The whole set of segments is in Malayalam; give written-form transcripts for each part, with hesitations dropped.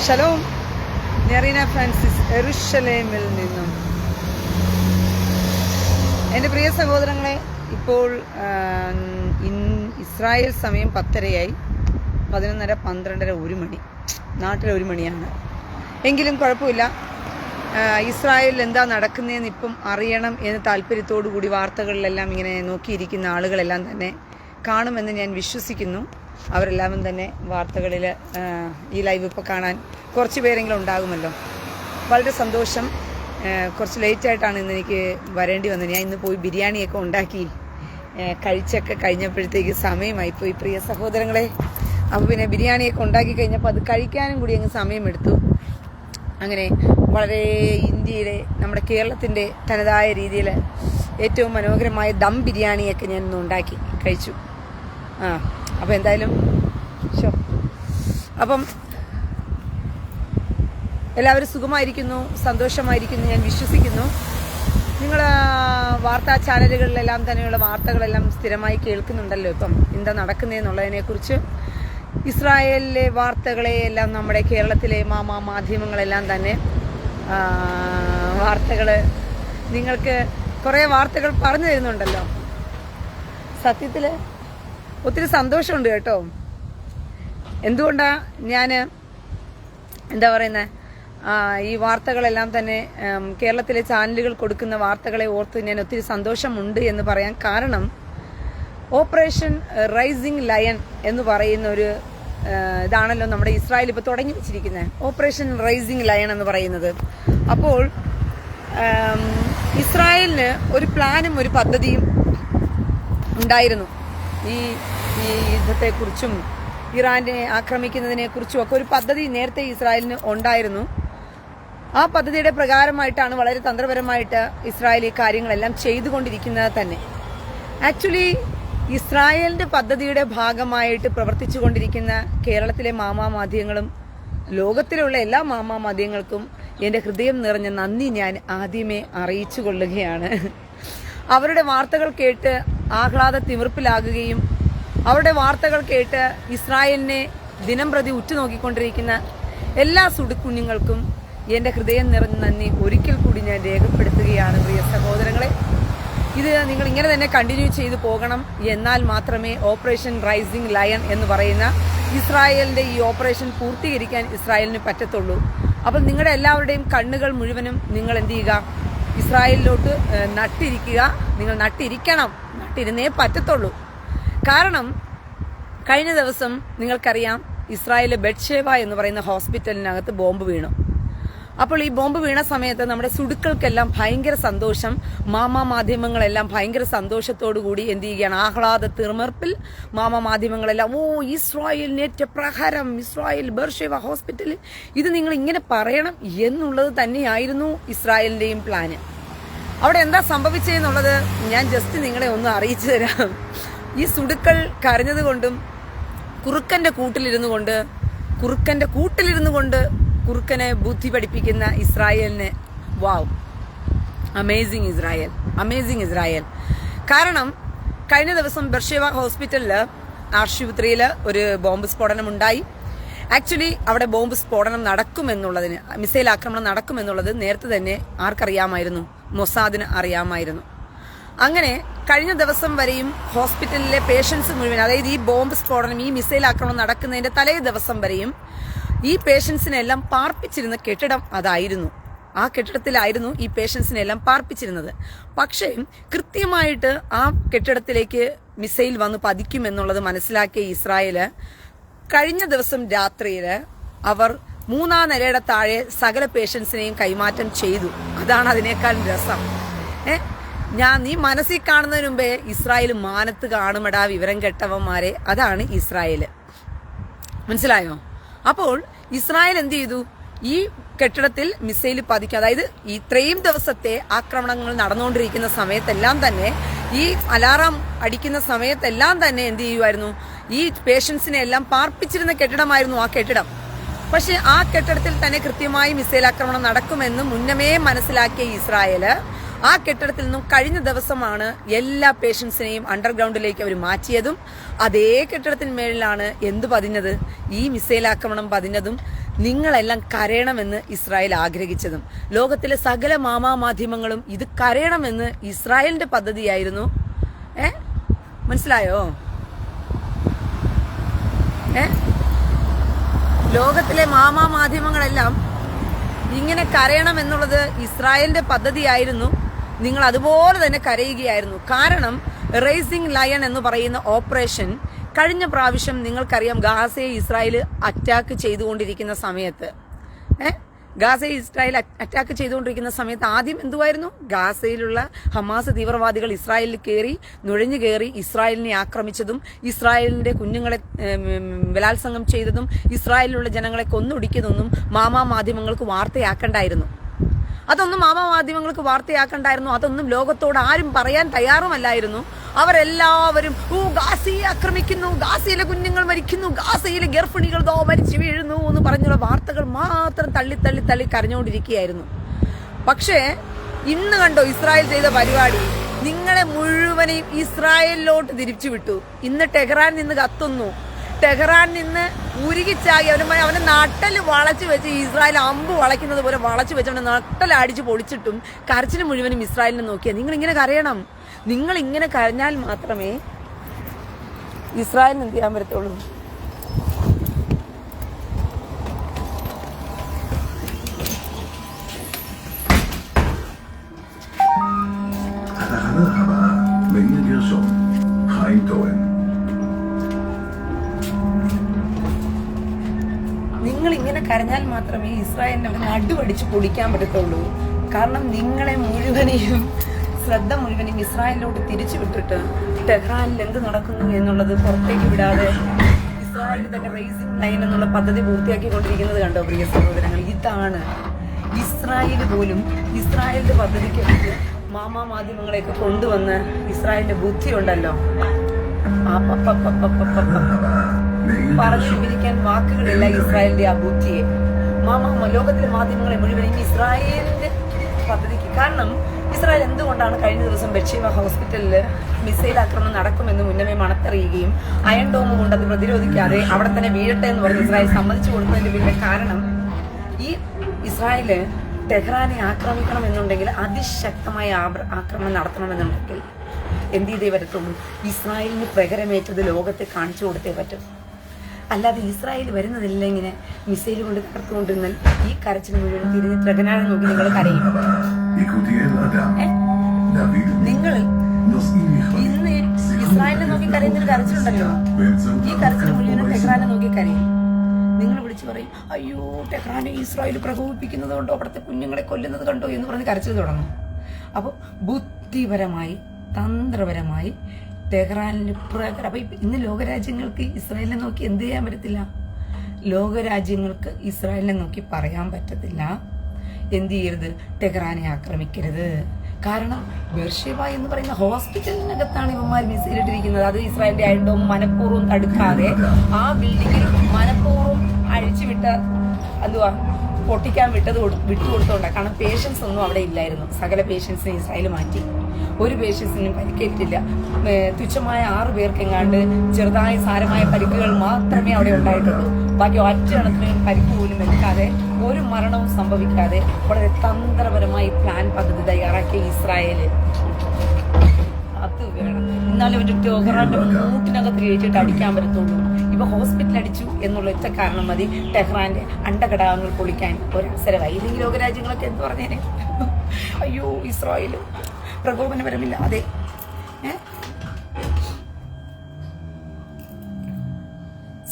ഷലോം. നെറീന ഫ്രാൻസിസ്, യെരുശലേമിൽ നിന്നും. എൻ്റെ പ്രിയ സഹോദരങ്ങളെ, ഇപ്പോൾ ഇസ്രായേൽ സമയം 10:30 11:30 12:30 1 മണി, നാട്ടിൽ 1 മണിയാണ്. എങ്കിലും കുഴപ്പമില്ല. ഇസ്രായേലിൽ എന്താ നടക്കുന്നതെന്ന് ഇപ്പം അറിയണം എന്ന് താല്പര്യത്തോടു കൂടി വാർത്തകളിലെല്ലാം ഇങ്ങനെ നോക്കിയിരിക്കുന്ന ആളുകളെല്ലാം തന്നെ കാണുമെന്ന് ഞാൻ വിശ്വസിക്കുന്നു. അവരെല്ലാവരും തന്നെ വാർത്തകളിൽ ഈ ലൈവ് ഇപ്പോൾ കാണാൻ കുറച്ച് പേരെങ്കിലും ഉണ്ടാകുമല്ലോ. വളരെ സന്തോഷം. കുറച്ച് ലേറ്റായിട്ടാണ് ഇന്ന് എനിക്ക് വരേണ്ടി വന്നത്. ഞാൻ ഇന്ന് പോയി ബിരിയാണിയൊക്കെ ഉണ്ടാക്കി കഴിച്ചൊക്കെ കഴിഞ്ഞപ്പോഴത്തേക്ക് സമയമായിപ്പോയി പ്രിയ സഹോദരങ്ങളെ. അപ്പോൾ പിന്നെ ബിരിയാണിയൊക്കെ ഉണ്ടാക്കി കഴിഞ്ഞപ്പോൾ അത് കഴിക്കാനും കൂടി അങ്ങ് സമയമെടുത്തു. അങ്ങനെ വളരെ ഇന്ത്യയിലെ നമ്മുടെ കേരളത്തിൻ്റെ തനതായ രീതിയിൽ ഏറ്റവും മനോഹരമായ ദം ബിരിയാണിയൊക്കെ ഞാൻ ഇന്ന് ഉണ്ടാക്കി കഴിച്ചു. അപ്പോൾ എന്തായാലും അപ്പം എല്ലാവരും സുഖമായിരിക്കുന്നു, സന്തോഷമായിരിക്കുന്നു ഞാൻ വിശ്വസിക്കുന്നു. നിങ്ങൾ വാർത്താ ചാനലുകളിലെല്ലാം തന്നെയുള്ള വാർത്തകളെല്ലാം സ്ഥിരമായി കേൾക്കുന്നുണ്ടല്ലോ ഇപ്പം എന്താ നടക്കുന്നതെന്നുള്ളതിനെക്കുറിച്ച്. ഇസ്രായേലിലെ വാർത്തകളെയെല്ലാം നമ്മുടെ കേരളത്തിലെ മാധ്യമങ്ങളെല്ലാം തന്നെ വാർത്തകൾ നിങ്ങൾക്ക് കുറേ വാർത്തകൾ പറഞ്ഞു തരുന്നുണ്ടല്ലോ. സത്യത്തിൽ ഒത്തിരി സന്തോഷമുണ്ട് കേട്ടോ. എന്തുകൊണ്ടാ ഞാൻ എന്താ പറയുന്നത്, ഈ വാർത്തകളെല്ലാം തന്നെ കേരളത്തിലെ ചാനലുകൾ കൊടുക്കുന്ന വാർത്തകളെ ഓർത്ത് ഞാൻ ഒത്തിരി സന്തോഷമുണ്ട് എന്ന് പറയാൻ കാരണം, ഓപ്പറേഷൻ റൈസിംഗ് ലയൺ എന്ന് പറയുന്ന ഒരു ഇതാണല്ലോ നമ്മുടെ ഇസ്രായേൽ ഇപ്പോൾ തുടങ്ങി വെച്ചിരിക്കുന്നത്. ഓപ്പറേഷൻ റൈസിംഗ് ലയൺ എന്ന് പറയുന്നത്. അപ്പോൾ ഇസ്രായേലിന് ഒരു പ്ലാനും ഒരു പദ്ധതിയും ഉണ്ടായിരുന്നു. ഈ യുദ്ധത്തെക്കുറിച്ചും ഇറാനെ ആക്രമിക്കുന്നതിനെ കുറിച്ചും ഒക്കെ ഒരു പദ്ധതി നേരത്തെ ഇസ്രായേലിന് ഉണ്ടായിരുന്നു. ആ പദ്ധതിയുടെ പ്രകാരമായിട്ടാണ് വളരെ തന്ത്രപരമായിട്ട് ഇസ്രായേൽ ഈ കാര്യങ്ങളെല്ലാം ചെയ്തുകൊണ്ടിരിക്കുന്നത് തന്നെ. ആക്ച്വലി ഇസ്രായേലിന്റെ പദ്ധതിയുടെ ഭാഗമായിട്ട് പ്രവർത്തിച്ചു കൊണ്ടിരിക്കുന്ന കേരളത്തിലെ മാധ്യമങ്ങളും ലോകത്തിലുള്ള എല്ലാ മാധ്യമങ്ങൾക്കും എൻ്റെ ഹൃദയം നിറഞ്ഞ നന്ദി ഞാൻ ആദ്യമേ അറിയിച്ചു കൊള്ളുകയാണ്. അവരുടെ വാർത്തകൾ കേട്ട് ആഹ്ലാദ തിമിർപ്പിലാകുകയും അവരുടെ വാർത്തകൾ കേട്ട് ഇസ്രായേലിനെ ദിനം പ്രതി ഉറ്റുനോക്കിക്കൊണ്ടിരിക്കുന്ന എല്ലാ സുടുക്കുഞ്ഞുങ്ങൾക്കും എൻ്റെ ഹൃദയം നിറഞ്ഞ നന്ദി ഒരിക്കൽ കൂടി ഞാൻ രേഖപ്പെടുത്തുകയാണ് പ്രിയ സഹോദരങ്ങളെ. ഇത് നിങ്ങൾ ഇങ്ങനെ തന്നെ കണ്ടിന്യൂ ചെയ്തു പോകണം. എന്നാൽ മാത്രമേ ഓപ്പറേഷൻ റൈസിംഗ് ലയൺ എന്ന് പറയുന്ന ഇസ്രായേലിന്റെ ഈ ഓപ്പറേഷൻ പൂർത്തീകരിക്കാൻ ഇസ്രായേലിന് പറ്റത്തുള്ളൂ. അപ്പം നിങ്ങളുടെ എല്ലാവരുടെയും കണ്ണുകൾ മുഴുവനും നിങ്ങൾ എന്ത് ചെയ്യുക, ഇസ്രായേലിലോട്ട് നട്ടിരിക്കുക. നിങ്ങൾ നട്ടിരിക്കണം, നട്ടിരുന്നേ പറ്റത്തുള്ളൂ. കാരണം കഴിഞ്ഞ ദിവസം നിങ്ങൾക്കറിയാം, ഇസ്രായേലിലെ ബെത്ഷേബ എന്ന് പറയുന്ന ഹോസ്പിറ്റലിനകത്ത് ബോംബ് വീണു. അപ്പോൾ ഈ ബോംബ് വീണ സമയത്ത് നമ്മുടെ സുടുക്കൾക്കെല്ലാം ഭയങ്കര സന്തോഷം. മാധ്യമങ്ങളെല്ലാം ഭയങ്കര സന്തോഷത്തോടു കൂടി എന്ത് ചെയ്യുകയാണ്, ആഹ്ലാദ തിമിർപ്പിൽ മാധ്യമങ്ങളെല്ലാം ഇസ്രായേലിനേറ്റ പ്രഹരം, ഇസ്രായേൽ ബെർഷേവ ഹോസ്പിറ്റലിൽ, ഇത് നിങ്ങൾ ഇങ്ങനെ പറയണം എന്നുള്ളത് തന്നെയായിരുന്നു ഇസ്രായേലിന്റെയും പ്ലാന്. അവിടെ എന്താ സംഭവിച്ചതെന്നുള്ളത് ഞാൻ ജസ്റ്റ് നിങ്ങളെ ഒന്ന് അറിയിച്ചു തരാം. ഈ സുടുക്കൾ കരഞ്ഞതുകൊണ്ടും കുറുക്കന്റെ കൂട്ടിലിരുന്നു കൊണ്ട് കുറുക്കനെ ബുദ്ധി പഠിപ്പിക്കുന്ന ഇസ്രായേലിന് വാവ്, അമേസിംഗ് ഇസ്രായേൽ. കാരണം കഴിഞ്ഞ ദിവസം ബെർഷേവ ഹോസ്പിറ്റലില് ആശുപത്രിയിൽ ഒരു ബോംബ് സ്ഫോടനം ഉണ്ടായി. ആക്ച്വലി അവിടെ ബോംബ് സ്ഫോടനം നടക്കുമെന്നുള്ളതിന്, മിസൈൽ ആക്രമണം നടക്കുമെന്നുള്ളത് നേരത്തെ തന്നെ ആർക്കറിയാമായിരുന്നു? മൊസാദിന് അറിയാമായിരുന്നു. അങ്ങനെ കഴിഞ്ഞ ദിവസം വരെയും ഹോസ്പിറ്റലിലെ പേഷ്യൻസ് മുഴുവൻ, അതായത് ഈ ബോംബ് സ്ഫോടനം, ഈ മിസൈൽ ആക്രമണം നടക്കുന്നതിന്റെ തലേ ദിവസം വരെയും ഈ പേഷ്യൻസിനെല്ലാം പാർപ്പിച്ചിരുന്ന കെട്ടിടം അതായിരുന്നു. ആ കെട്ടിടത്തിലായിരുന്നു ഈ പേഷ്യൻസിനെല്ലാം പാർപ്പിച്ചിരുന്നത്. പക്ഷേ കൃത്യമായിട്ട് ആ കെട്ടിടത്തിലേക്ക് മിസൈൽ വന്ന് പതിക്കുമെന്നുള്ളത് മനസ്സിലാക്കിയ ഇസ്രായേല് കഴിഞ്ഞ ദിവസം രാത്രിയില് അവർ 3ാം നിലയുടെ താഴെ സകല പേഷ്യൻസിനെയും കൈമാറ്റം ചെയ്തു. അതാണ് അതിനേക്കാൾ രസം. നീ മനസ്സിൽ കാണുന്നതിന് മുമ്പേ ഇസ്രായേൽ മാനത്ത് കാണുമെടാ വിവരം കെട്ടവന്മാരെ. അതാണ് ഇസ്രായേല്, മനസ്സിലായോ? അപ്പോൾ ഇസ്രായേൽ എന്ത് ചെയ്തു, ഈ കെട്ടിടത്തിൽ മിസൈൽ പതിക്കും. അതായത് ഇത്രയും ദിവസത്തെ ആക്രമണങ്ങൾ നടന്നുകൊണ്ടിരിക്കുന്ന സമയത്തെല്ലാം തന്നെ, ഈ അലാറം അടിക്കുന്ന സമയത്തെല്ലാം തന്നെ എന്ത് ചെയ്യുമായിരുന്നു, ഈ പേഷ്യൻസിനെ എല്ലാം പാർപ്പിച്ചിരുന്ന കെട്ടിടമായിരുന്നു ആ കെട്ടിടം. പക്ഷെ ആ കെട്ടിടത്തിൽ തന്നെ കൃത്യമായി മിസൈൽ ആക്രമണം നടക്കുമെന്ന് മുന്നമേ മനസ്സിലാക്കിയ ഇസ്രായേല് ആ കെട്ടിടത്തിൽ നിന്നും കഴിഞ്ഞ ദിവസമാണ് എല്ലാ പേഷ്യൻസിനെയും അണ്ടർഗ്രൗണ്ടിലേക്ക് അവർ മാറ്റിയതും അതേ കെട്ടിടത്തിന് മേളിലാണ് എന്ത് പതിഞ്ഞത്, ഈ മിസൈൽ ആക്രമണം പതിഞ്ഞതും നിങ്ങളെല്ലാം കരയണമെന്ന് ഇസ്രായേൽ ആഗ്രഹിച്ചതും ലോകത്തിലെ സകല മാധ്യമങ്ങളും ഇത് കരയണമെന്ന് ഇസ്രായേലിന്റെ പദ്ധതിയായിരുന്നു. മനസ്സിലായോ? ലോകത്തിലെ മാധ്യമങ്ങളെല്ലാം ഇങ്ങനെ കരയണം എന്നുള്ളത് ഇസ്രായേലിന്റെ പദ്ധതിയായിരുന്നു. നിങ്ങൾ അതുപോലെ തന്നെ കരയുകയായിരുന്നു. കാരണം റൈസിംഗ് ലയൺ എന്ന് പറയുന്ന ഓപ്പറേഷൻ കഴിഞ്ഞ പ്രാവശ്യം നിങ്ങൾക്കറിയാം, ഗാസയെ ഇസ്രായേൽ അറ്റാക്ക് ചെയ്തുകൊണ്ടിരിക്കുന്ന സമയത്ത് ആദ്യം എന്തുവായിരുന്നു? ഗാസയിലുള്ള ഹമാസ് തീവ്രവാദികൾ ഇസ്രായേലിൽ നുഴഞ്ഞു കയറി ഇസ്രായേലിനെ ആക്രമിച്ചതും ഇസ്രായേലിന്റെ കുഞ്ഞുങ്ങളെ ബലാത്സംഗം ചെയ്തതും ഇസ്രായേലിലുള്ള ജനങ്ങളെ കൊന്നൊടുക്കിയതൊന്നും മാധ്യമങ്ങൾക്ക് വാർത്തയാക്കണ്ടായിരുന്നു. അതൊന്നും ലോകത്തോട് ആരും പറയാൻ തയ്യാറുമല്ലായിരുന്നു. അവരെല്ലാവരും ഗാസയെ ആക്രമിക്കുന്നു, ഗാസയിലെ കുഞ്ഞുങ്ങൾ മരിക്കുന്നു, ഗാസയിലെ ഗർഭിണികൾ മരിച്ചു വീഴുന്നു എന്ന് പറഞ്ഞുള്ള വാർത്തകൾ മാത്രം തള്ളി കരഞ്ഞുകൊണ്ടിരിക്കുകയായിരുന്നു. പക്ഷേ ഇന്ന് കണ്ടോ ഇസ്രായേൽ ചെയ്ത പരിപാടി? നിങ്ങളെ മുഴുവനെയും ഇസ്രായേലിലോട്ട് തിരിച്ചുവിട്ടു. ഇന്ന് ടെഹ്റാൻ നിന്ന് കത്തുന്നു. ടെഹ്റാൻ നിന്ന് ഉരുകിച്ചാകി അവനെ നട്ടല് വളച്ചു വെച്ച് ഇസ്രായേൽ അമ്പ് വളയ്ക്കുന്നത് പോലെ വളച്ചു വെച്ച് അവനെ നട്ടലടിച്ച് പൊളിച്ചിട്ടും കരച്ചിന് മുഴുവനും ഇസ്രായേലിനെ നോക്കിയാൽ നിങ്ങൾ ഇങ്ങനെ കരയണം. നിങ്ങൾ ഇങ്ങനെ കരഞ്ഞാൽ മാത്രമേ ഇസ്രായേലിന് എന്ത് ചെയ്യാൻ പറ്റത്തുള്ളൂ. നിങ്ങൾ ഇങ്ങനെ കരഞ്ഞാൽ മാത്രമേ ഇസ്രായേലിനെ അവനെ അടിപടിച്ച് പൊടിക്കാൻ പറ്റത്തുള്ളൂ. കാരണം നിങ്ങളെ മുഴുവനെയും ശ്രദ്ധ മുഴുവനും ഇസ്രായേലിലോട്ട് തിരിച്ചു വിട്ടിട്ട് ടെഹ്റാനിൽ എന്ത് നടക്കുന്നു എന്നുള്ളത് പുറത്തേക്ക് വിടാതെ ഇസ്രായേലിൽ തന്നെ റൈസിംഗ് ലൈൻ എന്നുള്ള പദ്ധതി പൂർത്തിയാക്കിക്കൊണ്ടിരിക്കുന്നത് കണ്ടോ പ്രിയ സഹോദരങ്ങൾ? ഇതാണ് ഇസ്രായേൽ പോലും ഇസ്രായേലിന്റെ പദ്ധതിക്ക് മാധ്യമങ്ങളെയൊക്കെ കൊണ്ടുവന്ന് ഇസ്രായേലിന്റെ ബുദ്ധി ഉണ്ടല്ലോ, പറഞ്ഞു വിവരിക്കാൻ വാക്കുകളില്ല ഇസ്രായേലിന്റെ ആ ബുദ്ധിയെ. ലോകത്തിലെ മാധ്യമങ്ങളെ മുഴുവൻ ഇസ്രായേലിന്റെ പദ്ധതിക്ക്. കാരണം ഇസ്രായേൽ എന്തുകൊണ്ടാണ് കഴിഞ്ഞ ദിവസം ബെർഷേബ ഹോസ്പിറ്റലിൽ മിസൈൽ ആക്രമണം നടക്കുമെന്ന് മുന്നമേ മണത്തറിയുകയും അയൺ ഡോം കൊണ്ട് അത് പ്രതിരോധിക്കാതെ അവിടെ തന്നെ വീഴട്ടെ എന്ന് പറഞ്ഞ് ഇസ്രായേൽ സമ്മതിച്ചു കൊടുത്തതിന്റെ പിന്നെ കാരണം, ഈ ഇസ്രായേല് ടെഹ്റാനെ ആക്രമിക്കണം എന്നുണ്ടെങ്കിൽ അതിശക്തമായ ആക്രമണം നടത്തണമെന്നുണ്ടെങ്കിൽ എന്ത് ചെയ്തേ പറ്റത്തുള്ളൂ? ഇസ്രായേലിന് പ്രകരമേറ്റത് ലോകത്തെ കാണിച്ചു കൊടുത്തേ പറ്റും. അല്ലാതെ ഇസ്രായേൽ വരുന്നതില്ല ഇങ്ങനെ മിസൈൽ കൊണ്ട് തകർത്തുകൊണ്ടിരുന്നാൽ ഈ കരച്ചിന് മുഴുവൻ തിരിഞ്ഞ് ത്രകനാഴെ നോക്കി നിങ്ങൾ കരയും. നിങ്ങൾ ഇന്ന് ഇസ്രായേലിനെ നോക്കി കരയുന്നൊരു കരച്ചിലുണ്ടല്ലോ, ഈ കരച്ചിന് മുഴുവൻ ടെഹ്റാനെ നോക്കി കരയും. നിങ്ങൾ വിളിച്ചു പറയും, അയ്യോ ടെഹ്റാനെ ഇസ്രായേൽ പ്രകോപിപ്പിക്കുന്നത് കണ്ടോ, അവിടുത്തെ കുഞ്ഞുങ്ങളെ കൊല്ലുന്നത് കണ്ടോ എന്ന് പറഞ്ഞ് കരച്ചിൽ തുടങ്ങും. അപ്പോൾ ബുദ്ധിപരമായി തന്ത്രപരമായി ടെഹ്റാനിന് അപ്പൊ ഇന്ന് ലോകരാജ്യങ്ങൾക്ക് ഇസ്രായേലിനെ നോക്കി എന്ത് ചെയ്യാൻ പറ്റത്തില്ല? ലോകരാജ്യങ്ങൾക്ക് ഇസ്രായേലിനെ നോക്കി പറയാൻ പറ്റത്തില്ല എന്ത് ചെയ്യരുത്, ടെഹ്റാനെ ആക്രമിക്കരുത്. കാരണം ബെർഷേബ എന്ന് പറയുന്ന ഹോസ്പിറ്റലിനകത്താണ് ഇവന്മാർ മിസൈൽ ഇട്ടിരിക്കുന്നത്. അത് ഇസ്രായേലിന്റെ അയൺ ഡോം മനഃപൂർവ്വം തടുക്കാതെ ആ ബിൽഡിങ്ങിൽ മനഃപൂർവ്വം അഴിച്ചുവിട്ട എന്തുവാ പൊട്ടിക്കാൻ വിട്ടുകൊടുത്തോണ്ടാണ്. കാരണം പേഷ്യൻസ് ഒന്നും അവിടെ ഇല്ലായിരുന്നു. സകല പേഷ്യൻസിനെ ഇസ്രായേൽ മാറ്റി. ഒരു പേഷ്യൻസിനും പരിക്കേറ്റില്ല. തുച്ഛമായ 6 പേർക്കെങ്ങാണ്ട് ചെറുതായ സാരമായ പരിക്കുകൾ മാത്രമേ അവിടെ ഉണ്ടായിട്ടുള്ളൂ. ബാക്കി ഒറ്റ കണക്കിന് പരിക്ക് പോലും എടുക്കാതെ ഒരു മരണവും സംഭവിക്കാതെ വളരെ തന്ത്രപരമായി പ്ലാൻ പദ്ധതി തയ്യാറാക്കിയ ഇസ്രായേല് അത് വേണം. എന്നാലും ഒരു ടെഹ്റാന്റെ മൂട്ടിനകത്ത് കയറ്റിട്ട് അടിക്കാൻ പറ്റത്തുള്ളൂ. ഇപ്പൊ ഹോസ്പിറ്റൽ അടിച്ചു എന്നുള്ള ഒറ്റ കാരണം മതി ടെഹ്റാന്റെ അണ്ടഘടകങ്ങൾ പൊളിക്കാൻ ഒരവസരമായി. ഇല്ലെങ്കിൽ ലോകരാജ്യങ്ങളൊക്കെ എന്ത് പറഞ്ഞേനെ, അയ്യോ ഇസ്രായേല് പ്രകോപനപരമില്ലാതെ.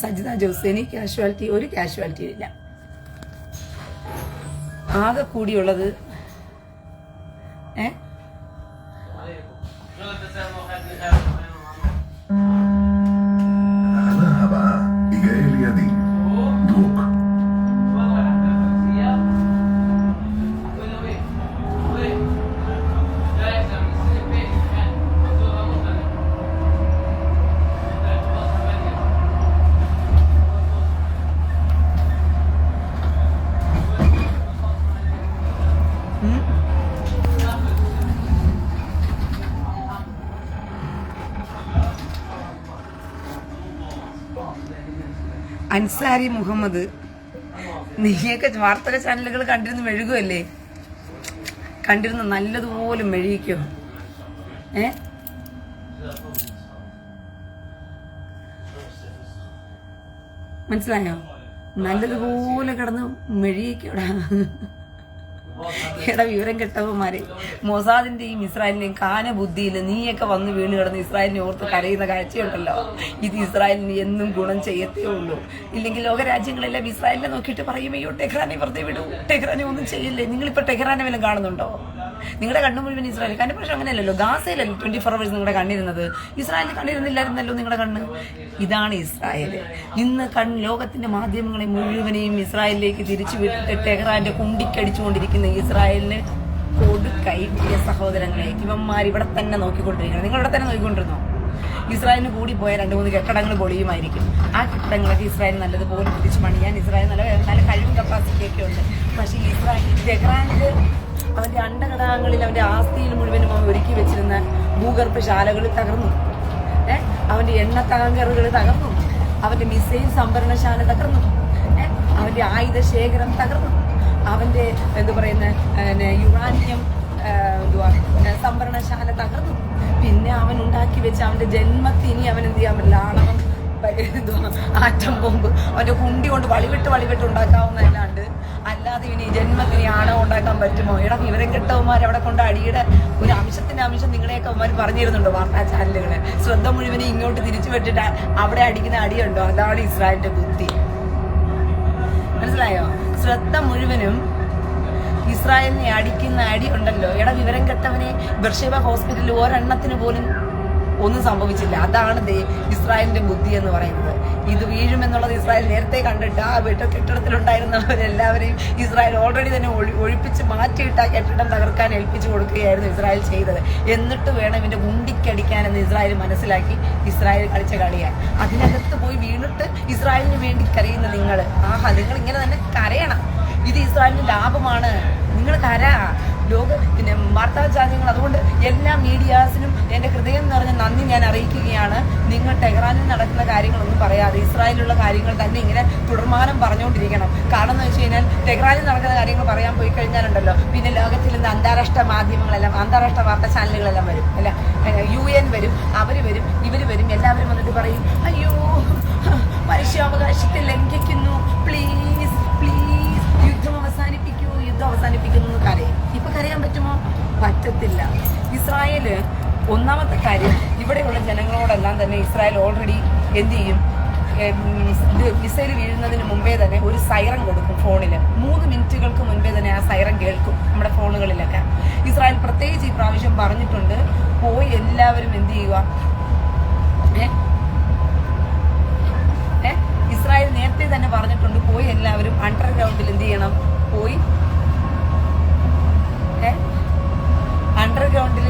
സജിത ജോസേനി കാഷ്വാലിറ്റി, ഒരു കാഷ്വാലിറ്റി ഇല്ല. ആകെ കൂടിയുള്ളത് അൻസാരി മുഹമ്മദ് നീയൊക്കെ വാർത്തക ചാനലുകൾ കണ്ടിരുന്ന് മെഴുകുമല്ലേ? കണ്ടിരുന്ന് നല്ലതുപോലെ മെഴുകിക്കോ. മനസ്സിലായോ? നല്ലതുപോലെ കിടന്ന് മെഴുകിക്കോടാ. എടാ വിവരം കെട്ടവന്മാരെ, മൊസാദിന്റെയും ഇസ്രായേലിന്റെയും കാനബുദ്ധിയിൽ നീയൊക്കെ വന്ന് വീണ് കിടന്ന് ഇസ്രായേലിനെ ഓർത്ത് കരയുന്ന കാഴ്ചയുണ്ടല്ലോ. ഇത് ഇസ്രായേലിന് എന്നും ഗുണം ചെയ്യത്തേ ഉള്ളൂ. ഇല്ലെങ്കിൽ ലോകരാജ്യങ്ങളെല്ലാം ഇസ്രായേലിനെ നോക്കിയിട്ട് പറയും, അയ്യോ ടെഹ്റാനെ വെറുതെ വിടൂ, ടെഹ്റാനെ ഒന്നും ചെയ്യില്ലേ. നിങ്ങളിപ്പോ ടെഹ്റാനെ വല്ലതും കാണുന്നുണ്ടോ? നിങ്ങളുടെ കണ്ണു മുഴുവൻ ഇസ്രായേൽ. കാരണം പക്ഷെ അങ്ങനെയല്ലല്ലോ, ഗാസയിലല്ലോ 24 hours നിങ്ങളുടെ കണ്ണിരുന്നത്. ഇസ്രായേലിൽ കണ്ണിരുന്നില്ലായിരുന്നല്ലോ നിങ്ങളുടെ കണ്ണ്. ഇതാണ് ഇസ്രായേല്. ഇന്ന് ലോകത്തിന്റെ മാധ്യമങ്ങളെ മുഴുവനെയും ഇസ്രായേലിലേക്ക് തിരിച്ചു വിട്ടിട്ട് ടെഹ്റാന്റെ കുണ്ടിക്കടിച്ചുകൊണ്ടിരിക്കുന്ന ഇസ്രായേലിന് കൊടുക്കൈ പ്രിയ സഹോദരങ്ങളെ. ഇവന്മാർ ഇവിടെ തന്നെ നോക്കിക്കൊണ്ടിരിക്കണം. നിങ്ങളിവിടെ തന്നെ നോക്കിക്കൊണ്ടിരുന്നോ? ഇസ്രായേലിന് കൂടി പോയ 2-3 കെട്ടിടങ്ങൾ പൊളിയുമായിരിക്കും. ആ കെട്ടിടങ്ങളൊക്കെ ഇസ്രായേൽ നല്ലതുപോലെ തിരിച്ചു പണിയാൻ ഇസ്രായേൽ നല്ല കഴിവും കപ്പാസിറ്റിയൊക്കെ ഉണ്ട്. പക്ഷേ ഇസ്രായേൽ ടെഹ്റാനില് അവന്റെ അണ്ടഘടകങ്ങളിൽ അവന്റെ ആസ്തിയിൽ മുഴുവനും അവൻ ഒരുക്കി വെച്ചിരുന്ന ഭൂഗർഭശാലകൾ തകർന്നു. അവന്റെ എണ്ണ ടാങ്കറുകൾ തകർന്നു. അവന്റെ മിസൈൽ സംഭരണശാല തകർന്നു. അവന്റെ ആയുധ ശേഖരം തകർന്നു. അവന്റെ യുറാനിയം സംഭരണശാല തകർന്നു. പിന്നെ അവൻ ഉണ്ടാക്കി വെച്ച അവന്റെ ജന്മത്തിന് അവൻ എന്ത് ചെയ്യാൻ പറ്റില്ല, ആണവം ആറ്റം ബോംബ് അവന്റെ കുണ്ടി കൊണ്ട് വളിവിട്ട് ഉണ്ടാക്കാവുന്നതല്ലാണ്ട് അല്ലാതെ ഇനി ജന്മത്തിന് ആണവം ഉണ്ടാക്കാൻ പറ്റുമോ? എടാ വിവരം കെട്ടവന്മാർ അവിടെ കൊണ്ട് അടിയുടെ ഒരു അംശത്തിന്റെ അംശം നിങ്ങളെയൊക്കെ അവന്മാർ പറഞ്ഞിരുന്നുണ്ടോ വാർത്താ ചാനലുകള്? ശ്രദ്ധ മുഴുവനും ഇങ്ങോട്ട് തിരിച്ചു വിട്ടിട്ട് അവിടെ അടിക്കുന്ന അടിയുണ്ടോ? അതാണ് ഇസ്രായേലിന്റെ ബുദ്ധി. മനസ്സിലായോ? ശ്രദ്ധ മുഴുവനും ഇസ്രായേലിനെ അടിക്കുന്ന അടി ഉണ്ടല്ലോ. എടാ വിവരം കെട്ടവനെ ബർഷേബ ഹോസ്പിറ്റലിൽ ഒരെണ്ണത്തിന് പോലും ഒന്നും സംഭവിച്ചില്ല. അതാണ് ഇസ്രായേലിന്റെ ബുദ്ധി എന്ന് പറയുന്നത്. ഇത് വീഴുമെന്നുള്ളത് ഇസ്രായേൽ നേരത്തെ കണ്ടിട്ട് ആ കെട്ടിടത്തിലുണ്ടായിരുന്നവരെല്ലാവരെയും ഇസ്രായേൽ ഓൾറെഡി തന്നെ ഒഴിപ്പിച്ച് മാറ്റിയിട്ട് ആ കെട്ടിടം തകർക്കാൻ ഏൽപ്പിച്ചു കൊടുക്കുകയായിരുന്നു ഇസ്രായേൽ ചെയ്തത്. എന്നിട്ട് വേണം ഇവന്റെ ഉണ്ടിക്കടിക്കാനെന്ന് ഇസ്രായേൽ മനസ്സിലാക്കി ഇസ്രായേൽ കളിച്ച കളിയാണ്. അതിനകത്ത് പോയി വീണിട്ട് ഇസ്രായേലിന് വേണ്ടി കരയുന്ന നിങ്ങൾ നിങ്ങൾ ഇങ്ങനെ തന്നെ കരയണം. ഇത് ഇസ്രായേലിന് ലാഭമാണ്. നിങ്ങൾ പിന്നെ വാർത്താ ചാനലുകൾ. അതുകൊണ്ട് എല്ലാ മീഡിയാസിനും എൻ്റെ ഹൃദയം നിറഞ്ഞ നന്ദി ഞാൻ അറിയിക്കുകയാണ്. നിങ്ങൾ ടെഹ്റാനിൽ നടക്കുന്ന കാര്യങ്ങളൊന്നും പറയാതെ ഇസ്രായേലിലുള്ള കാര്യങ്ങൾ തന്നെ ഇങ്ങനെ തുടർമാനം പറഞ്ഞുകൊണ്ടിരിക്കണം. കാരണം എന്ന് വെച്ച് കഴിഞ്ഞാൽ ടെഹ്റാനിൽ നടക്കുന്ന കാര്യങ്ങൾ പറയാൻ പോയി കഴിഞ്ഞാലുണ്ടല്ലോ പിന്നെ ലോകത്തിൽ നിന്ന് അന്താരാഷ്ട്ര മാധ്യമങ്ങളെല്ലാം അന്താരാഷ്ട്ര വാർത്താ ചാനലുകളെല്ലാം വരും. അല്ല UN വരും, അവർ വരും, ഇവർ വരും. എല്ലാവരും വന്നിട്ട് പറയും, അയ്യോ മനുഷ്യാവകാശത്തെ ലംഘിക്കുന്നു, പ്ലീസ് യുദ്ധം അവസാനിപ്പിക്കുന്നു എന്ന് കരയും. ഇപ്പൊ കരയാൻ പറ്റുമോ? പറ്റത്തില്ല. ഇസ്രായേല് ഒന്നാമത്തെ കാര്യം, ഇവിടെയുള്ള ജനങ്ങളോടെല്ലാം തന്നെ ഇസ്രായേൽ ഓൾറെഡി എന്ത് ചെയ്യും, മിസൈൽ വീഴുന്നതിന് മുമ്പേ തന്നെ ഒരു സൈറൻ കൊടുക്കും ഫോണില്. 3 മിനിറ്റുകൾക്ക് മുൻപേ തന്നെ ആ സൈറൻ കേൾക്കും നമ്മുടെ ഫോണുകളിലൊക്കെ. ഇസ്രായേൽ പ്രത്യേകിച്ച് ഈ പ്രാവശ്യം പറഞ്ഞിട്ടുണ്ട്, പോയി എല്ലാവരും എന്ത് ചെയ്യുക, ഇസ്രായേൽ നേരത്തെ തന്നെ പറഞ്ഞിട്ടുണ്ട്, പോയി എല്ലാവരും അണ്ടർഗ്രൗണ്ടിൽ എന്ത് ചെയ്യണം, പോയി അണ്ടർഗ്രൗണ്ടിൽ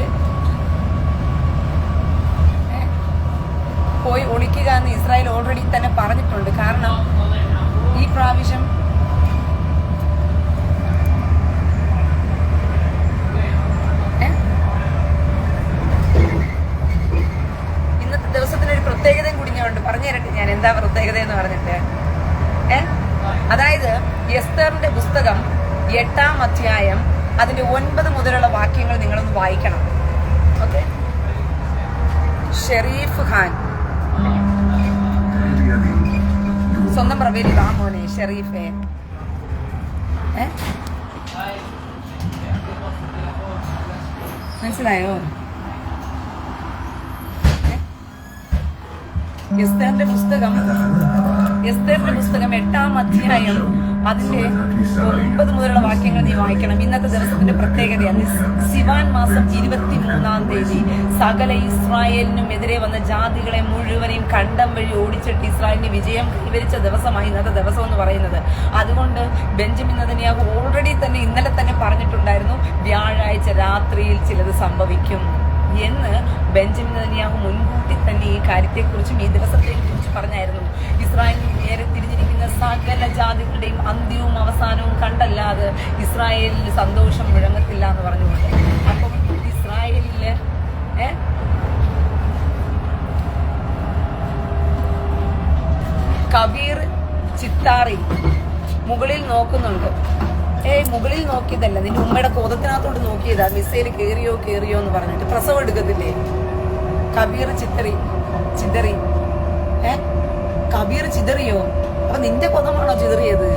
പോയി ഒളിക്കുക എന്ന് ഇസ്രായേൽ ഓൾറെഡി തന്നെ പറഞ്ഞിട്ടുണ്ട്. കാരണം ഈ പ്രാവശ്യം ഇന്നത്തെ ദിവസത്തിനൊരു പ്രത്യേകതയും കൂടി ഞാൻ പറഞ്ഞു തരട്ടെ. ഞാൻ എന്താ പ്രത്യേകത എന്ന് പറഞ്ഞിട്ട്, അതായത് എസ്തറിന്റെ പുസ്തകം 8-ാം അധ്യായം അതിന്റെ 9 മുതലുള്ള വാക്യങ്ങൾ നിങ്ങളൊന്ന് വായിക്കണം. ഓക്കെ, ഷെരീഫ് ഖാൻ സ്വന്തം പ്രവേലി വാ മോനെ ഷെരീഫേ. മനസ്സിലായോ? എസ്തറിന്റെ പുസ്തകം 8-ാം അധ്യായം അതിന്റെ 9 മുതലുള്ള വാക്യങ്ങൾ നീ വായിക്കണം. ഇന്നത്തെ ദിവസത്തിന്റെ പ്രത്യേകതയാണ് സിവാൻ മാസം 23-ാം തീയതി സകല ഇസ്രായേലിനും എതിരെ വന്ന ജാതികളെ മുഴുവനെയും കണ്ടം വഴി ഓടിച്ചിട്ട് ഇസ്രായേലിന് വിജയം കൈവരിച്ച ദിവസമായി ഇന്നത്തെ ദിവസം എന്ന് പറയുന്നത്. അതുകൊണ്ട് ബെഞ്ചമിൻ നെതന്യാഹു ഓൾറെഡി തന്നെ ഇന്നലെ തന്നെ പറഞ്ഞിട്ടുണ്ടായിരുന്നു, വ്യാഴാഴ്ച രാത്രിയിൽ ചിലത് സംഭവിക്കും എന്ന്. ബെഞ്ചമിൻ നെതന്യാഹു മുൻകൂട്ടി തന്നെ ഈ കാര്യത്തെക്കുറിച്ചും ഈ ദിവസത്തെക്കുറിച്ച് പറഞ്ഞായിരുന്നു. ഇസ്രായേലിന് നേരെ തിരിഞ്ഞിരിക്കുന്ന സകല ജാതികളുടെയും അന്ത്യവും അവസാനവും കണ്ടല്ലാതെ ഇസ്രായേലിന് സന്തോഷം മുഴങ്ങത്തില്ല എന്ന് പറഞ്ഞുകൊണ്ട്. അപ്പം ഇസ്രായേലില് കബീർ ചിത്താറി മുകളിൽ നോക്കുന്നുണ്ട്. മുകളിൽ നോക്കിയതല്ല, നിന്റെ ഉമ്മയുടെ കോതത്തിനകത്തോട്ട് നോക്കിയതാ. മിസൈൽ കേറിയോ എന്ന് പറഞ്ഞിട്ട് പ്രസവം എടുക്കത്തില്ലേ. കബീർ ചിതറി. കബീർ ചിതറിയോ? അപ്പൊ നിന്റെ കൊതമാണോ ചിതറിയത്?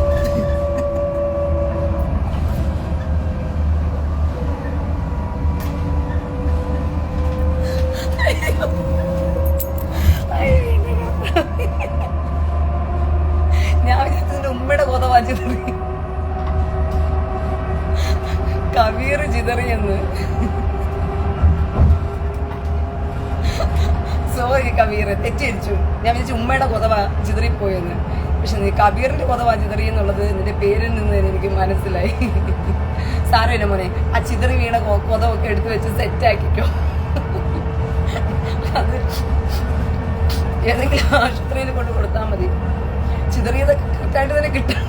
ഞാൻ വിചാരിച്ചതിന്റെ ഉമ്മയുടെ കൊതവാ ചിതറി. കബീർ ചിതറിയെന്ന്. സോറി കബീർ, തെറ്റിദ്ധരിച്ചു. ഞാൻ വിചാരിച്ചു ഉമ്മയുടെ കൊതവാ ചിതറിപ്പോയെന്ന്. പക്ഷെ നീ കബീറിന്റെ കൊതവാ ചിതറി എന്നുള്ളത് നിന്റെ പേരിൽ നിന്ന് എനിക്ക് മനസ്സിലായി. സാരമില്ല മോനെ, ആ ചിതറി വീണ കൊതവൊക്കെ എടുത്തു വെച്ച് സെറ്റാക്കിക്കോ. അത് ഏതെങ്കിലും ആശുപത്രിയിൽ കൊണ്ട് കൊടുത്താൽ മതി. ചിതറിയതൊക്കെ കറക്റ്റായിട്ട് തന്നെ കിട്ടും.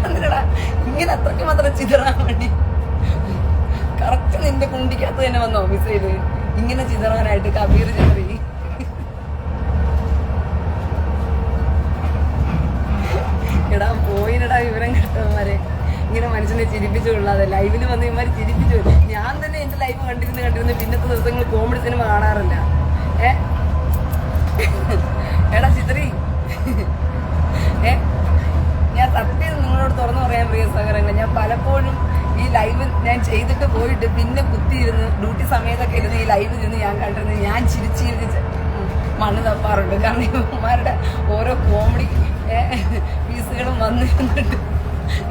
അതിനടാ ഇങ്ങനെ അത്രയ്ക്ക് മാത്രം ചിതറാൻ വേണ്ടി കറക്റ്റ് നിന്റെ കുണ്ടിക്കകത്ത് തന്നെ വന്നോ മിസൈല്? ഇങ്ങനെ ചിതറാനായിട്ട് കബീർ ചിതറി. എടാ പോയിനടാ വിവരം കേട്ടവന്മാരെ. ഇങ്ങനെ മനുഷ്യനെ ചിരിപ്പിച്ചു കൊള്ളാതെ ലൈവിൽ വന്ന് ഇവന്മാർ ചിരിപ്പിച്ചു. ഞാൻ തന്നെ എന്റെ ലൈഫ് കണ്ടിരുന്ന് പിന്നത്തെ ദിവസങ്ങൾ കോമഡി സിനിമ കാണാറില്ല. എടാ ചിത്രി, ഞാൻ സത്യം നിങ്ങളോട് തുറന്നു പറയാൻ പ്രിയ സഹകരണങ്ങൾ, ഞാൻ പലപ്പോഴും ഈ ലൈവ് ഞാൻ ചെയ്തിട്ട് പോയിട്ട് പിന്നെ കുത്തിയിരുന്ന് ഡ്യൂട്ടി സമയത്തൊക്കെ ഇരുന്ന് ഈ ലൈവിൽ ഇരുന്ന് ഞാൻ കണ്ടിരുന്നത് ഞാൻ ചിരിച്ചിരിച്ച് മണ്ണ് തപ്പാറുണ്ട്. കാരണം ഇവന്മാരുടെ ഓരോ കോമഡി പീസുകളും വന്നിരുന്നിട്ട്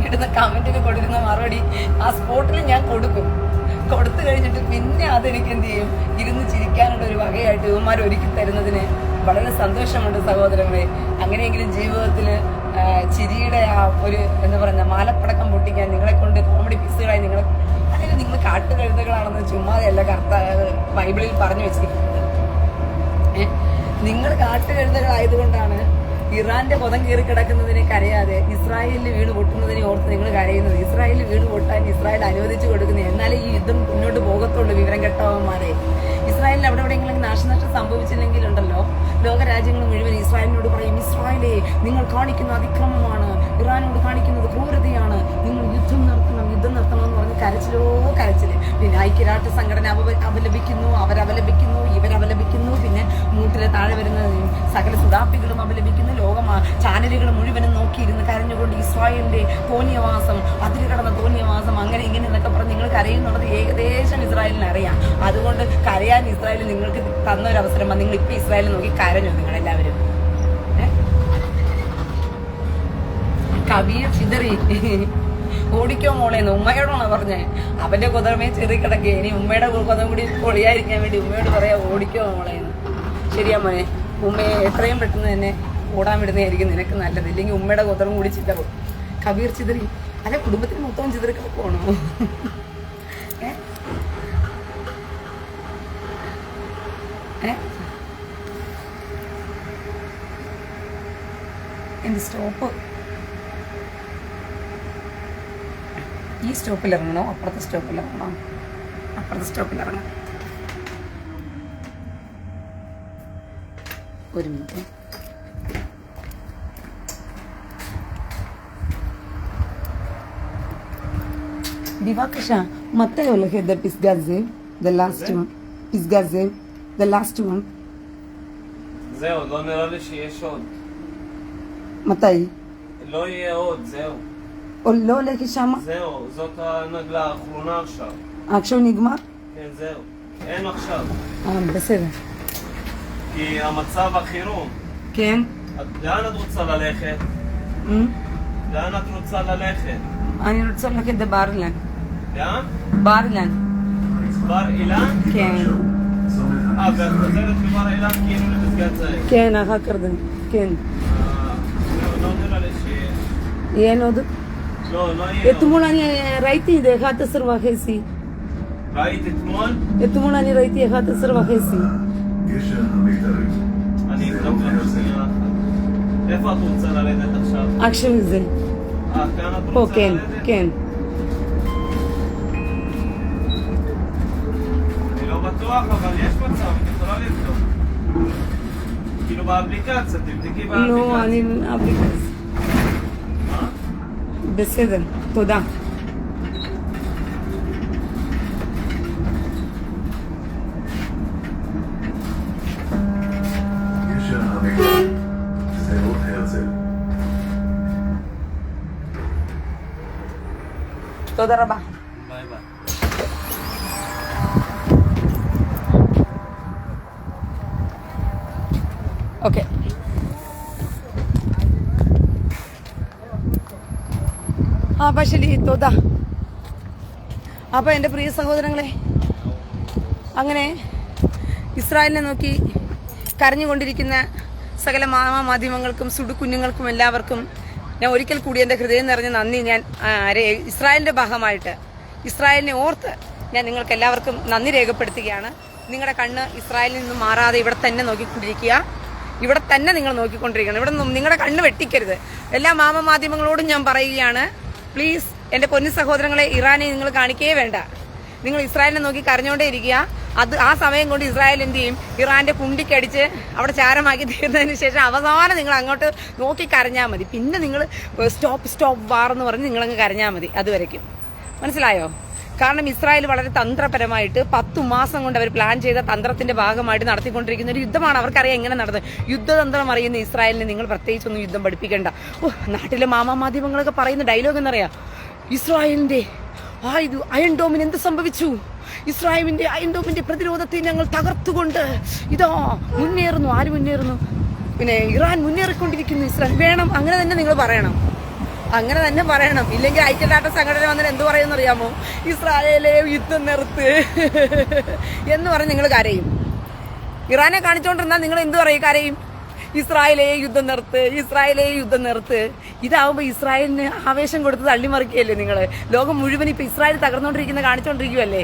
ഇടുന്ന കമന്റിന് കൊടുക്കുന്ന മറുപടി ആ സ്പോട്ടിൽ ഞാൻ കൊടുത്തു കഴിഞ്ഞിട്ട് പിന്നെ അതെനിക്ക് എന്ത് ചെയ്യും, ഇരുന്ന് ചിരിക്കാനുള്ള ഒരു വകയായിട്ട് ഇവന്മാർ ഒരുക്കി തരുന്നതിന് വളരെ സന്തോഷമുണ്ട് സഹോദരങ്ങളെ. അങ്ങനെയെങ്കിലും ജീവിതത്തിൽ ചിരിയുടെ ആ ഒരു എന്താ പറയുക മാലപ്പടക്കം പൊട്ടിക്കാൻ നിങ്ങളെ കൊണ്ട് കോമഡി പീസുകളായി അല്ലെങ്കിൽ നിങ്ങൾ കാട്ടുകഴുതകളാണെന്ന് ചുമ്മാതെയല്ല ബൈബിളിൽ പറഞ്ഞു വെച്ചിരിക്കുന്നത്. നിങ്ങൾ കാട്ടുകഴുതകളായതുകൊണ്ടാണ് ഇറാന്റെ കൊതം കയറി കിടക്കുന്നതിനെ കരയാതെ ഇസ്രായേലിൽ വീണ് പൊട്ടുന്നതിനെ ഓർത്ത് നിങ്ങൾ കരയുന്നത്. ഇസ്രായേലിൽ വീണ് പൊട്ടാൻ ഇസ്രായേൽ അനുവദിച്ചു കൊടുക്കുന്നത്. എന്നാലേ ഈ യുദ്ധം മുന്നോട്ട് പോകത്തുള്ളൂ. വിവരം കെട്ടവന്മാരെ, ഇസ്രായേലിൽ അവിടെ എവിടെയെങ്കിലും നാശനഷ്ടം സംഭവിച്ചില്ലെങ്കിലുണ്ടല്ലോ ലോകരാജ്യങ്ങൾ മുഴുവൻ ഇസ്രായേലിനോട് പറയും, ഇസ്രായേലേ നിങ്ങൾ കാണിക്കുന്ന അതിക്രമമാണ്, ഇറാനോട് കാണിക്കുന്നത് ക്രൂരതയാണ്, നിങ്ങൾ യുദ്ധം നടത്തണം എന്ന് പറഞ്ഞ് കരച്ചില്. പിന്നെ ഐക്യരാഷ്ട്ര സംഘടന അപലപിക്കുന്നു, അവരപലപിക്കുന്നു, ഇവരപലപിക്കുന്നു, പിന്നെ മൂട്ടിലെ താഴെ വരുന്ന സകല സുഡാപ്പികളും അപലപിക്കുന്നു. ചാനലുകൾ മുഴുവനും നോക്കിയിരുന്ന് കരഞ്ഞുകൊണ്ട് ഇസ്രായേലിന്റെ തോന്നിയവാസം, അതിര് കടന്ന തോന്നിയവാസം, അങ്ങനെ ഇങ്ങനെ എന്നൊക്കെ പറഞ്ഞ് നിങ്ങൾ കരയുന്നുള്ളത് ഏകദേശം ഇസ്രായേലിന് അറിയാം. അതുകൊണ്ട് കരയാൻ ഇസ്രായേൽ നിങ്ങൾക്ക് തന്ന ഒരു അവസരം. നിങ്ങൾ ഇപ്പൊ ഇസ്രായേലിൽ നോക്കി കരഞ്ഞു നിങ്ങളെല്ലാവരും. കബീർ ചിതറി. ഓടിക്കോ മോളേന്ന് ഉമ്മയോടാണോ പറഞ്ഞേ? അവന്റെ കൊതമേ ചെറിയ കിടക്കേ. ഇനി ഉമ്മയുടെ കൊതം കൂടി പൊളിയായിരിക്കാൻ വേണ്ടി ഉമ്മയോട് പറയാ ഓടിക്കോ മോളേന്ന്. ശരിയാ മോനെ, ഉമ്മയെ എത്രയും പെട്ടെന്ന് തന്നെ ഓടാൻ വിടുന്നതായിരിക്കും നിനക്ക് നല്ലത്. ഇല്ലെങ്കിൽ ഉമ്മയുടെ കൊതറും കൂടി ചിതറും. കബീർ ചിതറി. അല്ല, കുടുംബത്തിന് മൊത്തം ചിതറി കിടക്കുവാണോ? എന്റെ സ്റ്റോപ്പ് ഈ സ്റ്റോപ്പിൽ ഇറങ്ങണോ അപ്പുറത്തെ സ്റ്റോപ്പിൽ ഇറങ്ങണോ? അപ്പുറത്തെ സ്റ്റോപ്പിൽ ഇറങ്ങണം. ഒരു minute. בבקשה, מתי הולכת לפסגת זאב? The last one. פסגת זאב. The last one. זהו, לא נראה לי שיש עוד. מתי? לא יהיה עוד, זהו. או לא הולכת שמה? זהו, זאת הנגלה האחרונה עכשיו. עכשיו נגמר? כן, זהו. אין עכשיו. בסדר. כי המצב החירום. כן? לאן את רוצה ללכת? לאן את רוצה ללכת? אני רוצה ללכת לבר אילן. לאן? בר אילן. בר אילן? כן. ואת חוזרת בבר אילן כאילו לפסגת זאב? כן, אחר כך, כן. לא נראה לי שיש. אין עוד? לא, לא יהיה עוד. אתמול אני ראיתי 11:30. ראית אתמול? אתמול אני ראיתי 11:30. אני אבדוק לך שנייה אחת. איפה את רוצה ללדת עכשיו? עכשיו זה. כאן את פה, רוצה כן, ללדת? כן. אני לא בטוח, אבל יש מצב, את יכולה לבדוק. כאילו באפליקציה, תבדקי באפליקציה. לא, אני... אפליקציה. בסדר, תודה. גשר המגדל, שדרות הרצל. תודה רבה. ביי ביי. Okay. ശരി, തോതാ. അപ്പൊ എൻ്റെ പ്രിയ സഹോദരങ്ങളെ, അങ്ങനെ ഇസ്രായേലിനെ നോക്കി കരഞ്ഞുകൊണ്ടിരിക്കുന്ന സകല മാധ്യമങ്ങൾക്കും സുടുകുഞ്ഞുങ്ങൾക്കും എല്ലാവർക്കും ഞാൻ ഒരിക്കൽ കൂടി എൻ്റെ ഹൃദയം നിറഞ്ഞ നന്ദി ഞാൻ ഇസ്രായേലിൻ്റെ ഭാഗമായിട്ട് ഇസ്രായേലിനെ ഓർത്ത് ഞാൻ നിങ്ങൾക്ക് എല്ലാവർക്കും നന്ദി രേഖപ്പെടുത്തുകയാണ്. നിങ്ങളുടെ കണ്ണ് ഇസ്രായേലിൽ നിന്നും മാറാതെ ഇവിടെ തന്നെ നോക്കിക്കൊണ്ടിരിക്കുക. ഇവിടെ തന്നെ നിങ്ങൾ നോക്കിക്കൊണ്ടിരിക്കണം. ഇവിടെ നിങ്ങളുടെ കണ്ണ് വെട്ടിക്കരുത്. എല്ലാ മാധ്യമങ്ങളോടും ഞാൻ പറയുകയാണ്, പ്ലീസ് എൻ്റെ പൊന്നു സഹോദരങ്ങളെ, ഇറാനെ നിങ്ങൾ കാണിക്കേ വേണ്ട. നിങ്ങൾ ഇസ്രായേലിനെ നോക്കി കരഞ്ഞോണ്ടേ ഇരിക്കുക. അത് ആ സമയം കൊണ്ട് ഇസ്രായേൽ എന്ത് ചെയ്യും? ഇറാന്റെ കുണ്ടിക്കടിച്ച് അവിടെ ചാരമാക്കി തീർന്നതിന് ശേഷം അവസാനം നിങ്ങൾ അങ്ങോട്ട് നോക്കി കരഞ്ഞാൽ മതി. പിന്നെ നിങ്ങൾ സ്റ്റോപ്പ് വാർ എന്ന് പറഞ്ഞ് നിങ്ങളങ്ങ് കരഞ്ഞാൽ മതി. അതുവരയ്ക്കും മനസ്സിലായോ? കാരണം ഇസ്രായേൽ വളരെ തന്ത്രപരമായിട്ട് 10 മാസം കൊണ്ട് അവർ പ്ലാൻ ചെയ്ത തന്ത്രത്തിന്റെ ഭാഗമായിട്ട് നടത്തിക്കൊണ്ടിരിക്കുന്ന ഒരു യുദ്ധമാണ്. അവർക്കറിയാം എങ്ങനെ നടന്നത്. യുദ്ധതന്ത്രം അറിയുന്ന ഇസ്രായേലിനെ നിങ്ങൾ പ്രത്യേകിച്ചൊന്നും യുദ്ധം പഠിപ്പിക്കേണ്ട. നാട്ടിലെ മാധ്യമങ്ങളൊക്കെ പറയുന്ന ഡയലോഗ് എന്നറിയാം, ഇസ്രായേലിന്റെ അയൺ ഡോമിന് എന്ത് സംഭവിച്ചു? ഇസ്രായേലിന്റെ അയൺ ഡോമിന്റെ പ്രതിരോധത്തെ ഞങ്ങൾ തകർത്തുകൊണ്ട് ഇതാ മുന്നേറുന്നു. ആര് മുന്നേറുന്നു? പിന്നെ ഇറാൻ മുന്നേറിക്കൊണ്ടിരിക്കുന്നു. ഇസ്രായേൽ വേണം. അങ്ങനെ തന്നെ നിങ്ങൾ പറയണം. അങ്ങനെ തന്നെ പറയണം. ഇല്ലെങ്കിൽ ഐക്യദാർഢ്യ സംഘടന വന്നിട്ട് എന്ത് പറയുമെന്ന് അറിയാമോ? ഇസ്രായേലെ യുദ്ധം നിർത്ത് എന്ന് പറഞ്ഞ് നിങ്ങൾ കരയും. ഇറാനെ കാണിച്ചുകൊണ്ടിരുന്നാൽ നിങ്ങൾ എന്ത് പറയും? കരയും. ഇസ്രായേലെ യുദ്ധം നിർത്ത്, ഇസ്രായേലെ യുദ്ധം നിർത്ത്. ഇതാവുമ്പോ ഇസ്രായേലിന് ആവേശം കൊടുത്ത് തള്ളിമറിക്കുകയല്ലേ നിങ്ങൾ? ലോകം മുഴുവൻ ഇപ്പൊ ഇസ്രായേൽ തകർന്നുകൊണ്ടിരിക്കുന്ന കാണിച്ചുകൊണ്ടിരിക്കുവല്ലേ?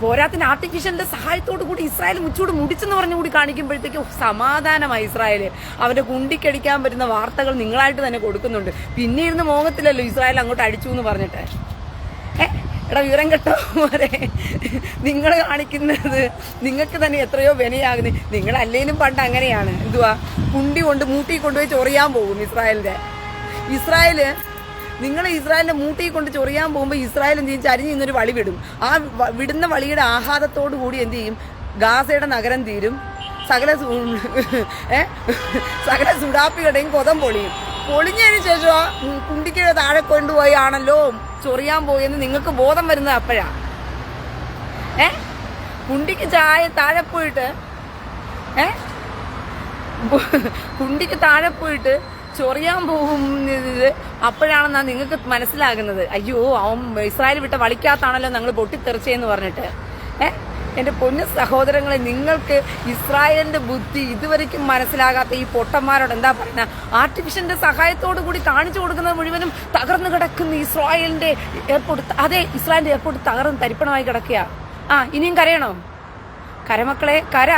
പോരാത്തിന് ആർട്ടിഫിഷ്യലിന്റെ സഹായത്തോടു കൂടി ഇസ്രായേൽ മുച്ചൂട് മുടിച്ചെന്ന് പറഞ്ഞുകൂടി കാണിക്കുമ്പോഴത്തേക്കും സമാധാനമായി ഇസ്രായേല്. അവന്റെ കുണ്ടിക്കടിക്കാൻ പറ്റുന്ന വാർത്തകൾ നിങ്ങളായിട്ട് തന്നെ കൊടുക്കുന്നുണ്ട്. പിന്നെ ഇരുന്ന് മോഹത്തിലല്ലോ ഇസ്രായേൽ അങ്ങോട്ട് അടിച്ചു എന്ന് പറഞ്ഞിട്ട്. എടാ വിവരം കേട്ടോ പോരെ, നിങ്ങൾ കാണിക്കുന്നത് നിങ്ങൾക്ക് തന്നെ എത്രയോ വിനയാകുന്നത്. നിങ്ങളല്ലേലും പണ്ട് അങ്ങനെയാണ്. എന്തുവാ, കുണ്ടി കൊണ്ട് മൂട്ടി കൊണ്ടുപോയി ചൊറിയാൻ പോകും ഇസ്രായേല്. നിങ്ങൾ ഇസ്രായേലിന്റെ മൂട്ടി കൊണ്ട് ചൊറിയാൻ പോകുമ്പോൾ ഇസ്രായേൽ എന്ത് ചെയ്യും? ചരിഞ്ഞ് ഇന്നൊരു വളി വിടും. ആ വിടുന്ന വളിയുടെ ആഘാതത്തോടു കൂടി എന്ത് ചെയ്യും? ഗാസയുടെ നഗരം തീരും. സകല സുഡാപ്പികളുടെയും കൊതം പൊളിയും. പൊളിഞ്ഞതിന് ശേഷം കുണ്ടിക്കഴ താഴെ കൊണ്ടുപോയി ആണല്ലോ ചൊറിയാൻ പോയെന്ന് നിങ്ങൾക്ക് ബോധം വരുന്നത് അപ്പോഴാ. കുണ്ടിക്ക് താഴെ പോയിട്ട് കുണ്ടിക്ക് താഴെ പോയിട്ട് ചൊറിയാൻ പോകുന്നത് അപ്പോഴാണെന്നാ നിങ്ങൾക്ക് മനസ്സിലാകുന്നത്. അയ്യോ, അവൻ ഇസ്രായേൽ വിട്ട വളിക്കാത്താണല്ലോ ഞങ്ങൾ പൊട്ടിത്തെറിച്ചെന്ന് പറഞ്ഞിട്ട്. എന്റെ പൊന്നു സഹോദരങ്ങളെ, നിങ്ങൾക്ക് ഇസ്രായേലിന്റെ ബുദ്ധി ഇതുവരെയ്ക്കും മനസ്സിലാകാത്ത ഈ പൊട്ടന്മാരോട് എന്താ പറയുക? ആർട്ടിഫിഷ്യലിന്റെ സഹായത്തോടു കൂടി കാണിച്ചു കൊടുക്കുന്നത് മുഴുവനും തകർന്നു കിടക്കുന്ന ഇസ്രായേലിന്റെ എയർപോർട്ട്. അതെ, ഇസ്രായേലിന്റെ എയർപോർട്ട് തകർന്ന് തരിപ്പണമായി കിടക്കുക. ഇനിയും കരയണോ? കരമക്കളെ, കര.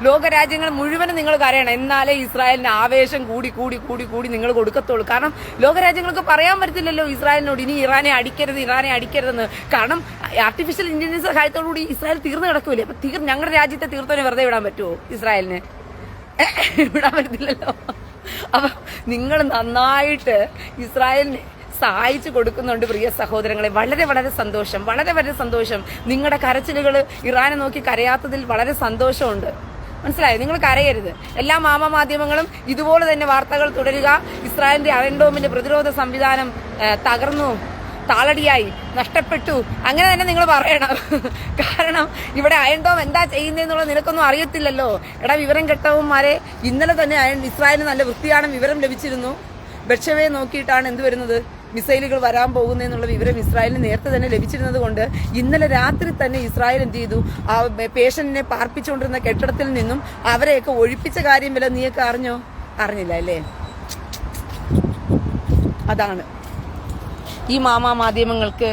ലോകരാജ്യങ്ങൾ മുഴുവനും നിങ്ങൾ കരയണം. എന്നാലേ ഇസ്രായേലിന് ആവേശം കൂടി കൂടി കൂടി കൂടി നിങ്ങൾ കൊടുക്കത്തുള്ളൂ. കാരണം ലോകരാജ്യങ്ങൾക്ക് പറയാൻ പറ്റത്തില്ലല്ലോ ഇസ്രായേലിനോട് ഇനി ഇറാനെ അടിക്കരുതെന്ന്. കാരണം ആർട്ടിഫിഷ്യൽ ഇന്റലിജൻസ് സഹായത്തോടുകൂടി ഇസ്രായേൽ തീർന്നു കിടക്കൂലേ. അപ്പൊ ഞങ്ങളുടെ രാജ്യത്തെ തീർത്തോനെ വെറുതെ വിടാൻ പറ്റുമോ? ഇസ്രായേലിന് വിടാൻ പറ്റത്തില്ലല്ലോ. അപ്പൊ നിങ്ങൾ നന്നായിട്ട് ഇസ്രായേലിന് സഹായിച്ചു കൊടുക്കുന്നുണ്ട് പ്രിയ സഹോദരങ്ങളെ. വളരെ വളരെ സന്തോഷം, വളരെ വളരെ സന്തോഷം. നിങ്ങളുടെ കരച്ചിലുകൾ ഇറാനെ നോക്കി കരയാത്തതിൽ വളരെ സന്തോഷമുണ്ട്. മനസ്സിലായോ? നിങ്ങൾ കരയരുത്. എല്ലാ മാധ്യമങ്ങളും ഇതുപോലെ തന്നെ വാർത്തകൾ തുടരുക. ഇസ്രായേലിന്റെ അയൺ ഡോമിന്റെ പ്രതിരോധ സംവിധാനം തകർന്നു, താളടിയായി, നഷ്ടപ്പെട്ടു, അങ്ങനെ തന്നെ നിങ്ങൾ പറയണം. കാരണം ഇവിടെ അയൺ ഡോം എന്താ ചെയ്യുന്നതെന്നുള്ളത് നിനക്കൊന്നും അറിയത്തില്ലല്ലോ. എടാ വിവരം കെട്ടവന്മാരെ, ഇന്നലെ തന്നെ ഇസ്രായേലിന് നല്ല വൃത്തിയാണ് വിവരം ലഭിച്ചിരുന്നു. ബെർഷവയെ നോക്കിയിട്ടാണ് എന്ത് വരുന്നത്? മിസൈലുകൾ വരാൻ പോകുന്നതെന്നുള്ള വിവരം ഇസ്രായേലിന് നേരത്തെ തന്നെ ലഭിച്ചിരുന്നത് കൊണ്ട് ഇന്നലെ രാത്രി തന്നെ ഇസ്രായേൽ എന്ത് ചെയ്തു? ആ പേഷ്യന്റിനെ പാർപ്പിച്ചുകൊണ്ടിരുന്ന കെട്ടിടത്തിൽ നിന്നും അവരെയൊക്കെ ഒഴിപ്പിച്ച കാര്യം വല്ല നീയൊക്കെ അറിഞ്ഞോ? അറിഞ്ഞില്ല അല്ലേ? അതാണ് ഈ മാധ്യമങ്ങൾക്ക്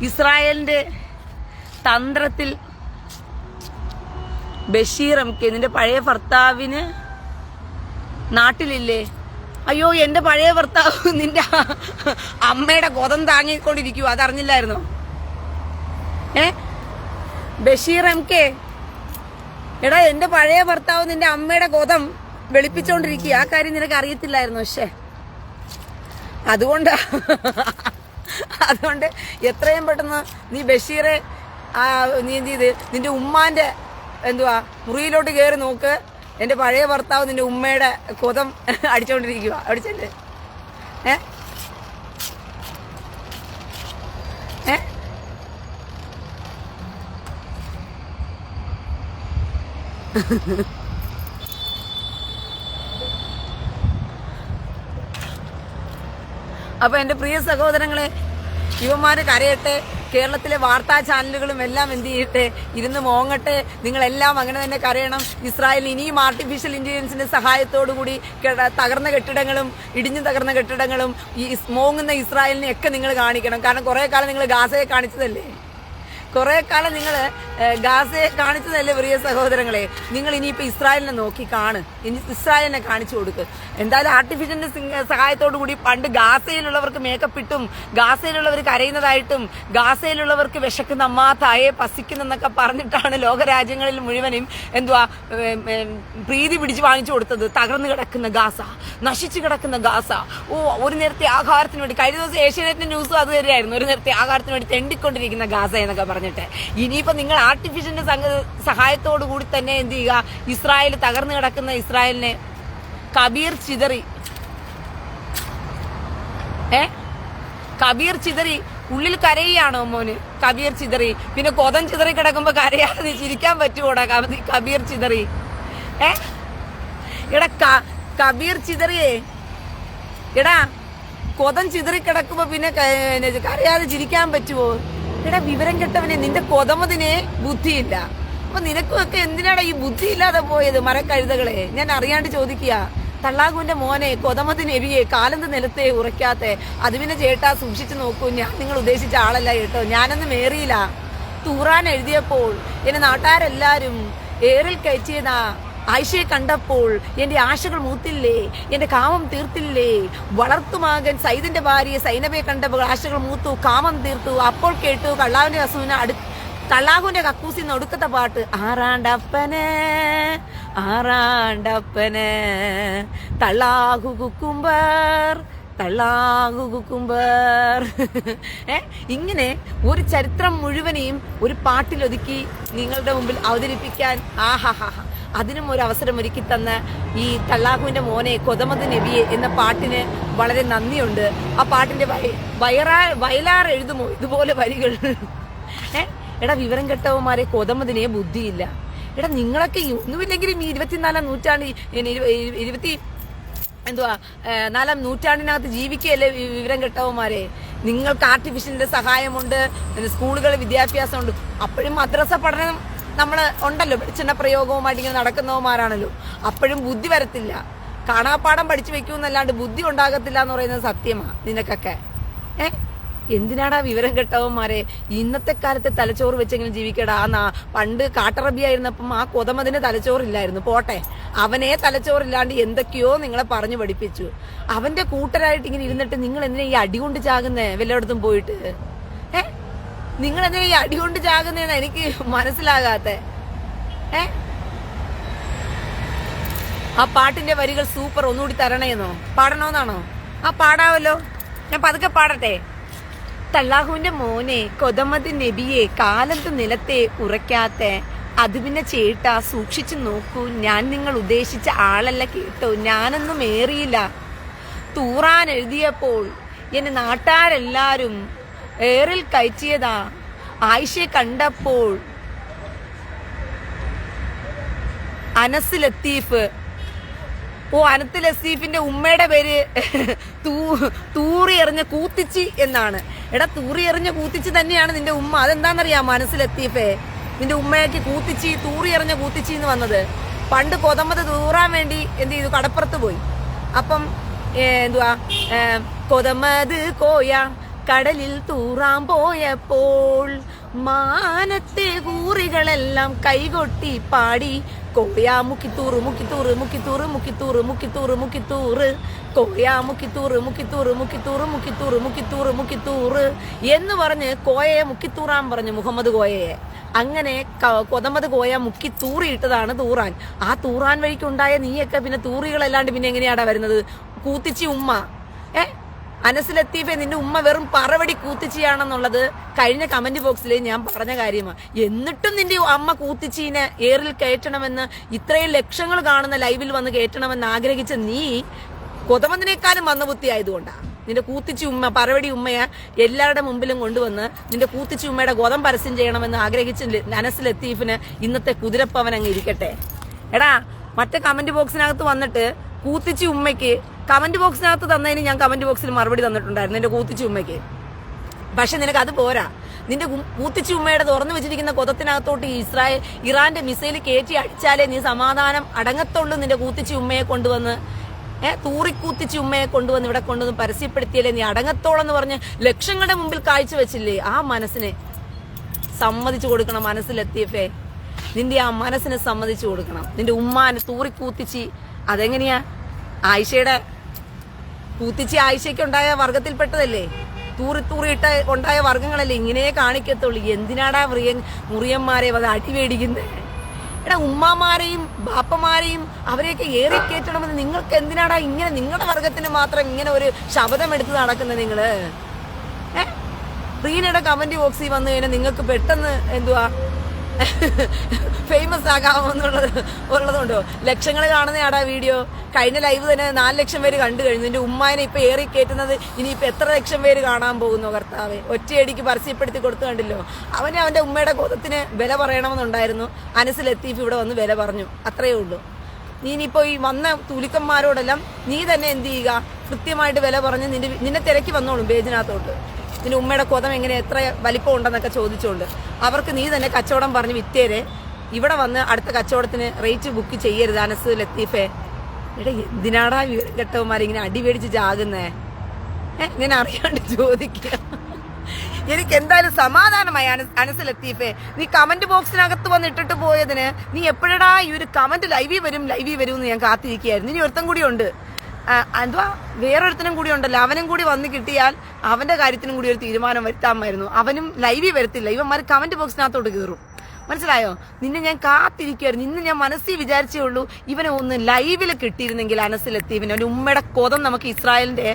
ഇസ്രായേലിന്റെ തന്ത്രത്തിൽ ബഷീർ എംകെ, നിന്റെ പഴയ ഭർത്താവിന് നാട്ടിലില്ലേ? അയ്യോ, എന്റെ പഴയ ഭർത്താവ് നിന്റെ അമ്മയുടെ കൊതം താങ്ങിക്കൊണ്ടിരിക്കൂ. അതറിഞ്ഞില്ലായിരുന്നോ? ബഷീർ എംകെ, എടാ എന്റെ പഴയ ഭർത്താവ് നിന്റെ അമ്മയുടെ കൊതം വെളുപ്പിച്ചോണ്ടിരിക്കുക. ആ കാര്യം നിനക്ക് അറിയത്തില്ലായിരുന്നു. പക്ഷേ അതുകൊണ്ട് എത്രയും പെട്ടെന്ന് നീ ബഷീറെ നീ എന്ത് ചെയ്ത് നിന്റെ ഉമ്മാന്റെ മുറിയിലോട്ട് കയറി നോക്ക്. എന്റെ പഴയ ഭർത്താവ് നിന്റെ ഉമ്മയുടെ കൊതം അടിച്ചോണ്ടിരിക്കുക. അടിച്ചല്ലേ? ഏ ഏ അപ്പൊ എന്റെ പ്രിയ സഹോദരങ്ങളെ, ഇവന്മാര് കരയട്ടെ, കേരളത്തിലെ വാർത്താ ചാനലുകളും എല്ലാം എന്ത് ചെയ്യട്ടെ, ഇരുന്ന് മോങ്ങട്ടെ. നിങ്ങളെല്ലാം അങ്ങനെ തന്നെ കരയണം. ഇസ്രായേൽ ഇനിയും ആർട്ടിഫിഷ്യൽ ഇന്റലിജൻസിന്റെ സഹായത്തോടുകൂടി തകർന്ന കെട്ടിടങ്ങളും ഇടിഞ്ഞു തകർന്ന കെട്ടിടങ്ങളും ഈ മോങ്ങുന്ന ഇസ്രായേലിനെ ഒക്കെ നിങ്ങൾ കാണിക്കണം. കാരണം കുറെ കാലം നിങ്ങൾ ഗാസയെ കാണിച്ചതല്ലേ, കുറെ കാലം നിങ്ങൾ ഗാസയെ കാണിച്ചതല്ലേ പ്രിയ സഹോദരങ്ങളെ. നിങ്ങൾ ഇനിയിപ്പോ ഇസ്രായേലിനെ നോക്കി ഇനി ഇസ്രായേലിനെ കാണിച്ചു കൊടുക്ക്. എന്തായാലും ആർട്ടിഫിഷ്യലിന്റെ സഹായത്തോടു കൂടി പണ്ട് ഗാസയിലുള്ളവർക്ക് മേക്കപ്പ് ഇട്ടും ഗാസയിലുള്ളവർ കരയുന്നതായിട്ടും ഗാസയിലുള്ളവർക്ക് വിശക്കുന്ന അമ്മ തായെ പസിക്കുന്നെന്നൊക്കെ പറഞ്ഞിട്ടാണ് ലോകരാജ്യങ്ങളിൽ മുഴുവനും പ്രീതി പിടിച്ച് വാങ്ങിച്ചു കൊടുത്തത്. തകർന്നു കിടക്കുന്ന ഗാസ, നശിച്ചു കിടക്കുന്ന ഗാസ, ഒരു നേരത്തെ ആഹാരത്തിന് വേണ്ടി. കഴിഞ്ഞ ദിവസം ഏഷ്യാനെറ്റിന്റെ ന്യൂസും അത് തന്നെയായിരുന്നു. ഒരു നേരത്തെ ആഹാരത്തിന് വേണ്ടി തെണ്ടിക്കൊണ്ടിരിക്കുന്ന ഗാസ എന്നൊക്കെ പറഞ്ഞിട്ട്. ഇനിയിപ്പോ നിങ്ങൾ ആർട്ടിഫിഷ്യലിന്റെ സഹായത്തോടു കൂടി തന്നെ എന്ത് ചെയ്യുക, ഇസ്രായേൽ തകർന്നു കിടക്കുന്ന ഇസ്രായേലിനെ കബീർ ചിതറി ഉള്ളിൽ കരയാണോ മോന്? കബീർ ചിതറി. പിന്നെ കൊതം ചിതറി കിടക്കുമ്പോ കരയാതെ ചിരിക്കാൻ പറ്റുമോടാ? കബീർ ചിതറി. എടാ കബീർ ചിതറിയേ, എടാ കൊതം ചിതറി കിടക്കുമ്പോ പിന്നെ കരയാതെ ചിരിക്കാൻ പറ്റുമോ? എടാ വിവരം കെട്ടവനെ, നിന്റെ കൊതമതിനെ ബുദ്ധിയില്ല. അപ്പൊ നിനക്കുമൊക്കെ എന്തിനാടാ ഈ ബുദ്ധി ഇല്ലാതെ പോയത്? മരക്കഴുതകളെ, ഞാൻ അറിയാണ്ട് ചോദിക്കുക. തള്ളാകുവിന്റെ മോനെ, കൊതമതിന് എവിയെ, കാലന്ത് നിലത്തെ ഉറയ്ക്കാത്തെ. അത് പിന്നെ ചേട്ടാ സൂക്ഷിച്ചു നോക്കൂ, ഞാൻ നിങ്ങൾ ഉദ്ദേശിച്ച ആളല്ല കേട്ടോ. ഞാനൊന്നും ഏറിയില്ല. തൂറാൻ എഴുതിയപ്പോൾ എന്നെ നാട്ടുകാരെല്ലാരും ഏറിൽ കയറ്റിയതാ. ആയിഷയെ കണ്ടപ്പോൾ എന്റെ ആശകൾ മൂത്തില്ലേ, എന്റെ കാമം തീർത്തില്ലേ. വളർത്തുമകൻ സൈദിന്റെ ഭാര്യ സൈനബയെ കണ്ടപ്പോൾ ആശകൾ മൂത്തു, കാമം തീർത്തു. അപ്പോൾ കേട്ടു കള്ളാഹുവിന്റെ കക്കൂസിന്ന് ഒടുക്കത്തെ പാട്ട്. ആറാണ്ടപ്പന് തള്ളാഹു കുക്കുംബർ ഇങ്ങനെ ഒരു ചരിത്രം മുഴുവനെയും ഒരു പാട്ടിലൊതുക്കി നിങ്ങളുടെ മുമ്പിൽ അവതരിപ്പിക്കാൻ അതിനും ഒരു അവസരം ഒരുക്കി തന്ന ഈ തള്ളാഹുവിന്റെ മോനെ, കൊതമത് നബിയെ എന്ന പാട്ടിന് വളരെ നന്ദിയുണ്ട്. ആ പാട്ടിന്റെ വയലാർ എഴുതുമോ ഇതുപോലെ വരികൾ? എടാ വിവരം കെട്ടവന്മാരെ, കൊതമതിനെ ബുദ്ധിയില്ല. എടാ നിങ്ങളൊക്കെ ഒന്നുമില്ലെങ്കിലും ഈ 24-ാം നൂറ്റാണ്ട് 4-ാം നൂറ്റാണ്ടിനകത്ത് ജീവിക്കുകയല്ലേ വിവരം കെട്ടവന്മാരെ. നിങ്ങൾക്ക് ആർട്ടിഫിഷ്യലിന്റെ സഹായമുണ്ട്, സ്കൂളുകളിൽ വിദ്യാഭ്യാസമുണ്ട്. അപ്പോഴും മദ്രസ പഠനം നമ്മള് ഉണ്ടല്ലോ, വെളിച്ചെണ്ണ പ്രയോഗവുമായിട്ട് ഇങ്ങനെ നടക്കുന്നവന്മാരാണല്ലോ. അപ്പോഴും ബുദ്ധി വരത്തില്ല. കാണാപ്പാടം പഠിച്ചു വെക്കൂന്നല്ലാണ്ട് ബുദ്ധി ഉണ്ടാകത്തില്ല എന്ന് പറയുന്നത് സത്യമാണ് നിനക്കൊക്കെ. എന്തിനാടാ വിവരം കെട്ടവന്മാരെ? ഇന്നത്തെ കാലത്തെ തലച്ചോറ് വെച്ചെങ്കിലും ജീവിക്കടാ. പണ്ട് കാട്ടറബിയായിരുന്നപ്പം ആ കൊതമതിന് തലച്ചോറില്ലായിരുന്നു. പോട്ടെ, അവനെ തലച്ചോറില്ലാണ്ട് എന്തൊക്കെയോ നിങ്ങളെ പറഞ്ഞു പഠിപ്പിച്ചു. അവന്റെ കൂട്ടരായിട്ട് ഇങ്ങനെ ഇരുന്നിട്ട് നിങ്ങൾ എന്തിനാ ഈ അടികൊണ്ട് ചാകുന്നേ? വല്ലയിടത്തും പോയിട്ട് നിങ്ങൾ എന്തിനാ ഈ അടികൊണ്ട് ചാകുന്നേന്ന് എനിക്ക് മനസ്സിലാകാത്തെ. ആ പാട്ടിന്റെ വരികൾ സൂപ്പർ, ഒന്നുകൂടി തരണേന്നോ? പാടണോന്നാണോ? ആ പാടാവല്ലോ, ഞാൻ പതുക്കെ പാടട്ടെ. തള്ളാഹുവിന്റെ മോനെ, കൊതമത് നബിയെ, കാലത്ത് നിലത്തെ ഉറയ്ക്കാത്ത. അത് പിന്നെ ചേട്ടാ സൂക്ഷിച്ചു നോക്കൂ, ഞാൻ നിങ്ങൾ ഉദ്ദേശിച്ച ആളല്ല കേട്ടോ. ഞാനൊന്നും ഏറിയില്ല. തൂറാൻ എഴുതിയപ്പോൾ എന്നെ നാട്ടാരെല്ലാരും ഏറിൽ കയറ്റിയതാ. ആയിഷയെ കണ്ടപ്പോൾ അനസ് ലത്തീഫ്. അനത്ത് ലത്തീഫിന്റെ ഉമ്മയുടെ പേര് തൂറി എറിഞ്ഞ കൂത്തിച്ചി എന്നാണ്. എടാ തൂറി എറിഞ്ഞ കൂത്തിച്ചി തന്നെയാണ് നിന്റെ ഉമ്മ. അതെന്താണെന്നറിയാമോ അനസ് ലത്തീഫെ? നിന്റെ ഉമ്മയ്ക്ക് കൂത്തിച്ചി, തൂറി എറിഞ്ഞ കൂത്തിച്ചി എന്ന് വന്നത് പണ്ട് കൊതമത് തൂറാൻ വേണ്ടി എന്ത് ചെയ്തു, കടപ്പുറത്ത് പോയി. അപ്പം കൊതമത് കോയ കടലിൽ തൂറാൻ പോയപ്പോൾ മാനത്തെ കൂറികളെല്ലാം കൈകൊട്ടി പാടി കോയ മുക്കിത്തൂറ് മുക്കിത്തൂറ് മുക്കിത്തൂറ് മുക്കിത്തൂറ് മുക്കിത്തൂറ് മുക്കിത്തൂറ് കോയ മുക്കിത്തൂറ് മുക്കിത്തൂറ് മുക്കിത്തൂറ് മുക്കിത്തൂറ് മുക്കിത്തൂറ് മുക്കിത്തൂറ് എന്ന് പറഞ്ഞ് കോയയെ മുക്കിത്തൂറാൻ പറഞ്ഞു മുഹമ്മദ് കോയയെ. അങ്ങനെ കൊതമത് കോയ മുക്കി തൂറിയിട്ടതാണ് തൂറാൻ. ആ തൂറാൻ വഴിക്കുണ്ടായ നീയൊക്കെ പിന്നെ തൂറികളല്ലാണ്ട് പിന്നെ എങ്ങനെയാടാ വരുന്നത്? കൂത്തിച്ചി ഉമ്മ. അനസ് ലത്തീഫെ, നിന്റെ ഉമ്മ വെറും പറവടി കൂത്തിച്ചിയാണെന്നുള്ളത് കഴിഞ്ഞ കമന്റ് ബോക്സിൽ ഞാൻ പറഞ്ഞ കാര്യമാണ്. എന്നിട്ടും നിന്റെ അമ്മ കൂത്തിച്ചീനെ ഏറിൽ കയറ്റണമെന്ന്, ഇത്രയും ലക്ഷങ്ങൾ കാണുന്ന ലൈവിൽ വന്ന് കയറ്റണമെന്ന് ആഗ്രഹിച്ച നീ കൊതമതിനേക്കാളും മന്ദബുദ്ധി ആയതുകൊണ്ടാ നിന്റെ കൂത്തിച്ചി ഉമ്മ, പറവടി ഉമ്മയെ എല്ലാവരുടെ മുമ്പിലും കൊണ്ടുവന്ന് നിന്റെ കൂത്തിച്ചി ഉമ്മയുടെ ഗോതം പരസ്യം ചെയ്യണമെന്ന് ആഗ്രഹിച്ച അനസ് ലത്തീഫിന് ഇന്നത്തെ കുതിരപ്പവൻ അങ്ങ് ഇരിക്കട്ടെ. എടാ, മറ്റേ കമന്റ് ബോക്സിനകത്ത് വന്നിട്ട് കൂത്തിച്ചി ഉമ്മയ്ക്ക് കമന്റ് ബോക്സിനകത്ത് തന്നതിന് ഞാൻ കമന്റ് ബോക്സിൽ മറുപടി തന്നിട്ടുണ്ടായിരുന്നു നിന്റെ കൂത്തിച്ചി ഉമ്മയ്ക്ക്. പക്ഷെ നിനക്ക് അത് പോരാ. നിന്റെ കൂത്തിച്ചി ഉമ്മയുടെ തുറന്നു വെച്ചിരിക്കുന്ന കൊതത്തിനകത്തോട്ട് ഇറാന്റെ മിസൈൽ കയറ്റി അടിച്ചാലേ നീ സമാധാനം അടങ്ങത്തുള്ളൂ. നിന്റെ കൂത്തിച്ചി ഉമ്മയെ കൊണ്ടുവന്ന് തൂറിക്കൂത്തിച്ചി ഉമ്മയെ കൊണ്ടുവന്ന് ഇവിടെ കൊണ്ടുവന്ന് പരസ്യപ്പെടുത്തിയാലേ നീ അടങ്ങത്തോളെന്ന് പറഞ്ഞ് ലക്ഷങ്ങളുടെ മുമ്പിൽ കാഴ്ചവെച്ചില്ലേ? ആ മനസ്സിനെ സമ്മതിച്ചു കൊടുക്കണം അനസ് ലത്തീഫെ. നിന്റെ ആ മനസ്സിനെ സമ്മതിച്ചു കൊടുക്കണം. നിന്റെ ഉമ്മാനെ തൂറിക്കൂത്തിച്ചി അതെങ്ങനെയാ? ആയിഷയുടെ കൂത്തിച്ചി ആയിഷയ്ക്ക് ഉണ്ടായ വർഗത്തിൽപ്പെട്ടതല്ലേ? തൂറിയിട്ട ഉണ്ടായ വർഗങ്ങളല്ലേ ഇങ്ങനെ കാണിക്കത്തുള്ളൂ. എന്തിനാടാ മുറിയന്മാരെ അത് അടിവേടിക്കുന്നത്? എടാ, ഉമ്മാമാരെയും ബാപ്പമാരെയും അവരെയൊക്കെ ഏറിക്കയറ്റണമെന്ന് നിങ്ങൾക്ക് എന്തിനാടാ ഇങ്ങനെ നിങ്ങളുടെ വർഗത്തിന് മാത്രം ഇങ്ങനെ ഒരു ശബ്ദം എടുത്ത് നടക്കുന്നത്? നിങ്ങള് റീനയുടെ കമന്റ് ബോക്സിൽ വന്നു കഴിഞ്ഞാൽ നിങ്ങൾക്ക് പെട്ടെന്ന് എന്തുവാ ഫേമസ് ആകാമെന്നുള്ളതുകൊണ്ടോ? ലക്ഷങ്ങൾ കാണുന്നയാടാ വീഡിയോ. കഴിഞ്ഞ ലൈവ് തന്നെ 4 ലക്ഷം പേര് കണ്ടു കഴിഞ്ഞു. നിന്റെ ഉമ്മാനെ ഇപ്പൊ ഏറി കയറ്റുന്നത് ഇനിയിപ്പൊ എത്ര ലക്ഷം പേര് കാണാൻ പോകുന്നു? കർത്താവെ, ഒറ്റയടിക്ക് പരസ്യപ്പെടുത്തി കൊടുത്തു കണ്ടില്ലോ. അവന്റെ ഉമ്മയുടെ കൊതത്തിന് വില പറയണമെന്നുണ്ടായിരുന്നു. അനസ് ലത്തീഫ് ഇവിടെ വന്ന് വില പറഞ്ഞു, അത്രയേ ഉള്ളൂ. നീ ഇനിയിപ്പോ ഈ വന്ന തുലിക്കന്മാരോടെല്ലാം നീ തന്നെ എന്ത് ചെയ്യുക? കൃത്യമായിട്ട് വില പറഞ്ഞ് നിന്നെ തിരക്കി വന്നോളും പേജിനകത്തോട്ട്. നിന്റെ ഉമ്മയുടെ കൊതം എങ്ങനെ എത്ര വലിപ്പം ഉണ്ടെന്നൊക്കെ ചോദിച്ചുകൊണ്ട് അവർക്ക് നീ തന്നെ കച്ചവടം പറഞ്ഞ് വിറ്റേരെ. ഇവിടെ വന്ന് അടുത്ത കച്ചവടത്തിന് റേറ്റ് ബുക്ക് ചെയ്യരുത് അനസ് ലത്തീഫെ. എടാ, എന്തിനാടാ കെട്ടവന്മാരിങ്ങനെ അടിപേടിച്ച് ചാകുന്നേ? ഞാൻ അറിയാണ്ട് ചോദിക്കുക. എനിക്ക് എന്തായാലും സമാധാനമായി അനസ് ലത്തീഫെ. നീ കമന്റ് ബോക്സിനകത്ത് വന്ന് ഇട്ടിട്ട് പോയതിന് നീ എപ്പോഴാ ഈ ഒരു കമന്റ് ലൈവിൽ വരും എന്ന് ഞാൻ കാത്തിരിക്കുകയായിരുന്നു. ഇനി ഒരുത്തം കൂടി ഉണ്ട്, എന്തുവാ വേറൊരുത്തനും കൂടി ഉണ്ടല്ലോ. അവനും കൂടി വന്ന് കിട്ടിയാൽ അവന്റെ കാര്യത്തിനും കൂടി ഒരു തീരുമാനം വരുത്താമായിരുന്നു. അവനും ലൈവിൽ വരത്തില്ല. ഇവന്മാർ കമന്റ് ബോക്സിനകത്തോട്ട് കയറും. മനസ്സിലായോ? നിന്നെ ഞാൻ കാത്തിരിക്കുമായിരുന്നു. ഇന്ന് ഞാൻ മനസ്സിൽ വിചാരിച്ചേ ഉള്ളൂ ഇവനെ ഒന്ന് ലൈവിൽ കിട്ടിയിരുന്നെങ്കിൽ അനസ് ലത്തീഫിന്. ഒരു ഉമ്മയുടെ കൊതം നമുക്ക് ഇസ്രായേലിന്റെ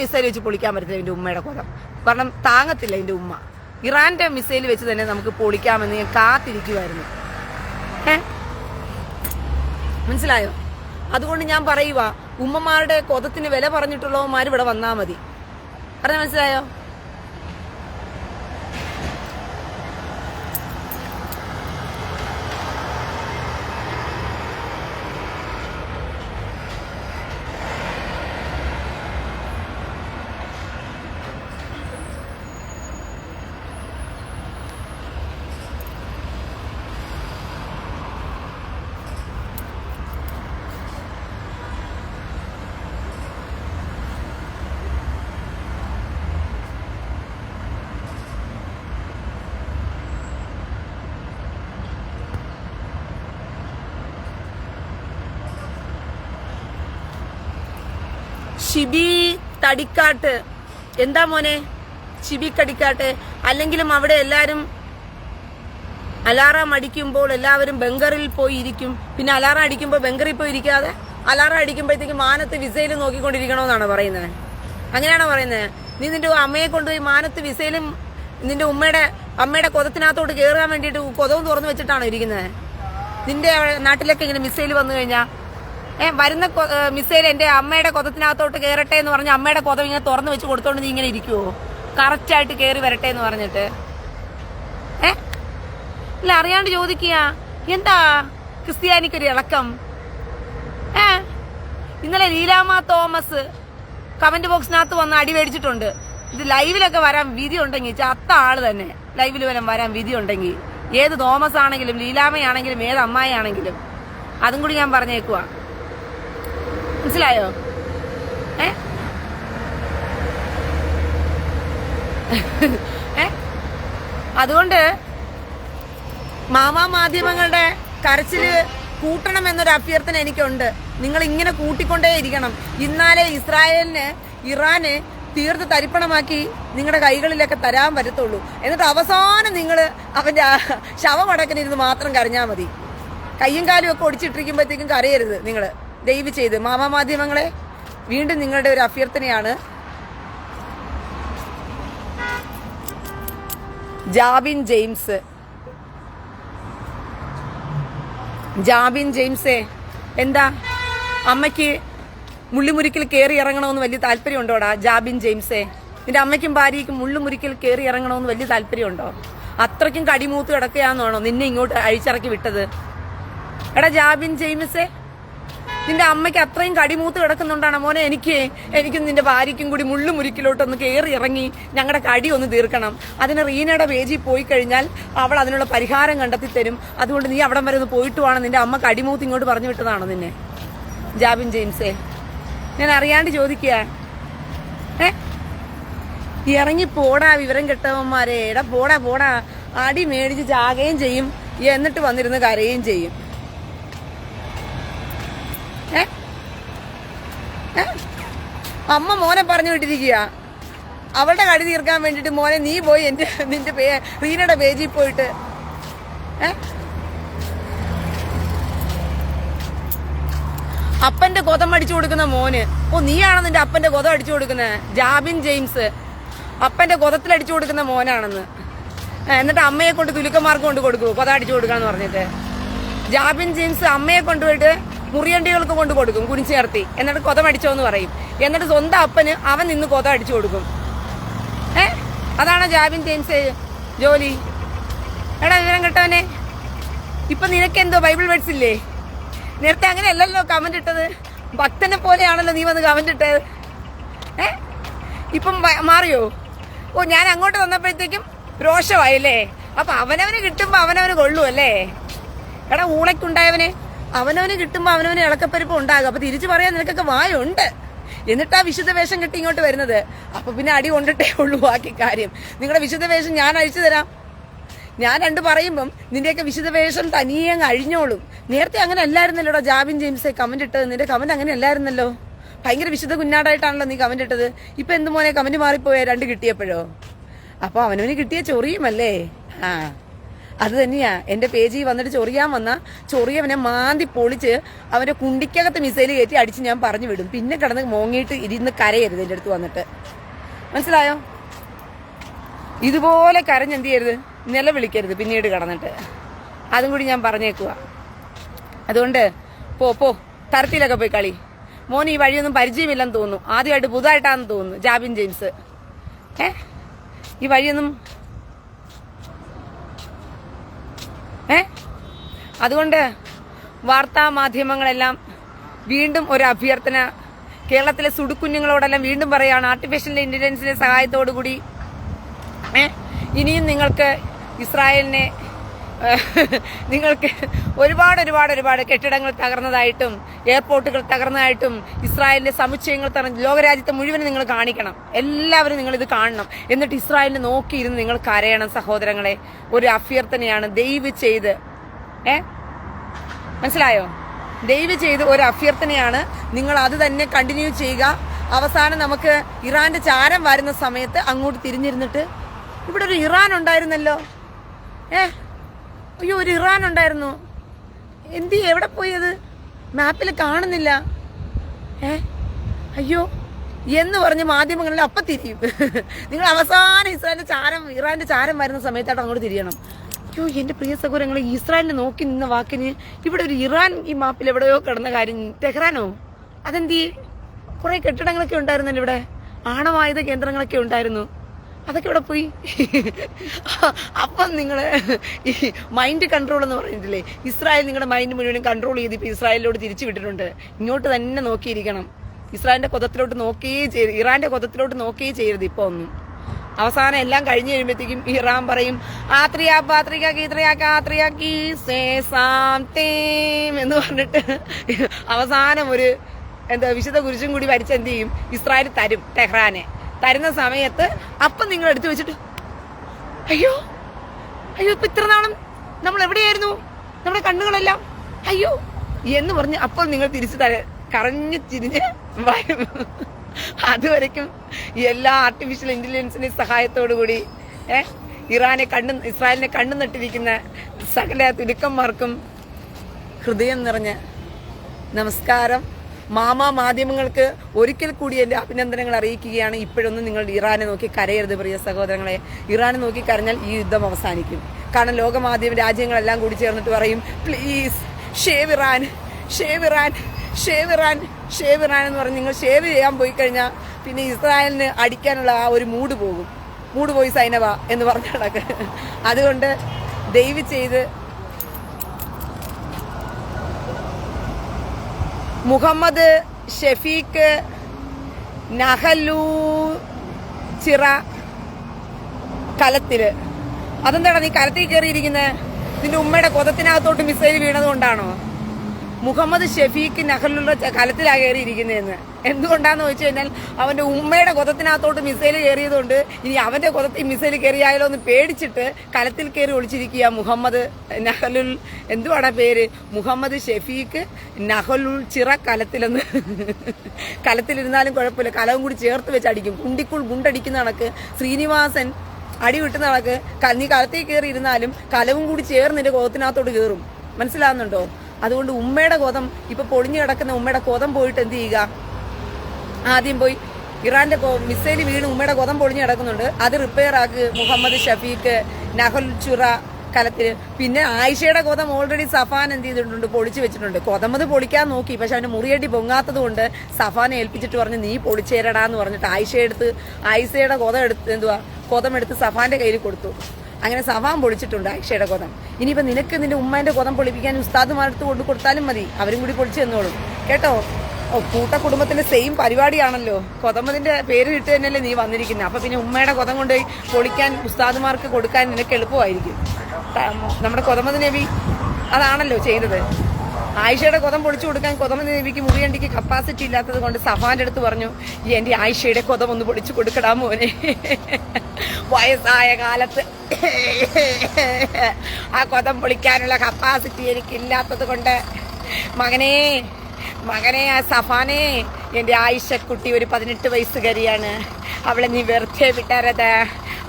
മിസൈൽ വെച്ച് പൊളിക്കാൻ പറ്റില്ല. എന്റെ ഉമ്മയുടെ കൊതം കാരണം താങ്ങത്തില്ല. എന്റെ ഉമ്മ ഇറാന്റെ മിസൈൽ വെച്ച് തന്നെ നമുക്ക് പൊളിക്കാമെന്ന് ഞാൻ കാത്തിരിക്കുമായിരുന്നു. മനസ്സിലായോ? അതുകൊണ്ട് ഞാൻ പറയുക, ഉമ്മമാരുടെ കൊതത്തിന് വില പറഞ്ഞിട്ടുള്ളവന്മാർ ഇവിടെ വന്നാ മതി. പറഞ്ഞ മനസ്സിലായോ? ഷിബി തടിക്കാട്ട്, എന്താ മോനെ ഷിബി കടിക്കാട്ട്? അല്ലെങ്കിലും അവിടെ എല്ലാരും അലാറം അടിക്കുമ്പോൾ എല്ലാവരും ബങ്കറിൽ പോയി ഇരിക്കും. പിന്നെ അലാറം അടിക്കുമ്പോൾ ബങ്കറിൽ പോയി ഇരിക്കാതെ അലാറം അടിക്കുമ്പോഴത്തേക്ക് മാനത്ത് വിസയിൽ നോക്കിക്കൊണ്ടിരിക്കണമെന്നാണ് പറയുന്നത്. അങ്ങനെയാണോ പറയുന്നത്? നീ നിന്റെ അമ്മയെ കൊണ്ടുപോയി മാനത്ത് വിസയിലും നിന്റെ അമ്മയുടെ കൊതത്തിനകത്തോട്ട് കയറാൻ വേണ്ടിയിട്ട് കൊതവും തുറന്നു വെച്ചിട്ടാണോ ഇരിക്കുന്നത്? നിന്റെ നാട്ടിലൊക്കെ ഇങ്ങനെ മിസൈൽ വന്നു കഴിഞ്ഞാൽ വരുന്ന മിസൈൽ എന്റെ അമ്മയുടെ കൊതത്തിനകത്തോട്ട് കയറട്ടെ എന്ന് പറഞ്ഞ് അമ്മയുടെ കൊതം ഇങ്ങനെ തുറന്നു വെച്ച് കൊടുത്തോണ്ട് നീ ഇങ്ങനെ ഇരിക്കുവോ? കറക്റ്റ് ആയിട്ട് കയറി വരട്ടെ എന്ന് പറഞ്ഞിട്ട് ഇല്ല, അറിയാണ്ട് ചോദിക്കുക. എന്താ ക്രിസ്ത്യാനിക്കൊരു ഇളക്കം? ഇന്നലെ ലീലാമ്മ തോമസ് കമന്റ് ബോക്സിനകത്ത് വന്ന് അടി മേടിച്ചിട്ടുണ്ട്. ഇത് ലൈവിലൊക്കെ വരാൻ വിധി ഉണ്ടെങ്കിൽ ചത്ത ആള് തന്നെ ലൈവിൽ വരാൻ വിധി ഉണ്ടെങ്കിൽ ഏത് തോമസ് ആണെങ്കിലും ലീലാമ്മയാണെങ്കിലും ഏത് അമ്മായിയാണെങ്കിലും അതും കൂടി ഞാൻ പറഞ്ഞേക്കുവാ. മനസ്സിലായോ? അതുകൊണ്ട് മാധ്യമങ്ങളുടെ കരച്ചില് കൂട്ടണം എന്നൊരു അഭ്യർത്ഥന എനിക്കുണ്ട്. നിങ്ങൾ ഇങ്ങനെ കൂട്ടിക്കൊണ്ടേ ഇരിക്കണം. ഇന്നാലേ ഇറാന് തീർത്ത് തരിപ്പണമാക്കി നിങ്ങളുടെ കൈകളിലൊക്കെ തരാൻ പറ്റത്തുള്ളൂ. എന്നിട്ട് അവസാനം നിങ്ങൾ അവന്റെ ശവമടക്കനിരുന്ന് മാത്രം കരഞ്ഞാൽ മതി. കയ്യും കാലും ഒക്കെ ഒടിച്ചിട്ടിരിക്കുമ്പോഴത്തേക്കും കരയരുത് നിങ്ങൾ, ദയവ് ചെയ്ത്. മാധ്യമങ്ങളെ, വീണ്ടും നിങ്ങളുടെ ഒരു അഭ്യർത്ഥനയാണ്. ജാബിൻ ജെയിംസേ, എന്താ അമ്മയ്ക്ക് മുള്ളിമുരിക്കിൽ കയറി ഇറങ്ങണമെന്ന് വലിയ താല്പര്യമുണ്ടോടാ? ജാബിൻ ജെയിംസേ, നിന്റെ അമ്മയ്ക്കും ഭാര്യയ്ക്കും മുള്ളിമുരിക്കിൽ കയറി ഇറങ്ങണമെന്ന് വലിയ താല്പര്യമുണ്ടോ? അത്രയ്ക്കും കടിമൂത്ത് കിടക്കുകയാണെന്നാണോ നിന്നെ ഇങ്ങോട്ട് അഴിച്ചിറക്കി വിട്ടത്? എടാ ജാബിൻ ജെയിംസേ, നിന്റെ അമ്മയ്ക്ക് അത്രയും കടിമൂത്ത് കിടക്കുന്നുണ്ടാണ് മോനെ. എനിക്കും നിന്റെ ഭാര്യയ്ക്കും കൂടി മുള്ളുമുരിക്കിലോട്ടൊന്ന് കയറി ഇറങ്ങി ഞങ്ങളുടെ കടി ഒന്ന് തീർക്കണം. അതിന് റീനയുടെ പേജിൽ പോയി കഴിഞ്ഞാൽ അവൾ അതിനുള്ള പരിഹാരം കണ്ടെത്തി തരും. അതുകൊണ്ട് നീ അവിടം വരെ ഒന്ന് പോയിട്ട് വേണം. നിന്റെ അമ്മ കടിമൂത്ത് ഇങ്ങോട്ട് പറഞ്ഞു വിട്ടതാണോ നിന്നെ? ജാബിൻ ജെയിംസേ, ഞാൻ അറിയാണ്ട് ചോദിക്കുക, ഇറങ്ങി പോടാ വിവരം കെട്ടവന്മാരെ. എടാ പോടാ. അടി മേടിച്ച് ചാകുകയും ചെയ്യും, എന്നിട്ട് വന്നിരുന്ന് കരയുകയും ചെയ്യും. അമ്മ മോനെ പറഞ്ഞു വിട്ടിരിക്കുക. അവളുടെ കടി തീർക്കാൻ വേണ്ടിട്ട് മോനെ നീ പോയി നിന്റെ റീനയുടെ പേജിൽ പോയിട്ട് അപ്പന്റെ കൊതം അടിച്ചു കൊടുക്കുന്ന മോന്. നീയാണോ നിന്റെ അപ്പന്റെ കൊതം അടിച്ചു കൊടുക്കുന്നത്? ജാബിൻ ജെയിംസ് അപ്പന്റെ കൊതത്തിൽ അടിച്ചു കൊടുക്കുന്ന മോനാണെന്ന്. എന്നിട്ട് അമ്മയെ കൊണ്ട് തുലുക്കന്മാർക്ക് കൊണ്ട് കൊടുക്കൂ കൊത അടിച്ചു കൊടുക്കാന്ന് പറഞ്ഞിട്ട്. ജാബിൻ ജെയിംസ് അമ്മയെ കൊണ്ടുപോയിട്ട് മുറിയണ്ടികൾക്ക് കൊണ്ട് കൊടുക്കും കുനിച്ചു ചേർത്തി. എന്നിട്ട് കൊതം അടിച്ചോന്ന് പറയും. എന്നിട്ട് സ്വന്തം അപ്പന് അവൻ നിന്ന് കൊതം അടിച്ചു കൊടുക്കും. അതാണോ ജാബിൻ ജെയിംസ് ജോലി? എടാ വിവരം കേട്ടവനെ, ഇപ്പൊ നിനക്ക് എന്തോ ബൈബിൾ വേർഡ്സ് ഇല്ലേ? നേരത്തെ അങ്ങനെ അല്ലല്ലോ കമന്റ് ഇട്ടത്. ഭക്തനെ പോലെയാണല്ലോ നീ വന്ന് കമന്റ് ഇട്ടത്. ഇപ്പം മാറിയോ? ഞാൻ അങ്ങോട്ട് വന്നപ്പോഴത്തേക്കും രോഷമായില്ലേ? അപ്പൊ അവനവന് കിട്ടുമ്പോ അവനവന് കൊള്ളൂ അല്ലേ? എടാ ഊളയ്ക്കുണ്ടായവനെ അവനവന് കിട്ടുമ്പോ അവനവന് ഇളക്കപ്പരിപ്പ് ഉണ്ടാകും. അപ്പൊ തിരിച്ചു പറയാൻ നിനക്കൊക്കെ വായുണ്ട്. എന്നിട്ടാ വിശുദ്ധ വേഷം കെട്ടി ഇങ്ങോട്ട് വരുന്നത്. അപ്പൊ പിന്നെ അടി കൊണ്ടിട്ടേ ഉള്ളൂ ബാക്കി കാര്യം. നിങ്ങളുടെ വിശുദ്ധ വേഷം ഞാൻ അഴിച്ചു തരാം. ഞാൻ രണ്ട് പറയുമ്പം നിന്റെയൊക്കെ വിശുദ്ധ വേഷം തനിയെ അങ്ങ് അഴിഞ്ഞോളും. നേരത്തെ അങ്ങനെ അല്ലായിരുന്നല്ലോടാ ജാബിൻ ജെയിംസെ കമന്റ് ഇട്ടത്. നിന്റെ കമന്റ് അങ്ങനെ അല്ലായിരുന്നല്ലോ. ഭയങ്കര വിശുദ്ധ കുഞ്ഞാടായിട്ടാണല്ലോ നീ കമന്റ് ഇട്ടത്. ഇപ്പൊ എന്ത് മോനെ കമന്റ് മാറിപ്പോയ? 2 കിട്ടിയപ്പോഴോ? അപ്പൊ അവനവന് കിട്ടിയ ചൊറിയുമല്ലേ? അത് തന്നെയാ. എന്റെ പേജിൽ വന്നിട്ട് ചൊറിയാൻ വന്ന ചൊറിയവനെ മാന്തി പൊളിച്ച് അവന്റെ കുണ്ടിക്കകത്ത് മിസൈൽ കയറ്റി അടിച്ച് ഞാൻ പറഞ്ഞു വിടും. പിന്നെ കിടന്ന് മോങ്ങിയിട്ട് ഇരുന്ന് കരയരുത് എന്റെ അടുത്ത് വന്നിട്ട്. മനസ്സിലായോ? ഇതുപോലെ കരഞ്ഞെന്ത് ചെയ്യരുത്, നിലവിളിക്കരുത് പിന്നീട് കടന്നിട്ട്. അതും കൂടി ഞാൻ പറഞ്ഞേക്കുക. അതുകൊണ്ട് പോ തരത്തിലൊക്കെ പോയി കളി. മോൻ ഈ വഴിയൊന്നും പരിചയമില്ലെന്ന് തോന്നുന്നു. ആദ്യമായിട്ട് പുതുതായിട്ടാണെന്ന് തോന്നുന്നു ജാബിൻ ജെയിംസ്. ഈ വഴിയൊന്നും അതുകൊണ്ട് വാർത്താ മാധ്യമങ്ങളെല്ലാം വീണ്ടും ഒരു അഭ്യർത്ഥന കേരളത്തിലെ സുടുക്കുഞ്ഞുങ്ങളോടെല്ലാം വീണ്ടും പറയാണ്. ആർട്ടിഫിഷ്യൽ ഇന്റലിജൻസിന്റെ സഹായത്തോടു കൂടി ഇനിയും നിങ്ങൾക്ക് ഇസ്രായേലിനെ നിങ്ങൾക്ക് ഒരുപാട് കെട്ടിടങ്ങൾ തകർന്നതായിട്ടും എയർപോർട്ടുകൾ തകർന്നതായിട്ടും ഇസ്രായേലിന്റെ സമുച്ചയങ്ങൾ ലോകരാജ്യത്തെ മുഴുവൻ നിങ്ങൾ കാണിക്കണം. എല്ലാവരും നിങ്ങൾ ഇത് കാണണം. എന്നിട്ട് ഇസ്രായേലിനെ നോക്കിയിരുന്ന് നിങ്ങൾ കരയണം സഹോദരങ്ങളെ. ഒരു അഭ്യർത്ഥനയാണ്, ദയവ് ചെയ്ത്. മനസ്സിലായോ? ദയവ് ചെയ്ത് ഒരു അഭ്യർത്ഥനയാണ്. നിങ്ങൾ അത് തന്നെ കണ്ടിന്യൂ ചെയ്യുക. അവസാനം നമുക്ക് ഇറാന്റെ ചാരം വരുന്ന സമയത്ത് അങ്ങോട്ട് തിരിഞ്ഞിരുന്നിട്ട് ഇവിടെ ഒരു ഇറാൻ ഉണ്ടായിരുന്നല്ലോ, അയ്യോ ഒരു ഇറാൻ ഉണ്ടായിരുന്നു, എവിടെ പോയത്, മാപ്പിൽ കാണുന്നില്ല, അയ്യോ എന്ന് പറഞ്ഞ് മാധ്യമങ്ങളിൽ അപ്പം തിരിയും. നിങ്ങൾ അവസാനം ഇറാന്റെ ചാരം വരുന്ന സമയത്തായിട്ട് അങ്ങോട്ട് തിരിയണം. അയ്യോ എന്റെ പ്രിയ സഹോദരങ്ങളെ, ഇസ്രായേലിനെ നോക്കി നിന്ന വാക്കിന് ഇവിടെ ഒരു ഇറാൻ ഈ മാപ്പിൽ എവിടെയോ കിടന്ന കാര്യം. ടെഹ്റാനോ? അതെന്തി? കുറെ കെട്ടിടങ്ങളൊക്കെ ഉണ്ടായിരുന്നല്ലോ ഇവിടെ, ആണവായുധ കേന്ദ്രങ്ങളൊക്കെ ഉണ്ടായിരുന്നു, അതൊക്കെ ഇവിടെ പോയി. അപ്പം നിങ്ങള് ഈ മൈൻഡ് കൺട്രോൾ എന്ന് പറഞ്ഞിട്ടില്ലേ, ഇസ്രായേൽ നിങ്ങളുടെ മൈൻഡ് മുഴുവനും കൺട്രോൾ ചെയ്ത് ഇപ്പൊ ഇസ്രായേലിലോട്ട് തിരിച്ചു വിട്ടിട്ടുണ്ട്. ഇങ്ങോട്ട് തന്നെ നോക്കിയിരിക്കണം. ഇസ്രായേലിന്റെ കൊതത്തിലോട്ട് നോക്കുകയേ ചെയ്യരുത്, ഇറാന്റെ കൊതത്തിലോട്ട് നോക്കുകയേ ചെയ്യരുത്. ഇപ്പൊ ഒന്നും അവസാനം എല്ലാം കഴിഞ്ഞു കഴിയുമ്പോഴത്തേക്കും ഇറാൻ പറയും എന്ന് പറഞ്ഞിട്ട് അവസാനം ഒരു വിശുദ്ധ കുരിശും കൂടി വരച്ച് എന്ത് ചെയ്യും, ഇസ്രായേൽ തരും. ടെഹ്റാനെ തരുന്ന സമയത്ത് അപ്പം നിങ്ങൾ എടുത്തു വെച്ചിട്ട് അയ്യോ ഇപ്പൊ ഇത്ര നാളും നമ്മൾ എവിടെയായിരുന്നു, നമ്മുടെ കണ്ണുകളെല്ലാം അയ്യോ എന്ന് പറഞ്ഞ് അപ്പോൾ നിങ്ങൾ തിരിച്ചു കറഞ്ഞു തിരിഞ്ഞ് വരും. അതുവരയ്ക്കും എല്ലാ ആർട്ടിഫിഷ്യൽ ഇന്റലിജൻസിന്റെ സഹായത്തോടു കൂടി ഇസ്രായേലിനെ കണ്ണു നട്ടിരിക്കുന്ന സകല തുലുക്കന്മാർക്കും ഹൃദയം നിറഞ്ഞ നമസ്കാരം. മാധ്യമങ്ങൾക്ക് ഒരിക്കൽ കൂടി എന്റെ അഭിനന്ദനങ്ങൾ അറിയിക്കുകയാണ്. ഇപ്പോഴൊന്നും നിങ്ങൾ ഇറാനെ നോക്കി കരയരുത് പ്രിയ സഹോദരങ്ങളെ. ഇറാനെ നോക്കി കരഞ്ഞാൽ ഈ യുദ്ധം അവസാനിക്കും. കാരണം ലോകമാധ്യമ രാജ്യങ്ങളെല്ലാം കൂടി ചേർന്നിട്ട് പറയും please shave Iran, shave Iran, shave Iran, shave Iran എന്ന് പറഞ്ഞ് നിങ്ങൾ ഷേവ് ചെയ്യാൻ പോയി കഴിഞ്ഞാൽ പിന്നെ ഇസ്രായേലിന് അടിക്കാനുള്ള ആ ഒരു മൂഡ് പോയി സൈനവ എന്ന് പറഞ്ഞ കണക്ക്. അതുകൊണ്ട് ദയവ് ചെയ്ത് മുഹമ്മദ് ഷെഫീഖ് നഹലു ചിറ കലത്തില്, അതെന്താണ് നീ കലത്തിൽ കയറിയിരിക്കുന്നത്? നിന്റെ ഉമ്മയുടെ കൊതത്തിനകത്തോട്ട് മിസൈൽ വീണത് കൊണ്ടാണോ? മുഹമ്മദ് ഷെഫീഖ് നഹലുള്ള കലത്തിലാ കയറിയിരിക്കുന്നതെന്ന്. എന്തുകൊണ്ടാന്ന് ചോദിച്ചു കഴിഞ്ഞാൽ അവന്റെ ഉമ്മയുടെ കൊതത്തിനകത്തോട്ട് മിസൈൽ കയറിയതുകൊണ്ട് ഇനി അവന്റെ കൊതത്തിൽ മിസൈൽ കയറിയാലോ എന്ന് പേടിച്ചിട്ട് കലത്തിൽ കയറി ഒളിച്ചിരിക്കുക മുഹമ്മദ് നഹലുൽ, എന്തുവാണ് പേര്, മുഹമ്മദ് ഷെഫീഖ് നഹലുൽ ചിറ കലത്തിലെന്ന്. കലത്തിലിരുന്നാലും കുഴപ്പമില്ല, കലവും കൂടി ചേർത്ത് വെച്ച് അടിക്കും. ഗുണ്ടടിക്കുന്ന കണക്ക് ശ്രീനിവാസൻ അടി വിട്ടുന്ന കണക്ക് നീ കലത്തിൽ കയറി ഇരുന്നാലും കലവും കൂടി ചേർന്ന് നിന്റെ കൊതത്തിനകത്തോട്ട് കയറും. മനസ്സിലാവുന്നുണ്ടോ? അതുകൊണ്ട് ഉമ്മയുടെ കൊതം, ഇപ്പൊ പൊളിഞ്ഞു കിടക്കുന്ന ഉമ്മയുടെ കൊതം പോയിട്ട് എന്ത് ചെയ്യുക? ആദ്യം പോയി ഇറാന്റെ മിസൈൽ വീണ് ഉമ്മയുടെ കൊതം പൊളിഞ്ഞു കിടക്കുന്നുണ്ട്, അത് റിപ്പയർ ആക്ക് മുഹമ്മദ് ഷഫീഖ് നഹൽ ചുറ കലത്തിൽ. പിന്നെ ആയിഷയുടെ കൊതം ഓൾറെഡി സഫാൻ എന്ത് ചെയ്തിട്ടുണ്ട്, പൊളിച്ചു വെച്ചിട്ടുണ്ട്. കൊതമത് പൊളിക്കാൻ നോക്കി, പക്ഷെ അവന്റെ മുറിയടി പൊങ്ങാത്തത് കൊണ്ട് സഫാനെ ഏൽപ്പിച്ചിട്ട് പറഞ്ഞു നീ പൊളിച്ചേരടാന്ന് പറഞ്ഞിട്ട് ആയിഷയുടെ കൊതമെടുത്ത് സഫാന്റെ കയ്യിൽ കൊടുത്തു. അങ്ങനെ സഫാൻ പൊളിച്ചിട്ടുണ്ട് ആയിഷയുടെ കൊതം. ഇനിയിപ്പോ നിനക്ക് നിന്റെ ഉമ്മേന്റെ കൊതം പൊളിപ്പിക്കാൻ ഉസ്താദുമാരടുത്ത് കൊണ്ട് കൊടുത്താലും മതി, അവരും കൂടി പൊളിച്ചു തന്നോളും കേട്ടോ. കൂട്ടക്കുടുംബത്തിന്റെ സെയിം പരിപാടിയാണല്ലോ. കൊതമതിന്റെ പേര് ഇട്ട് തന്നെയല്ലേ നീ വന്നിരിക്കുന്നത്. അപ്പൊ പിന്നെ ഉമ്മയുടെ കൊതം കൊണ്ട് പൊളിക്കാൻ ഉസ്താദുമാർക്ക് കൊടുക്കാൻ നിനക്ക് എളുപ്പമായിരിക്കും. നമ്മുടെ കൊതമത് നബി അതാണല്ലോ ചെയ്തത്. ആയിഷയുടെ കൊതം പൊളിച്ചു കൊടുക്കാൻ കൊതമത് നബിക്ക് മുറിയണ്ടിക്ക് കപ്പാസിറ്റി ഇല്ലാത്തത് കൊണ്ട് സഫാന്റെ അടുത്ത് പറഞ്ഞു എന്റെ ആയിഷയുടെ കൊതം ഒന്ന് പൊളിച്ചു കൊടുക്കടാ മോനെ. വയസ്സായ കാലത്ത് ആ കൊതം പൊളിക്കാനുള്ള കപ്പാസിറ്റി എനിക്കില്ലാത്തത് കൊണ്ട് മകനെ ആ സഫാനെ, എന്റെ ആയിഷക്കുട്ടി ഒരു 18 വയസ്സുകാരിയാണ്, അവളെ നീ വെറുതെ വിട്ടരുത്,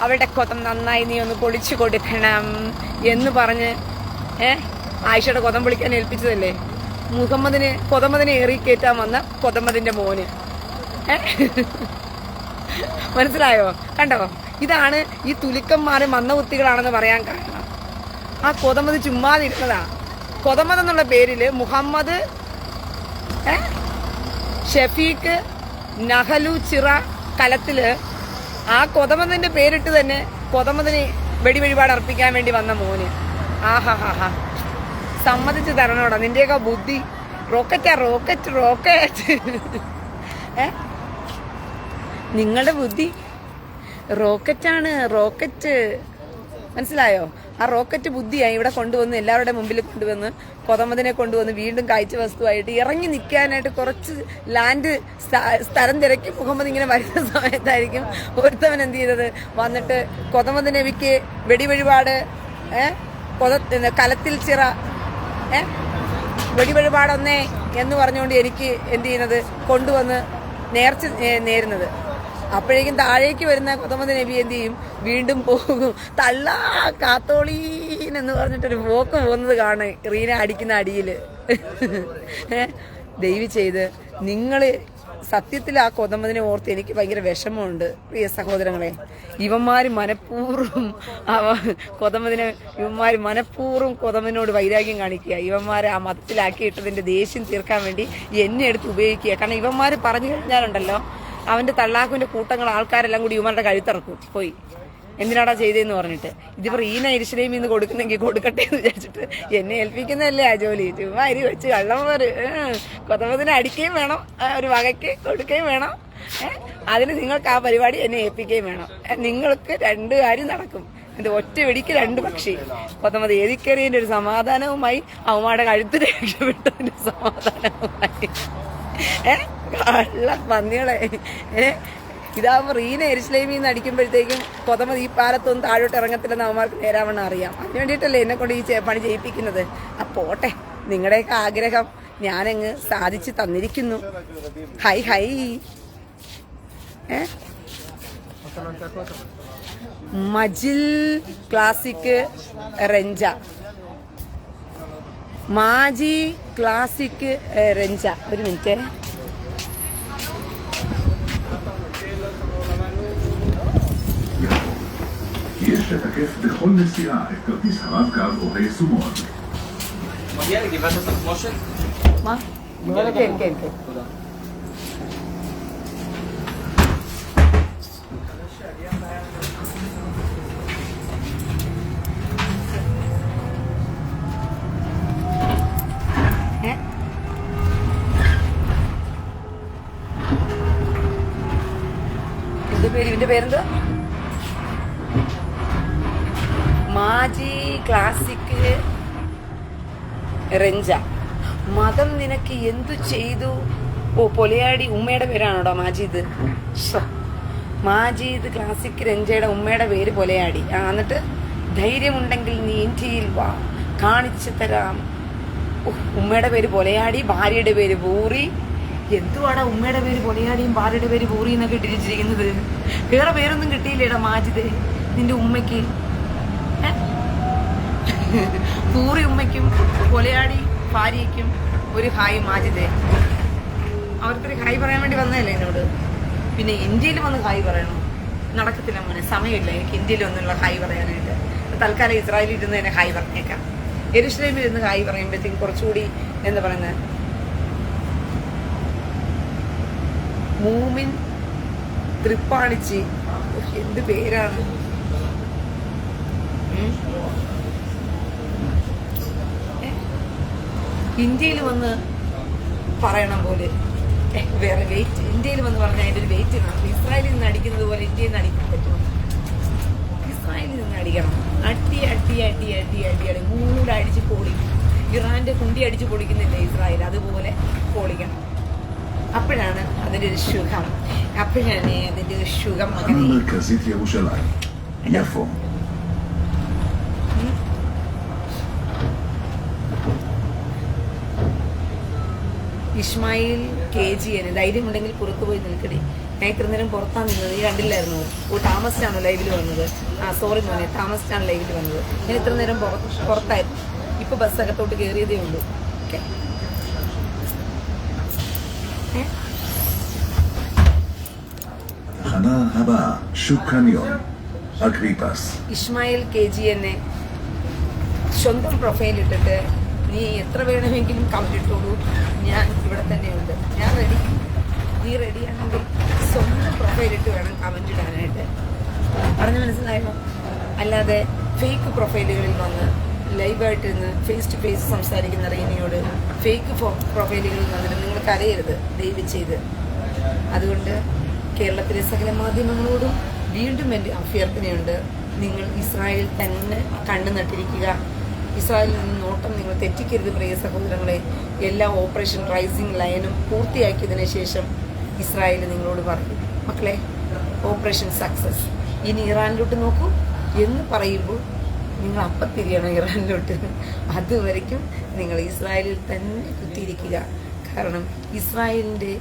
അവളുടെ കൊതം നന്നായി നീ ഒന്ന് പൊളിച്ചു കൊടുക്കണം എന്ന് പറഞ്ഞ് ആയിഷയുടെ കൊതം പൊളിക്കാൻ ഏൽപ്പിച്ചതല്ലേ. കൊതമതിനെ ഏറി കയറ്റാൻ വന്ന കൊതമതിന്റെ മോന്. മനസ്സിലായോ? കണ്ടോ? ഇതാണ് ഈ തുലുക്കന്മാര് മന്ദബുദ്ധികളാണെന്ന് പറയാൻ കാരണം. ആ കൊതമത് ചുമ്മാതിരുന്നതാ. കൊതമത് എന്നുള്ള പേരില് മുഹമ്മദ് ഷെഫീഖ് നഹലു ചിറ കലത്തില് ആ കൊതമതിന്റെ പേരിട്ട് തന്നെ കൊതമതിന് വെടിവഴിപാട് അർപ്പിക്കാൻ വേണ്ടി വന്ന മോന്. ആഹാ, സമ്മതിച്ചു തരണോടാ. നിന്റെയൊക്കെ ബുദ്ധി റോക്കറ്റ് നിങ്ങളുടെ ബുദ്ധി റോക്കറ്റാണ്. മനസ്സിലായോ? ആ റോക്കറ്റ് ബുദ്ധിയായി ഇവിടെ കൊണ്ടുവന്ന് എല്ലാവരുടെ മുമ്പിൽ കൊണ്ടുവന്ന് കൊതമതിനെ കൊണ്ടുവന്ന് വീണ്ടും കാഴ്ച വസ്തുവായിട്ട് ഇറങ്ങി നിൽക്കാനായിട്ട് കുറച്ച് ലാൻഡ് സ്ഥലം തിരക്കി മുഹമ്മദ് ഇങ്ങനെ വരുന്ന സമയത്തായിരിക്കും ഒരുത്തവൻ എന്ത് ചെയ്തത്, വന്നിട്ട് കൊതമത് നബിക്ക് വെടിവഴിപാട് കലത്തിൽ ചിറ വെടിവഴിപാടൊന്നേ എന്ന് പറഞ്ഞുകൊണ്ട് എനിക്ക് എന്ത് ചെയ്യുന്നത് കൊണ്ടുവന്ന് നേരുന്നത്. അപ്പോഴേക്കും താഴേക്ക് വരുന്ന കൊതമത് നബി എന്ത് ചെയ്യും, വീണ്ടും പോകും. തള്ളാ കാത്തോളീനെന്ന് പറഞ്ഞിട്ടൊരു പോക്ക് പോകുന്നത് കാണാൻ റീന അടിക്കുന്ന അടിയിൽ. ദയവ് ചെയ്ത് നിങ്ങൾ സത്യത്തിൽ ആ കൊതമതിനെ ഓർത്ത് എനിക്ക് ഭയങ്കര വിഷമമുണ്ട് പ്രിയ സഹോദരങ്ങളെ. ഇവന്മാര് മനഃപൂർവ്വം കൊതമതിനോട് വൈരാഗ്യം കാണിക്കുക. ഇവന്മാരെ ആ മതത്തിലാക്കിയിട്ടതിന്റെ ദേഷ്യം തീർക്കാൻ വേണ്ടി എന്നെ എടുത്ത് ഉപയോഗിക്കുക. കാരണം ഇവന്മാര് പറഞ്ഞു കഴിഞ്ഞാലുണ്ടല്ലോ അവന്റെ തള്ളാക്കുവിന്റെ കൂട്ടങ്ങൾ ആൾക്കാരെല്ലാം കൂടി ഇവന്മാരുടെ കഴുത്തിറക്കും പോയി. എന്തിനാടാ ചെയ്തതെന്ന് പറഞ്ഞിട്ട്. ഇതിപ്പോ റീന ഇരിശിലേമിൽ നിന്ന് കൊടുക്കുന്നെങ്കിൽ കൊടുക്കട്ടെ എന്ന് വിചാരിച്ചിട്ട് എന്നെ ഏൽപ്പിക്കുന്നതല്ലേ ആ ജോലി. ചുമ്മാ അരി വെച്ച് കള്ളന്മാര് കൊതമതിനെ അടിക്കുകയും വേണം, ഒരു വകയ്ക്ക് കൊടുക്കുകയും വേണം. അതിന് നിങ്ങൾക്ക് ആ പരിപാടി എന്നെ ഏൽപ്പിക്കുകയും വേണം. നിങ്ങൾക്ക് 2 കാര്യം നടക്കും. ഇത് ഒറ്റ വെടിക്ക് 2 പക്ഷി. കൊതമത് ഏതിക്കറിയതിന്റെ ഒരു സമാധാനവുമായി അവന്മാരുടെ കഴുത്തിന് രക്ഷപ്പെട്ടതിന്റെ സമാധാനവുമായി. കള്ള പന്നികളെ ഇതാവുമ്പോൾ റീന എരിശ്ലേമിൽ നിന്ന് അടിക്കുമ്പോഴത്തേക്കും കൊതമത് ഈ പാലത്തൊന്നും താഴോട്ട് ഇറങ്ങത്തില്ലെന്ന് അവന്മാർക്ക് നേരാവണ്ണം അറിയാം. അതിന് വേണ്ടിയിട്ടല്ലേ എന്നെ കൊണ്ട് ഈ പണി ചെയ്യിപ്പിക്കുന്നത്. പോട്ടെ, നിങ്ങളുടെയൊക്കെ ആഗ്രഹം ഞാനങ്ങ് സാധിച്ചു തന്നിരിക്കുന്നു. Hi hi. മജിൽ ക്ലാസിക് റെഞ്ച, മാജി ക്ലാസിക് റെഞ്ച. ഒരു മിനിറ്റ്. יש לתקף בכל נסיעה את כרטיס הרב-קו או היישומון. מגיע לגבעת התחמושת? מה? כן, כן, כן. תודה. ഇവന്റെ പേരെന്താ? മാജി ക്ലാസിക് റെഞ്ച. മതം നിനക്ക് എന്തു ചെയ്തു? പൊലയാടി ഉമ്മയുടെ പേരാണോടാ മാജീദ്? മാജീദ് ക്ലാസിക് രഞ്ജയുടെ ഉമ്മയുടെ പേര് പൊലയാടി. എന്നിട്ട് ധൈര്യമുണ്ടെങ്കിൽ നീ ഇന്ത്യയിൽ വാ, കാണിച്ചു തരാം. ഉമ്മയുടെ പേര് പൊലയാടി, ഭാര്യയുടെ പേര് ബൂറി. എന്തുവാടാ ഉമ്മയുടെ പേര് പൊലയാടിയും ഭാര്യയുടെ പേര് ബൂറി എന്നൊക്കെ ഇട്ടിരിച്ചിരിക്കുന്നത്? വേറെ പേരൊന്നും കിട്ടിയില്ലേടാ മാജിദ് നിന്റെ ഉമ്മയ്ക്ക്? പൂറി ഉമ്മയ്ക്കും പൊലയാടി ഭാര്യയ്ക്കും ഒരു ഹായ് മാജിദേ. അവർക്കൊരു ഹായ് പറയാൻ വേണ്ടി വന്നതല്ലേ എന്നോട്. പിന്നെ ഇന്ത്യയിൽ വന്ന് ഹായ് പറയണം? നടക്കത്തില്ല മോനെ, സമയമില്ല എനിക്ക് ഇന്ത്യയിൽ വന്നുള്ള ഹായ് പറയാനായിട്ട്. തൽക്കാലം ഇസ്രായേലിൽ ഇരുന്ന് തന്നെ ഹായ് പറഞ്ഞേക്കാം. യെരുശലേമിൽ ഇരുന്ന് ഹായ് പറയുമ്പോഴത്തേക്കും കുറച്ചുകൂടി എന്താ പറയുന്നത്, മൂമിൻ തൃപ്പാണിച്ചി. എന്ത് പേരാണ്? ഇന്ത്യയിൽ വന്ന് പറയണം പോലെ വേറെ വെയിറ്റ്. ഇന്ത്യയിൽ വന്ന് പറഞ്ഞാൽ അതിൻ്റെ ഒരു വെയിറ്റ് കാണും. ഇസ്രായേലിൽ നിന്ന് അടിക്കുന്നത് പോലെ ഇന്ത്യയിൽ നിന്ന് അടിക്കാൻ പറ്റുമോ? ഇസ്രായേലിൽ നിന്ന് അടിക്കണം. അടി അടി അടി അടി അടി അടി മൂടെ അടിച്ച് പൊളിക്കും. ഇറാന്റെ കുണ്ടി അടിച്ച് പൊളിക്കുന്നില്ലേ ഇസ്രായേൽ, അതുപോലെ പൊളിക്കണം. അപ്പോഴാണ് അതിൻ്റെ ഒരു സുഖം. അപ്പോഴാണ് അതിൻ്റെ ഒരു സുഖം. המרכזית ירושלים, יפו. ഇസ്മായിൽ KGN, ധൈര്യമുണ്ടെങ്കിൽ പുറത്തു പോയി നിൽക്കടി. ഞാൻ ഇത്ര നേരം പുറത്താണ് നിന്നത്, ഈ കണ്ടില്ലായിരുന്നു? താമസിച്ചാണോ ലൈവിൽ വന്നത്? സോറി മോനെ, താമസിച്ചാണ് ലൈവിൽ വന്നത്. ഞാൻ ഇത്ര നേരം പുറത്തായിരുന്നു. ഇപ്പൊ ബസ് അകത്തോട്ട് കയറിയതേ ഉള്ളൂ. ഓക്കെ, תחנה הבאה, שוק קניון, אגריפס. ഇസ്മായിൽ KGN സ്വന്തം പ്രൊഫൈൽ ഇട്ടിട്ട് നീ എത്ര വേണമെങ്കിലും കമന്റ് ഇട്ടോളൂ, ഞാൻ ഇവിടെ തന്നെയുണ്ട്, ഞാൻ റെഡി. നീ റെഡിയാണെങ്കിൽ സ്വന്തം പ്രൊഫൈൽ ഇട്ട് വേണം കമന്റ് ഇടാനായിട്ട്. പറഞ്ഞു മനസ്സിലായോ? അല്ലാതെ ഫേക്ക് പ്രൊഫൈലുകളിൽ വന്ന് ലൈവായിട്ടിരുന്ന് ഫേസ് ടു ഫേസ് സംസാരിക്കുന്ന റീനയോട് ഫേക്ക് പ്രൊഫൈലുകളിൽ വന്നിട്ട് നിങ്ങൾ കരയരുത് ദയവ് ചെയ്ത്. അതുകൊണ്ട് കേരളത്തിലെ സകല മാധ്യമങ്ങളോടും വീണ്ടും എൻ്റെ അഭ്യർത്ഥനയുണ്ട്. നിങ്ങൾ ഇസ്രായേലിൽ തന്നെ കണ്ണു നട്ടിരിക്കുക. ഇസ്രായേലിൽ നിന്ന് നോട്ടം നിങ്ങൾ തെറ്റിക്കരുത് പ്രിയ സഹോദരങ്ങളെ. എല്ലാ ഓപ്പറേഷൻ റൈസിംഗ് ലൈനും പൂർത്തിയാക്കിയതിനു ശേഷം ഇസ്രായേൽ നിങ്ങളോട് പറയും, മക്കളെ ഓപ്പറേഷൻ സക്സസ്, ഇനി ഇറാനിലോട്ട് നോക്കൂ എന്ന് പറയുമ്പോൾ നിങ്ങൾ അപ്പം തിരിയണം ഇറാനിലോട്ട്. അതുവരയ്ക്കും നിങ്ങൾ ഇസ്രായേലിൽ തന്നെ കുത്തിയിരിക്കുക. കാരണം ഇസ്രായേലിൻ്റെ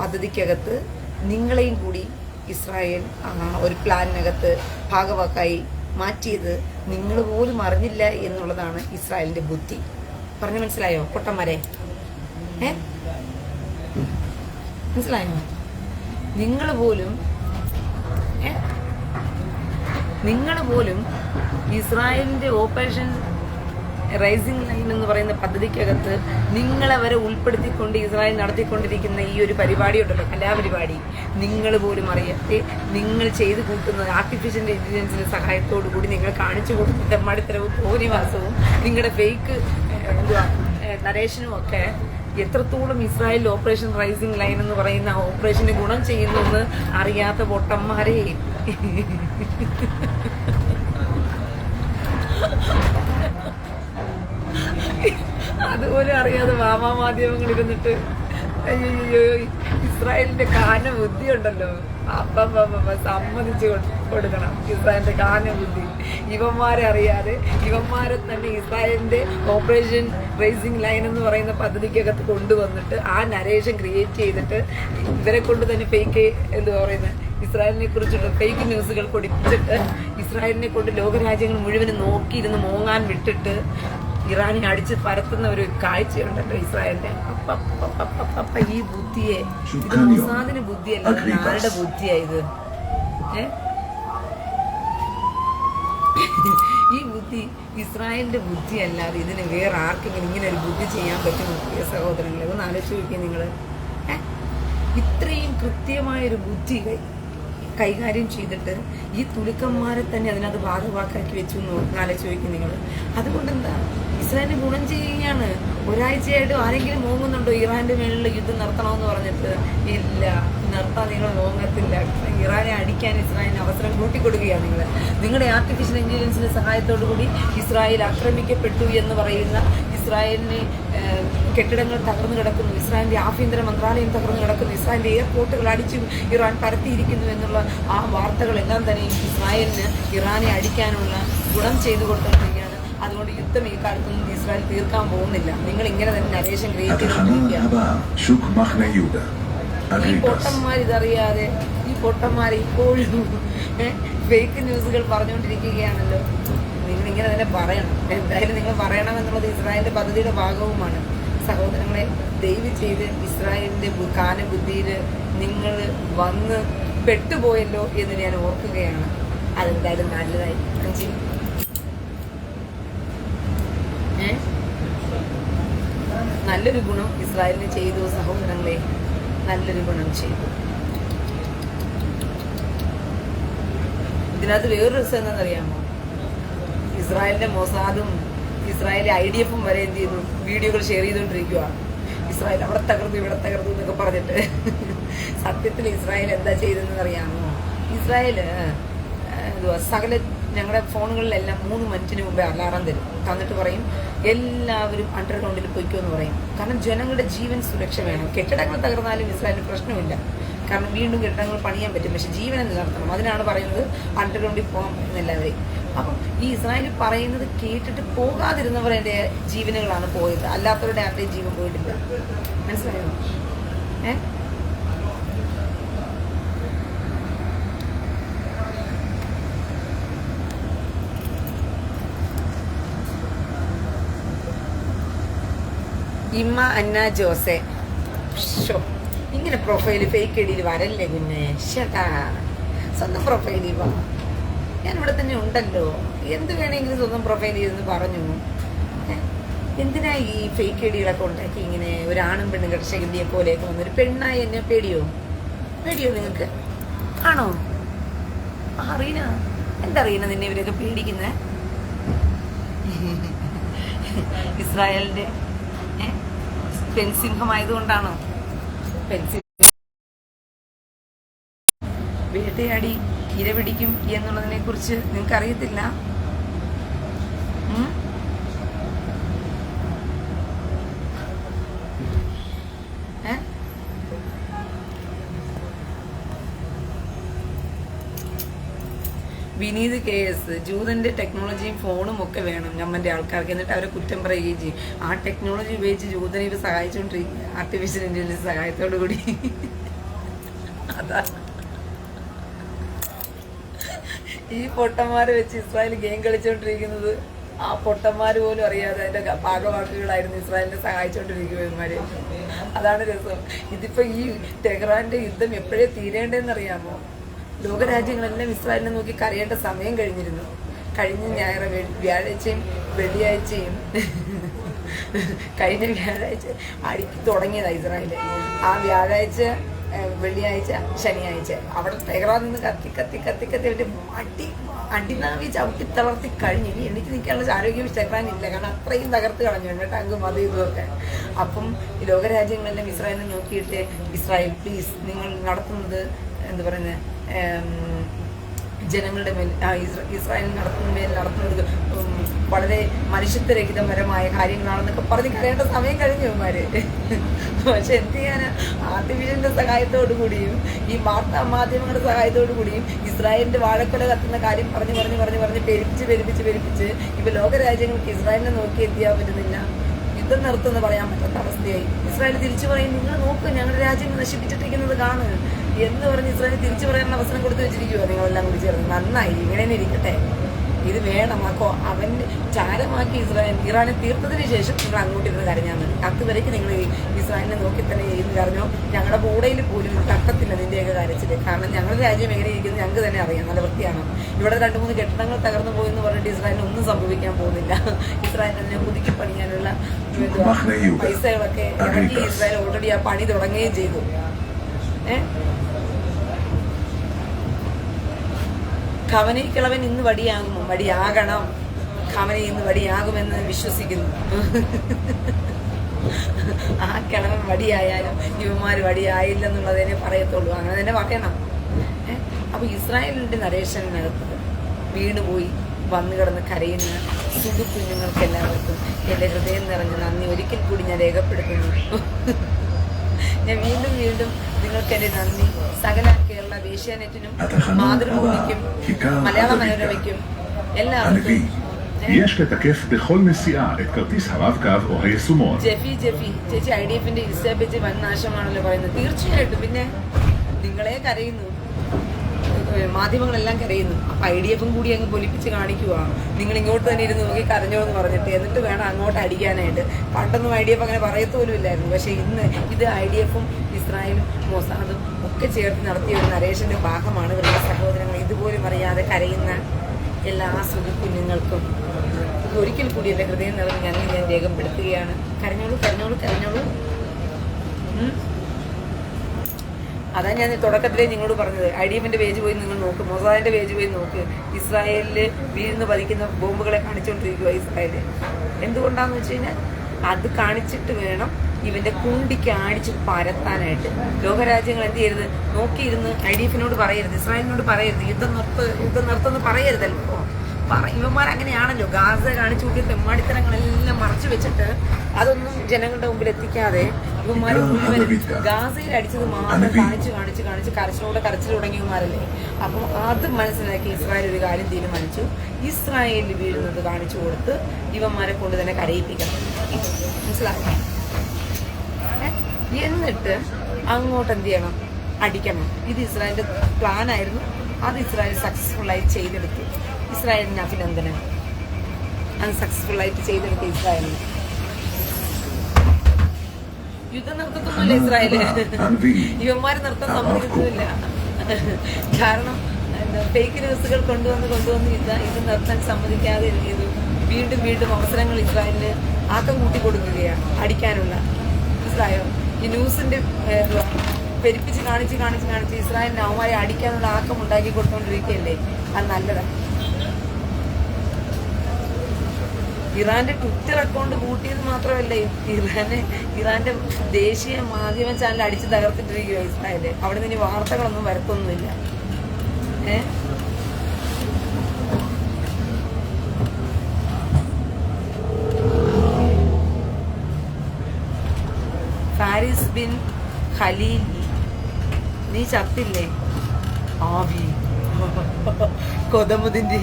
പദ്ധതിക്കകത്ത് നിങ്ങളെയും കൂടി ഇസ്രായേൽ ഒരു പ്ലാനിനകത്ത് ഭാഗവാക്കായി മാറ്റിയത് നിങ്ങൾ പോലും അറിഞ്ഞില്ല എന്നുള്ളതാണ് ഇസ്രായേലിന്റെ ബുദ്ധി. പറഞ്ഞു മനസ്സിലായോ പൊട്ടന്മാരെ? മനസ്സിലായോ? നിങ്ങൾ പോലും ഇസ്രായേലിന്റെ ഓപ്പറേഷൻ റൈസിംഗ് ലൈൻ എന്ന് പറയുന്ന പദ്ധതിക്കകത്ത് നിങ്ങളവരെ ഉൾപ്പെടുത്തിക്കൊണ്ട് ഇസ്രായേൽ നടത്തിക്കൊണ്ടിരിക്കുന്ന ഈ ഒരു പരിപാടി ഉണ്ടല്ലോ, കലാപരിപാടി, നിങ്ങൾ പോലും അറിയാതെ നിങ്ങൾ ചെയ്തു കൂട്ടുന്നത് ആർട്ടിഫിഷ്യൽ ഇന്റലിജൻസിന്റെ സഹായത്തോടു കൂടി നിങ്ങൾ കാണിച്ചു കൊടുക്കുന്ന തെമ്മാടിത്തരവും തോന്നിവാസവും നിങ്ങളുടെ ഫേക്ക് നരേഷനും ഒക്കെ എത്രത്തോളം ഇസ്രായേൽ ഓപ്പറേഷൻ റൈസിംഗ് ലൈൻ എന്ന് പറയുന്ന ഓപ്പറേഷന് ഗുണം ചെയ്യുന്നെന്ന് അറിയാത്ത പൊട്ടന്മാരെ. അതുപോലെ അറിയാതെ മാധ്യമങ്ങൾ ഇരുന്നിട്ട് അയ്യോ ഇസ്രായേലിന്റെ കാന ബുദ്ധി ഉണ്ടല്ലോ. സമ്മതിച്ചു കൊടുക്കണം ഇസ്രായേലിന്റെ കാനബുദ്ധി. ഇവന്മാരെ അറിയാതെ ഇവന്മാരെ തന്നെ ഇസ്രായേലിന്റെ ഓപ്പറേഷൻ റേസിംഗ് ലൈൻ എന്ന് പറയുന്ന പദ്ധതിക്കകത്ത് കൊണ്ടുവന്നിട്ട് ആ നരേഷൻ ക്രിയേറ്റ് ചെയ്തിട്ട് ഇവരെ കൊണ്ട് തന്നെ ഫേക്ക് എന്താ പറയുന്നത് ഇസ്രായേലിനെ കുറിച്ചുള്ള ഫേക്ക് ന്യൂസുകൾ കൊടുത്തിട്ട് ഇസ്രായേലിനെ കൊണ്ട് ലോകരാജ്യങ്ങൾ മുഴുവനും നോക്കിയിരുന്ന് മോങ്ങാൻ വിട്ടിട്ട് ഇറാനെ അടിച്ച് പരത്തുന്ന ഒരു കാഴ്ചയുണ്ടല്ലോ ഇസ്രായേലിന്റെ. അപ്പ ഈ ബുദ്ധിയെ, ഇത് മൊസാദിന് ബുദ്ധിയല്ല, ആരുടെ ബുദ്ധിയായത്? ഈ ബുദ്ധി ഇസ്രായേലിന്റെ ബുദ്ധി അല്ലാതെ ഇതിന് വേറെ ആർക്കെങ്കിലും ഇങ്ങനെ ഒരു ബുദ്ധി ചെയ്യാൻ പറ്റുമോ സഹോദരങ്ങളെ? ഒന്ന് ആലോചിച്ച് നോക്കിയാൽ നിങ്ങള്. ഇത്രയും കൃത്യമായൊരു ബുദ്ധി കൈകാര്യം ചെയ്തിട്ട് ഈ തുലുക്കന്മാരെ തന്നെ അതിനകത്ത് ഭാഗവാക്കാക്കി വെച്ചു ആലോചിച്ച് ചോദിക്കും നിങ്ങൾ. അതുകൊണ്ട് എന്താ ഇസ്രായേലിന് ഗുണം ചെയ്യുകയാണ്. ഒരാഴ്ചയായിട്ട് ആരെങ്കിലും മോങ്ങുന്നുണ്ടോ ഇറാന്റെ മേലുള്ള യുദ്ധം നിർത്തണമെന്ന് പറഞ്ഞിട്ട്? ഇല്ല, നിർത്താൻ നിങ്ങൾ മോങ്ങത്തില്ല. ഇറാനെ അടിക്കാൻ ഇസ്രായേലിന് അവസരം കൂട്ടിക്കൊടുക്കുകയാണ് നിങ്ങൾ. നിങ്ങളുടെ ആർട്ടിഫിഷ്യൽ ഇന്റലിജൻസിന്റെ സഹായത്തോടു കൂടി ഇസ്രായേൽ ആക്രമിക്കപ്പെട്ടു എന്ന് പറയുന്ന, ഇസ്രായേലിന് കെട്ടിടങ്ങൾ തകർന്നു കിടക്കുന്നു, ഇസ്രായേലിന്റെ ആഭ്യന്തര മന്ത്രാലയം തകർന്നു കിടക്കുന്നു, ഇസ്രായേലിന്റെ എയർപോർട്ടുകൾ അടിച്ചു ഇറാൻ പരത്തിയിരിക്കുന്നു എന്നുള്ള ആ വാർത്തകളെല്ലാം തന്നെ ഇസ്രായേലിന് ഇറാനെ അടിക്കാനുള്ള ഗുണം ചെയ്തു കൊടുത്തിരിക്കുകയാണ്. അതുകൊണ്ട് യുദ്ധം ഈ കാലത്തൊന്നും ഇസ്രായേൽ തീർക്കാൻ പോകുന്നില്ല. നിങ്ങൾ ഇങ്ങനെ തന്നെ നരേഷൻ ക്രിയേറ്റ് ചെയ്തിരിക്കുക. ഈ പൊട്ടന്മാർ ഇതറിയാതെ, ഈ പൊട്ടന്മാർ ഇപ്പോഴും ഫേക്ക് ന്യൂസുകൾ പറഞ്ഞുകൊണ്ടിരിക്കുകയാണല്ലോ. നിങ്ങൾ ഇങ്ങനെ തന്നെ പറയണം. എന്തായാലും നിങ്ങൾ പറയണം എന്നുള്ളത് ഇസ്രായേലിന്റെ പദ്ധതിയുടെ ഭാഗവുമാണ്. സഹോദരങ്ങളെ, ദയവ് ചെയ്ത് ഇസ്രായേലിന്റെ കാനബുദ്ധിയിൽ നിങ്ങൾ വന്ന് പെട്ടുപോയല്ലോ എന്ന് ഞാൻ ഓർക്കുകയാണ്. അതെന്തായാലും നല്ലതായി. നല്ലൊരു ഗുണം ഇസ്രായേലിന് ചെയ്തു സഹോദരങ്ങളെ, നല്ലൊരു ഗുണം ചെയ്തു. ഇതിനകത്ത് വേറൊരു രസം എന്താണെന്നറിയാമോ? ഇസ്രായേലിന്റെ മൊസാദും ഇസ്രായേലിലെ IDF വരെ എന്ത് ചെയ്യുന്നു, വീഡിയോകൾ ഷെയർ ചെയ്തുകൊണ്ടിരിക്കുക. ഇസ്രായേൽ അവിടെ തകർന്നു ഇവിടെ തകർന്നു എന്നൊക്കെ പറഞ്ഞിട്ട്. സത്യത്തിൽ ഇസ്രായേൽ എന്താ ചെയ്തതെന്ന് അറിയാമോ? ഇസ്രായേല് സകല ഞങ്ങളുടെ ഫോണുകളിലെല്ലാം 3 മിനിറ്റിന് മുമ്പേ അലാറം തരും. തന്നിട്ട് പറയും എല്ലാവരും അണ്ടർഗ്രൗണ്ടിൽ പൊയ്ക്കോ എന്ന് പറയും. കാരണം ജനങ്ങളുടെ ജീവൻ സുരക്ഷ വേണം. കെട്ടിടങ്ങൾ തകർന്നാലും ഇസ്രായേലിന് പ്രശ്നമില്ല, കാരണം വീണ്ടും കെട്ടിടങ്ങൾ പണിയാൻ പറ്റും. പക്ഷെ ജീവനെ നിലനിർത്തണം. അതിനാണ് പറയുന്നത് അണ്ടർഗ്രൗണ്ടിൽ പോകാൻ പറ്റുന്നില്ലവരെ. അപ്പം ഈ ഇസ്രായേൽ പറയുന്നത് കേട്ടിട്ട് പോകാതിരുന്നവരുടെ ജീവനുകളാണ് പോയത്, അല്ലാത്തവരുടെ ആരുടെയും ജീവൻ പോയിട്ടില്ല. മനസ്സിലായോ? ഇമ്മ അന്ന ജോസെ, ഇങ്ങനെ പ്രൊഫൈല് ഫേക്ക് ഐഡിയിൽ വരല്ലേ പിന്നെ. ഷട്ടാ, സ്വന്തം പ്രൊഫൈലിൽ വാ. ഞാനിവിടെ തന്നെ ഉണ്ടല്ലോ, എന്ത് വേണമെങ്കിലും സ്വന്തം പ്രൊഫൈൽ ചെയ്തെന്ന് പറഞ്ഞു. എന്തിനാ ഈ ഫേക്ക് ഐഡികളൊക്കെ ഉണ്ടാക്കി ഇങ്ങനെ ഒരാണും പെണ്ണും കർഷകന്തിയെ പോലെയൊക്കെ വന്നൊരു പെണ്ണായി എന്നെ പേടിയോ നിങ്ങൾക്ക്? ആണോ? അറിയണ എന്തറിയണ നിന്നെ ഇവരൊക്കെ പേടിക്കുന്ന? ഇസ്രായേലിന്റെ പെൻസിംഹമായതുകൊണ്ടാണോ? വേട്ടയാടി ഇര പിടിക്കും എന്നുള്ളതിനെ കുറിച്ച് നിങ്ങൾക്ക് അറിയത്തില്ല? വിനീത് KS, ജൂതന്റെ ടെക്നോളജിയും ഫോണും ഒക്കെ വേണം നമ്മന്റെ ആൾക്കാർക്ക്, എന്നിട്ട് അവരെ കുറ്റം പറയുകയും ചെയ്യും. ആ ടെക്നോളജി ഉപയോഗിച്ച് ജൂതനെ ഇവർ സഹായിച്ചുകൊണ്ടിരിക്കുക ആർട്ടിഫിഷ്യൽ ഇന്റലിജൻസ് സഹായത്തോടു കൂടി. അതാ ഈ പൊട്ടന്മാരെ വെച്ച് ഇസ്രായേൽ ഗെയിം കളിച്ചുകൊണ്ടിരിക്കുന്നത്. ആ പൊട്ടന്മാര് പോലും അറിയാതെ അതിന്റെ ഭാഗവാക്കുകളായിരുന്നു ഇസ്രായേലിനെ സഹായിച്ചുകൊണ്ടിരിക്കുന്നവന്മാര്. അതാണ് രസം. ഇതിപ്പോ ഈ ടെഹ്റാന്റെ യുദ്ധം എപ്പോഴേ തീരേണ്ടതെന്നറിയാമോ? ലോകരാജ്യങ്ങളെല്ലാം ഇസ്രായേലിനെ നോക്കി കരയേണ്ട സമയം കഴിഞ്ഞിരുന്നു. കഴിഞ്ഞ വ്യാഴാഴ്ചയും വെള്ളിയാഴ്ചയും കഴിഞ്ഞ വ്യാഴാഴ്ച അടിക്ക് തുടങ്ങിയതാണ് ഇസ്രായേൽ. ആ വ്യാഴാഴ്ച, വെള്ളിയാഴ്ച, ശനിയാഴ്ച അവിടെ ടെഹ്റാൻ നിന്ന് കത്തി അവര് അടിനാവി ചവിട്ടി തളർത്തി കഴിഞ്ഞു. ഇനി എനിക്ക് നിൽക്കാനുള്ള ആരോഗ്യം ടെഹ്റാനില്ല, കാരണം അത്രയും തകർത്ത് കളഞ്ഞു ടാങ്കും അതും ഇതുമൊക്കെ. അപ്പം ലോകരാജ്യങ്ങളെല്ലാം ഇസ്രായേലിനെ നോക്കിയിട്ട്, ഇസ്രായേൽ പ്ലീസ്, നിങ്ങൾ നടത്തുന്നത് എന്താ പറയുന്നത് ജനങ്ങളുടെ മേൽ ഇസ്രായേൽ നടത്തുന്നത് വളരെ മനുഷ്യത്വരഹിതപരമായ കാര്യങ്ങളാണെന്നൊക്കെ പറഞ്ഞ് കരയേണ്ട സമയം കഴിഞ്ഞു ഇവന്മാര്. പക്ഷെ എന്ത് ചെയ്യാനാ, ആർട്ടിഫിഷ്യലിന്റെ സഹായത്തോടു കൂടിയും ഈ വാർത്താ മാധ്യമങ്ങളുടെ സഹായത്തോടു കൂടിയും ഇസ്രായേലിന്റെ വാഴക്കൊല കത്തുന്ന കാര്യം പറഞ്ഞ് പെരുപ്പിച്ച് ഇപ്പൊ ലോകരാജ്യങ്ങൾക്ക് ഇസ്രായേലിനെ നോക്കി എന്ത് ചെയ്യാൻ പറ്റുന്നില്ല, യുദ്ധം നിർത്തുമെന്ന് പറയാൻ പറ്റാത്ത അവസ്ഥയായി. ഇസ്രായേൽ തിരിച്ചു പറയും, നിങ്ങൾ നോക്ക് ഞങ്ങളുടെ രാജ്യം നശിപ്പിച്ചിട്ടിരിക്കുന്നത് കാണുക എന്ന് പറഞ്ഞ് ഇസ്രായേൽ തിരിച്ചു പറയാനുള്ള അവസരം കൊടുത്തു വെച്ചിരിക്കുവോ നിങ്ങളെല്ലാം കൂടി ചേർന്ന്. നന്നായി, ഇങ്ങനെ തന്നെ ഇരിക്കട്ടെ, ഇത് വേണം. അവൻ ചാരമാക്കി ഇറാനെ തീർത്തതിന് ശേഷം നിങ്ങൾ അങ്ങോട്ട് ഇരുന്ന് കരഞ്ഞാൽ മതി. അതുവരേക്ക് നിങ്ങൾ ഇസ്രായേലിനെ നോക്കി തന്നെ ഇരുന്ന് കരഞ്ഞോ, ഞങ്ങളുടെ കൂടയിൽ പോലും തട്ടത്തില്ല നിന്റെയൊക്കെ കരച്ചില്. കാരണം ഞങ്ങളുടെ രാജ്യം എങ്ങനെ ഇരിക്കുന്നത് ഞങ്ങൾക്ക് തന്നെ അറിയാം, നല്ല വൃത്തിയാണ്. ഇവിടെ 2-3 കെട്ടിടങ്ങൾ തകർന്നു പോയെന്ന് പറഞ്ഞിട്ട് ഇസ്രായേലിന് ഒന്നും സംഭവിക്കാൻ പോകുന്നില്ല. ഇസ്രായേൽ അതിനെ പുതുക്കി പണിയാനുള്ള പൈസകളൊക്കെ ഇറക്കി ഇസ്രായേൽ ഓൾറെഡി ആ പണി തുടങ്ങുകയും ചെയ്തു. ഖമനയ്ക്കിളവൻ ഇന്ന് വടിയാകുമോ? വടിയാകണം. ഖമന ഇന്ന് വടിയാകുമെന്ന് വിശ്വസിക്കുന്നു. ആ കിളവൻ വടിയായാലും ഇവന്മാര് വടിയായില്ലെന്നുള്ളതിനെ പറയത്തുള്ളൂ. അങ്ങനെ തന്നെ പറയണം. അപ്പൊ ഇസ്രായേലിന്റെ നരേഷനകത്ത് വീണുപോയി വന്നു കിടന്ന് കരയുന്ന സുഖ കുഞ്ഞുങ്ങൾക്ക് എല്ലാവർക്കും എന്റെ ഹൃദയം നിറഞ്ഞ നന്ദി ഒരിക്കൽ കൂടി ഞാൻ രേഖപ്പെടുത്തുന്നു. ഞാൻ വീണ്ടും നിങ്ങൾക്ക് എന്റെ നന്ദി. സകല കേരള ഏഷ്യാനെറ്റിനും മാതൃഭൂമിക്കും മലയാള മനോരമയ്ക്കും എല്ലാവർക്കും. יש לתקף בכל נסיעה את כרטיס הרב-קו או היישומון. ജെഫി ചേച്ചി IDF-ന്റെ ഇൻസ്റ്റാ പേജ് വൻ നാശമാണല്ലോ പറയുന്നത്. തീർച്ചയായിട്ടും. പിന്നെ നിങ്ങളെ കരയുന്നു, മാധ്യമങ്ങളെല്ലാം കരയുന്നു. അപ്പൊ IDF-ഉം കൂടി അങ്ങ് പൊലിപ്പിച്ച് കാണിക്കുക, നിങ്ങൾ ഇങ്ങോട്ട് തന്നെ ഇരുന്ന് നോക്കി കരഞ്ഞോ എന്ന് പറഞ്ഞിട്ട്, എന്നിട്ട് വേണം അങ്ങോട്ട് അടിക്കാനായിട്ട്. പണ്ടൊന്നും IDF അങ്ങനെ പറയത്തോലും ഇല്ലായിരുന്നു. പക്ഷെ ഇന്ന് ഇത് IDF-ഉം ഇസ്രായേലും മൊസാദും ഒക്കെ ചേർത്ത് നടത്തിയ ഒരു നരേഷന്റെ ഭാഗമാണ്. ഇവരുടെ സഹോദരങ്ങൾ ഇതുപോലും അറിയാതെ കരയുന്ന എല്ലാ സുഖ കുഞ്ഞുങ്ങൾക്കും ഒരിക്കൽ കൂടി എന്റെ ഹൃദയം നിറഞ്ഞ് ഞാൻ രേഖപ്പെടുത്തുകയാണ്. കരഞ്ഞോളൂ. അതാ ഞാൻ തുടക്കത്തിലേ നിങ്ങളോട് പറഞ്ഞത്. IDF-ന്റെ പേജ് പോയി നിങ്ങൾ നോക്ക്, മൊസാദിന്റെ പേജ് പോയി നോക്ക്. ഇസ്രായേലില് വീഴ്ന്ന് പതിക്കുന്ന ബോംബുകളെ കാണിച്ചുകൊണ്ടിരിക്കുക ഇസ്രായേല്. എന്തുകൊണ്ടാന്ന് വെച്ച് കഴിഞ്ഞാൽ അത് കാണിച്ചിട്ട് വേണം ഇവന്റെ കുണ്ടിക്ക് അടിച്ച് പരത്താനായിട്ട്. ലോകരാജ്യങ്ങൾ എന്ത് ചെയ്യരുത്, നോക്കിയിരുന്ന് IDF-നോട് പറയരുത്, ഇസ്രായേലിനോട് പറയരുത്, യുദ്ധം നിർത്തുമെന്ന് പറയരുതല്ലോ. ഇവന്മാർ അങ്ങനെയാണല്ലോ. ഗാസ കാണിച്ചു കൂട്ടിയ തെമ്മാടിത്തരങ്ങളെല്ലാം മറച്ചു വെച്ചിട്ട് അതൊന്നും ജനങ്ങളുടെ മുമ്പിൽ എത്തിക്കാതെ ഇവന്മാർ മുഴുവൻ ഗാസയിൽ അടിച്ചത് മാത്രം കാണിച്ച് കരച്ചിൽ തുടങ്ങിയവന്മാരല്ലേ. അപ്പം അത് മനസ്സിലാക്കി ഇസ്രായേൽ ഒരു കാര്യം തീരുമാനിച്ചു. ഇസ്രായേലിൽ വീഴുന്നത് കാണിച്ചു കൊടുത്ത് ഇവന്മാരെ കൊണ്ട് തന്നെ കരയിപ്പിക്കണം. മനസ്സിലാക്കണം. എന്നിട്ട് അങ്ങോട്ട് എന്ത് ചെയ്യണം, അടിക്കണം. ഇത് ഇസ്രായേലിന്റെ പ്ലാൻ ആയിരുന്നു. അത് ഇസ്രായേൽ സക്സസ്ഫുള്ളായി ചെയ്തെടുത്തു. ഇസ്രായേലിന് അഭിനന്ദനം. അൺസക്സസ്ഫുള്ളായിട്ട് ചെയ്തെടുത്ത ഇസ്രായേലിന്. യുദ്ധം നിർത്തത്തൊന്നുമില്ല ഇസ്രായേല്. ഇവന്മാര് നിർത്താൻ സമ്മതിക്കുന്നില്ല. കാരണം ഫേക്ക് ന്യൂസുകൾ കൊണ്ടുവന്ന് ഇത് നിർത്താൻ സമ്മതിക്കാതെ എന്ത് ചെയ്തു, വീണ്ടും അവസരങ്ങൾ ഇസ്രായേലിന് ആക്കം കൂട്ടി കൊടുക്കുകയാണ് അടിക്കാനുള്ള. ഇസ്രായേൽ ഈ ന്യൂസിന്റെ പെരുപ്പിച്ച് കാണിച്ച് ഇസ്രായേലിന് അവന്മാരെ അടിക്കാനുള്ള ആക്കം ഉണ്ടാക്കി കൊടുത്തോണ്ടിരിക്കുകയല്ലേ. അത് നല്ലതാണ്. ഇറാന്റെ ട്വിറ്റർ അക്കൗണ്ട് കൂട്ടിയത് മാത്രമല്ല, ഇറാന്റെ ദേശീയ മാധ്യമ ചാനൽ അടിച്ച് തകർത്തിട്ടിരിക്കുക ഇസ്രായേല്. അവിടെ നിന്ന് ഇനി വാർത്തകളൊന്നും വരത്തൊന്നുമില്ല. ഫാരിസ് ബിൻ ഖലീൽ, നീ ചത്തില്ലേ? ആവി കൊതമുദിന്റെ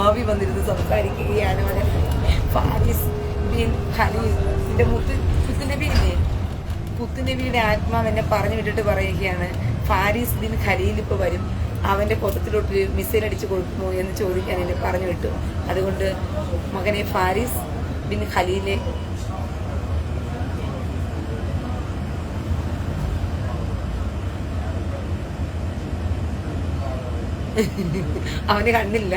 ആവി വന്നിരുന്ന് സംസാരിക്കുകയാണ്. ഫാരിസ് ബിൻ ഖലീലിന്റെ പുത്തുനബിയില്ലേ, പുത്തുനബിയുടെ ആത്മാവ് എന്നെ പറഞ്ഞു വിട്ടിട്ട് പറയുകയാണ്, ഫാരിസ് ബിൻ ഖലീൽ ഇപ്പൊ വരും, അവന്റെ കൊതത്തിലോട്ട് മിസൈൽ അടിച്ചു കൊടുക്കുമോ എന്ന് ചോദിക്കാൻ എന്നെ പറഞ്ഞു വിട്ടു. അതുകൊണ്ട് മകനെ ഫാരിസ് ബിൻ ഖലീലെ, അവന് കണ്ണില്ല.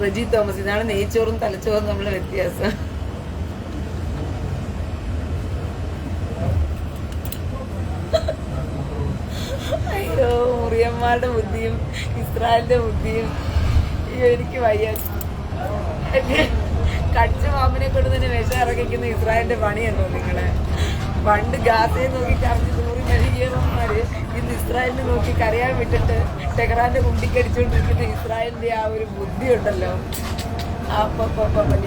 റജി തോമസ്, ഇതാണ് നെയ്ച്ചോറും തലച്ചോറും തമ്മിലുള്ള വ്യത്യാസം. അയ്യോ, മുറിയന്മാരുടെ ബുദ്ധിയും ഇസ്രായേലിന്റെ ബുദ്ധിയും എനിക്ക് വയ്യ. കടിച്ച പാമ്പിനെ കൊണ്ട് തന്നെ വിഷം ഇറക്കിക്കുന്ന ഇസ്രായേലിന്റെ പണിയുണ്ടോ നിങ്ങളെ? പണ്ട് ഗാസയെ നോക്കി ചർച്ച 100 മെഴുകിയവന്മാര് ഇന്ന് ഇസ്രായേലിനെ നോക്കി കരയാൻ വിട്ടിട്ട് ടെഹ്റാന്റെ കുണ്ടിക്കടിച്ചുകൊണ്ടിരിക്കുന്ന ഇസ്രായേലിന്റെ ആ ഒരു ബുദ്ധി ഉണ്ടല്ലോ. അപ്പൊ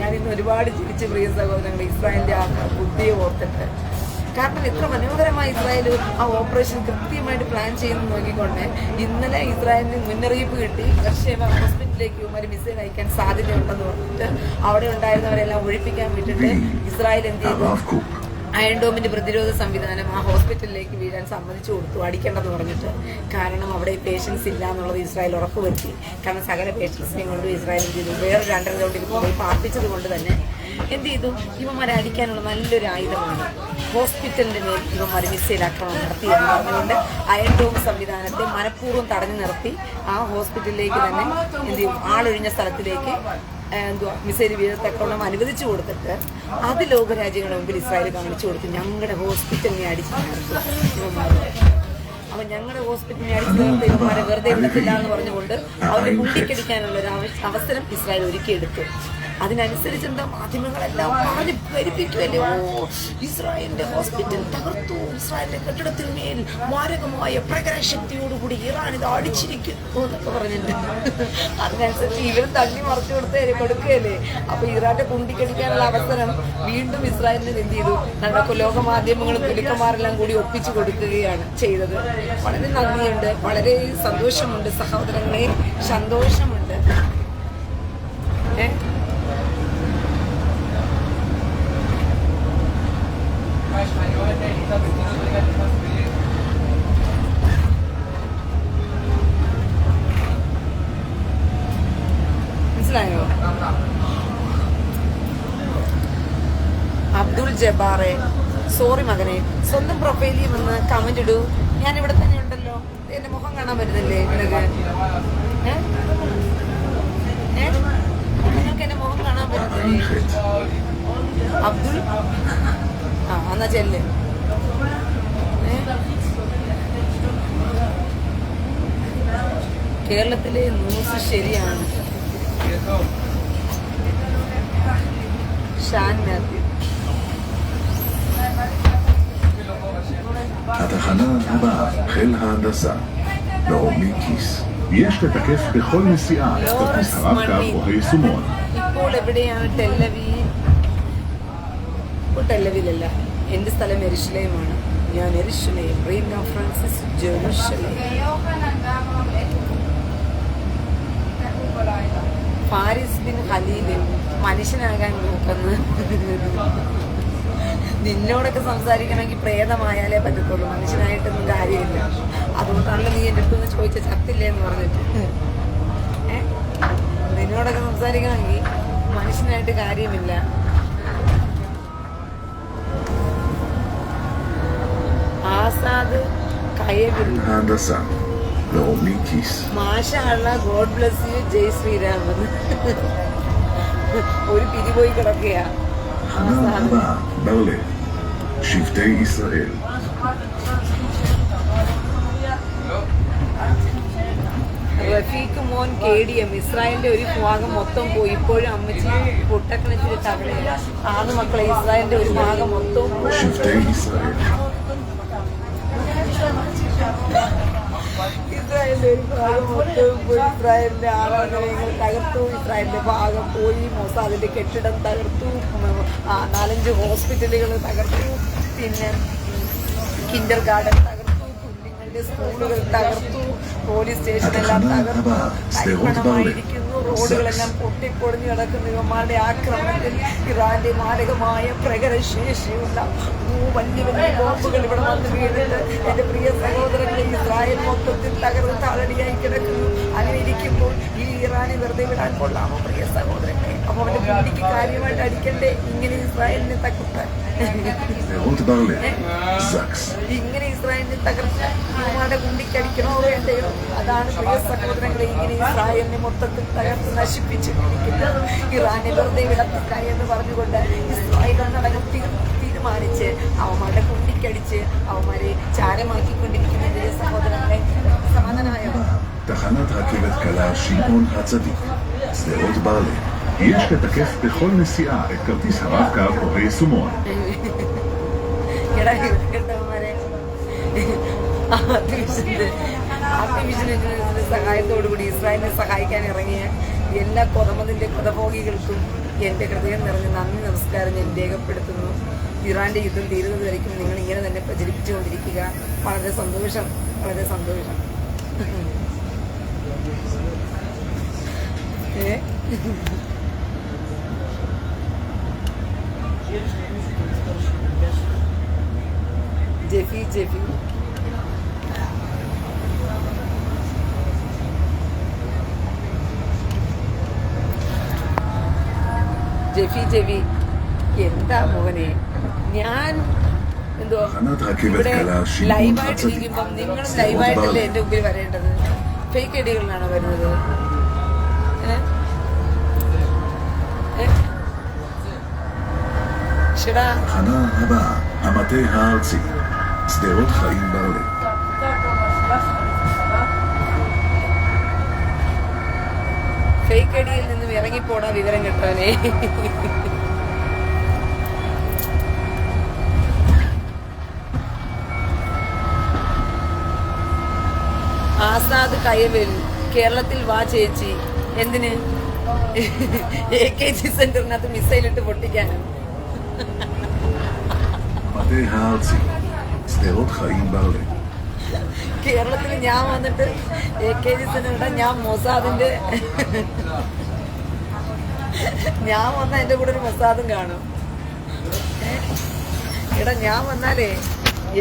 ഞാനിന്ന് ഒരുപാട് ചിരിച്ച് പ്രിയ സഹോദരങ്ങൾ ഇസ്രായേലിന്റെ ആ ബുദ്ധിയെ ഓർത്തിട്ട്. കാരണം എത്ര മനോഹരമായി ഇസ്രായേൽ ആ ഓപ്പറേഷൻ കൃത്യമായിട്ട് പ്ലാൻ ചെയ്യുന്നു നോക്കിക്കൊണ്ട് ഇന്നലെ ഇസ്രായേലിന് മുന്നറിയിപ്പ് കിട്ടി പക്ഷേ ഹോസ്പിറ്റലിലേക്ക് ഒരു മിസൈൽ അയക്കാൻ സാധ്യതയുണ്ടെന്ന് പറഞ്ഞിട്ട് അവിടെ ഉണ്ടായിരുന്നവരെല്ലാം ഒഴിപ്പിക്കാൻ വിട്ടിട്ട് ഇസ്രായേൽ എന്ത് ചെയ്തു, അയൺ ഡോമിന്റെ പ്രതിരോധ സംവിധാനം ആ ഹോസ്പിറ്റലിലേക്ക് വീഴാൻ സമ്മതിച്ചു കൊടുത്തു, അടിക്കേണ്ടെന്ന് പറഞ്ഞിട്ട്. കാരണം അവിടെ പേഷ്യൻസ് ഇല്ല എന്നുള്ളത് ഇസ്രായേൽ ഉറപ്പുവരുത്തി. കാരണം സകല പേഷ്യൻസിനെയും കൊണ്ട് ഇസ്രായേൽ എന്ത് ചെയ്തു, വേറെ 2 റൗണ്ടിൽ പോയി പാർപ്പിച്ചത് കൊണ്ട് തന്നെ എന്ത് ചെയ്തു, ഇവന്മാരെ അടിക്കാനുള്ള നല്ലൊരു ആയുധമാണ് ഹോസ്പിറ്റലിന്റെ മേൽ ഇവന്മാർ മിസൈൽ ആക്രമണം നടത്തിയെന്ന് പറഞ്ഞുകൊണ്ട് അയൺ ഡോം സംവിധാനത്തെ മനഃപൂർവ്വം തടഞ്ഞു നിർത്തി ആ ഹോസ്പിറ്റലിലേക്ക് തന്നെ എന്ത് ചെയ്യും, ആളൊഴിഞ്ഞ സ്ഥലത്തിലേക്ക് മിസൈൽ വീഴത്തക്കോണം അനുവദിച്ചു കൊടുത്തിട്ട് അത് ലോകരാജ്യങ്ങളുടെ മുമ്പിൽ ഇസ്രായേൽ കാണിച്ചു കൊടുത്തു, ഞങ്ങളുടെ ഹോസ്പിറ്റലിനെ അടിച്ചു നിർത്തുക ഇവന്മാർ. അപ്പം ഞങ്ങളുടെ ഹോസ്പിറ്റലിനെ അടിച്ചു നിർത്തി ഇവന്മാരെ വെറുതെ വിടത്തില്ല എന്ന് പറഞ്ഞുകൊണ്ട് അവരെ മുണ്ടിക്കടിക്കാനുള്ള ഒരു അവസരം ഇസ്രായേൽ ഒരുക്കിയെടുത്തു. അതിനനുസരിച്ച് എന്താ മാധ്യമങ്ങളെല്ലാം പറഞ്ഞ് പെരുപ്പിക്കുമല്ലേ, ഇസ്രായേലിന്റെ ഹോസ്പിറ്റൽ തകർത്തു, ഇസ്രായേലിന്റെ കെട്ടിടത്തിന് മേൽ മാരകമായ പ്രകടനശക്തിയോടുകൂടി ഇറാൻ ഇത് അടിച്ചിരിക്കുന്നു എന്നൊക്കെ പറഞ്ഞിട്ട് അതിനനുസരിച്ച് ഇവർ തള്ളി മറച്ചു കൊടുക്കുകയല്ലേ. അപ്പൊ ഇറാന്റെ കുണ്ടിക്കടിക്കാനുള്ള അവസരം വീണ്ടും ഇസ്രായേലിന് എന്ത് ചെയ്തു, നമ്മുടെ ലോകമാധ്യമങ്ങളും കുലുക്കന്മാരെല്ലാം കൂടി ഒപ്പിച്ചു കൊടുക്കുകയാണ് ചെയ്തത്. വളരെ നന്ദിയുണ്ട്, വളരെ സന്തോഷമുണ്ട് സഹോദരങ്ങളെ, സന്തോഷമുണ്ട്. മനസ്സിലായോ? അബ്ദുൾ ജബ്ബാറെ, സോറി മകനെ, സ്വന്തം പ്രൊഫൈലിൽ വന്ന് കമന്റ് ഇടൂ, ഞാൻ ഇവിടെ തന്നെ ഉണ്ടല്ലോ, എന്റെ മുഖം കാണാൻ പറ്റുന്നില്ലേ നിനക്ക്? നിങ്ങൾക്ക് എന്റെ മുഖം കാണാൻ പറ്റുന്നില്ലേ? അബ്ദുൾ എന്നാ ചെല്ല്. കേരളത്തിലെ ന്യൂസ് ശരിയാണ്. ഷാൻ മാത്യു. התחנה הבאה, חיל ההנדסה, נעמי קיס. יש לתקף בכל נסיעה את כרטיס הרב-קו או היישומון. ഇപ്പോൾ എവിടെയാണ്? ടെല്ലവീവ്. ഇപ്പോൾ ടെല്ലവീവല്ല, എൻ്റെ സ്ഥലം യെരുശലേമാണ്. ഞാൻ യെരുശലേം, Reena Francis, Jerusalem. Faris bin Khalil മനുഷ്യനാകാൻ നോക്കുന്നു. നിന്നോടൊക്കെ സംസാരിക്കണമെങ്കിൽ പ്രേതമായാലേ പറ്റത്തുള്ളൂ, മനുഷ്യനായിട്ടൊന്നും കാര്യമില്ല. അതുകൊണ്ടാണല്ലോ നീ എൻ്റെ അടുത്തൊന്ന് ചോദിച്ച ചത്തില്ലേ എന്ന് പറഞ്ഞിട്ട്. നിന്നോടൊക്കെ സംസാരിക്കണമെങ്കിൽ മനുഷ്യനായിട്ട് കാര്യമില്ല. ആസാദ് കയവിൽ. മാഷാ അല്ലാഹ്, ഗോഡ് ബ്ലെസ് യു, ജയ് ശ്രീരാം. ഒരു പിരി പോയി കിടക്കുകയാ. שבטי ישראל. റഫീഖ് മോൻ KDM. ഇസ്രായേലിന്റെ ഒരു ഭാഗം മൊത്തം പോയി, ഇപ്പോഴും അമ്മച്ചി പൊട്ടക്കിണറ്റിൽ തകടയാണ്. ആറ് മക്കളെ, ഇസ്രായേലിന്റെ ഒരു ഭാഗം മൊത്തം ഇസ്രായേലിന്റെ ഒരു ഭാഗം മൊത്തം പോയി. ഇസ്രായേലിന്റെ ആരാധനകൾ തകർത്തു, ഇസ്രായേലിന്റെ ഭാഗം പോയി. മൊസാദിന്റെ കെട്ടിടം തകർത്തു, 4-5 ഹോസ്പിറ്റലുകൾ തകർത്തു, പിന്നെ കിൻഡർ ഗാർഡൻ തകർത്തു, കുഞ്ഞുങ്ങളുടെ സ്കൂളുകൾ തകർത്തു, പോലീസ് സ്റ്റേഷനെല്ലാം തകർത്തു, തരിപ്പണമായിരിക്കുന്നു. റോഡുകളെല്ലാം പൊട്ടിപ്പൊടിഞ്ഞു കിടക്കുന്ന ഇവന്മാരുടെ ആക്രമണത്തിൽ ഇറാന്റെ മാരകമായ പ്രകടനശേഷിയുള്ള വലിയ വലിയ ബോംബുകൾ ഇവിടെ വന്ന് വീണിട്ട് എന്റെ പ്രിയ സഹോദരങ്ങളെ ഇസ്രായേൽ മൊത്തത്തിൽ തകർന്ന് താളടിയായി കിടക്കുന്നു. അങ്ങനെ ഇരിക്കുമ്പോൾ ഈ ഇറാനെ വെറുതെ വിടാൻ കൊള്ളാമോ പ്രിയ സഹോദരങ്ങളെ? അപ്പൊ അവന്റെ കുട്ടിക്ക് കാര്യമായിട്ട് അടിക്കണ്ടേ ഇങ്ങനെ ഇസ്രായേലിനെ തകർത്താൻ? ഇങ്ങനെ ഇസ്രായേലിനെ തകർച്ച ഇവന്മാരുടെ കുണ്ടിക്ക് അടിക്കണോ വേണ്ടയോ? അതാണ് പ്രിയ സഹോദരങ്ങളെ ഇങ്ങനെ ഇസ്രായേലിനെ മൊത്തത്തിൽ തകർത്ത് നശിപ്പിച്ചിരിക്കുന്നത്. ഇറാനെ വെറുതെ വിടത്തില്ല എന്ന് പറഞ്ഞുകൊണ്ട് ഇസ്രായേൽ നടകം തീരുമാനിച്ച് അവന്മാരുടെ കുണ്ടിക്കടിച്ച് അവന്മാരെ ചാരമാക്കിക്കൊണ്ടിരിക്കുന്ന പ്രിയ സഹോദരങ്ങളെ, സമാധാനമായോ? תחנת רכבת קלה שמעון הצדיק, שדרות ברלי. יש לתקף בכל נסיעה את כרטיס הרב-קו או היישומון. ആർട്ടിഫിഷ്യൽ ഇന്റലിജൻസിന്റെ സഹായത്തോടുകൂടി ഇസ്രായേലിനെ സഹായിക്കാൻ ഇറങ്ങിയ എല്ലാ കൊതമതിന്റെ കൊതഭോഗികൾക്കും എൻ്റെ ഹൃദയം നിറഞ്ഞ നന്ദി നമസ്കാരം ഞാൻ രേഖപ്പെടുത്തുന്നു. ഇറാന്റെ യുദ്ധം തീരുന്നത് വരയ്ക്കും നിങ്ങൾ ഇങ്ങനെ തന്നെ പ്രചരിപ്പിച്ചുകൊണ്ടിരിക്കുക. വളരെ സന്തോഷം, വളരെ സന്തോഷം. ജെഫി ജെഫി ജെഫി ജെഫി എന്താ മോനെ, ഞാൻ എന്തോ ഇവിടെ ലൈവായിട്ട് ഇരിക്കുമ്പം നിങ്ങളും ലൈവായിട്ടല്ലേ എന്റെ മുമ്പിൽ വരേണ്ടത്? ഫേക്ക് ഐഡികളിലാണോ വരുന്നത്? ശടാ תחנה הבאה, המטה הארצי, שדרות חיים ברלי. ഫേക്ക് ഐഡിയിൽ നിന്നും ഇറങ്ങിപ്പോടാ വിവരം കിട്ടാനേ. ആസാദ് കയവേൽ കേരളത്തിൽ വാ ചേച്ചി. എന്തിന്? AKG സെന്ററിനകത്ത് മിസൈലിട്ട് പൊട്ടിക്കാനോ? המטה הארצי, שדרות חיים ברלי. കേരളത്തിൽ ഞാൻ വന്നിട്ട് AKG സെന്ററിന്റെ ഞാൻ മൊസാദിന്റെ ഞാൻ വന്ന എന്റെ കൂടെ ഒരു മൊസാദും കാണും. എടാ ഞാൻ വന്നാലേ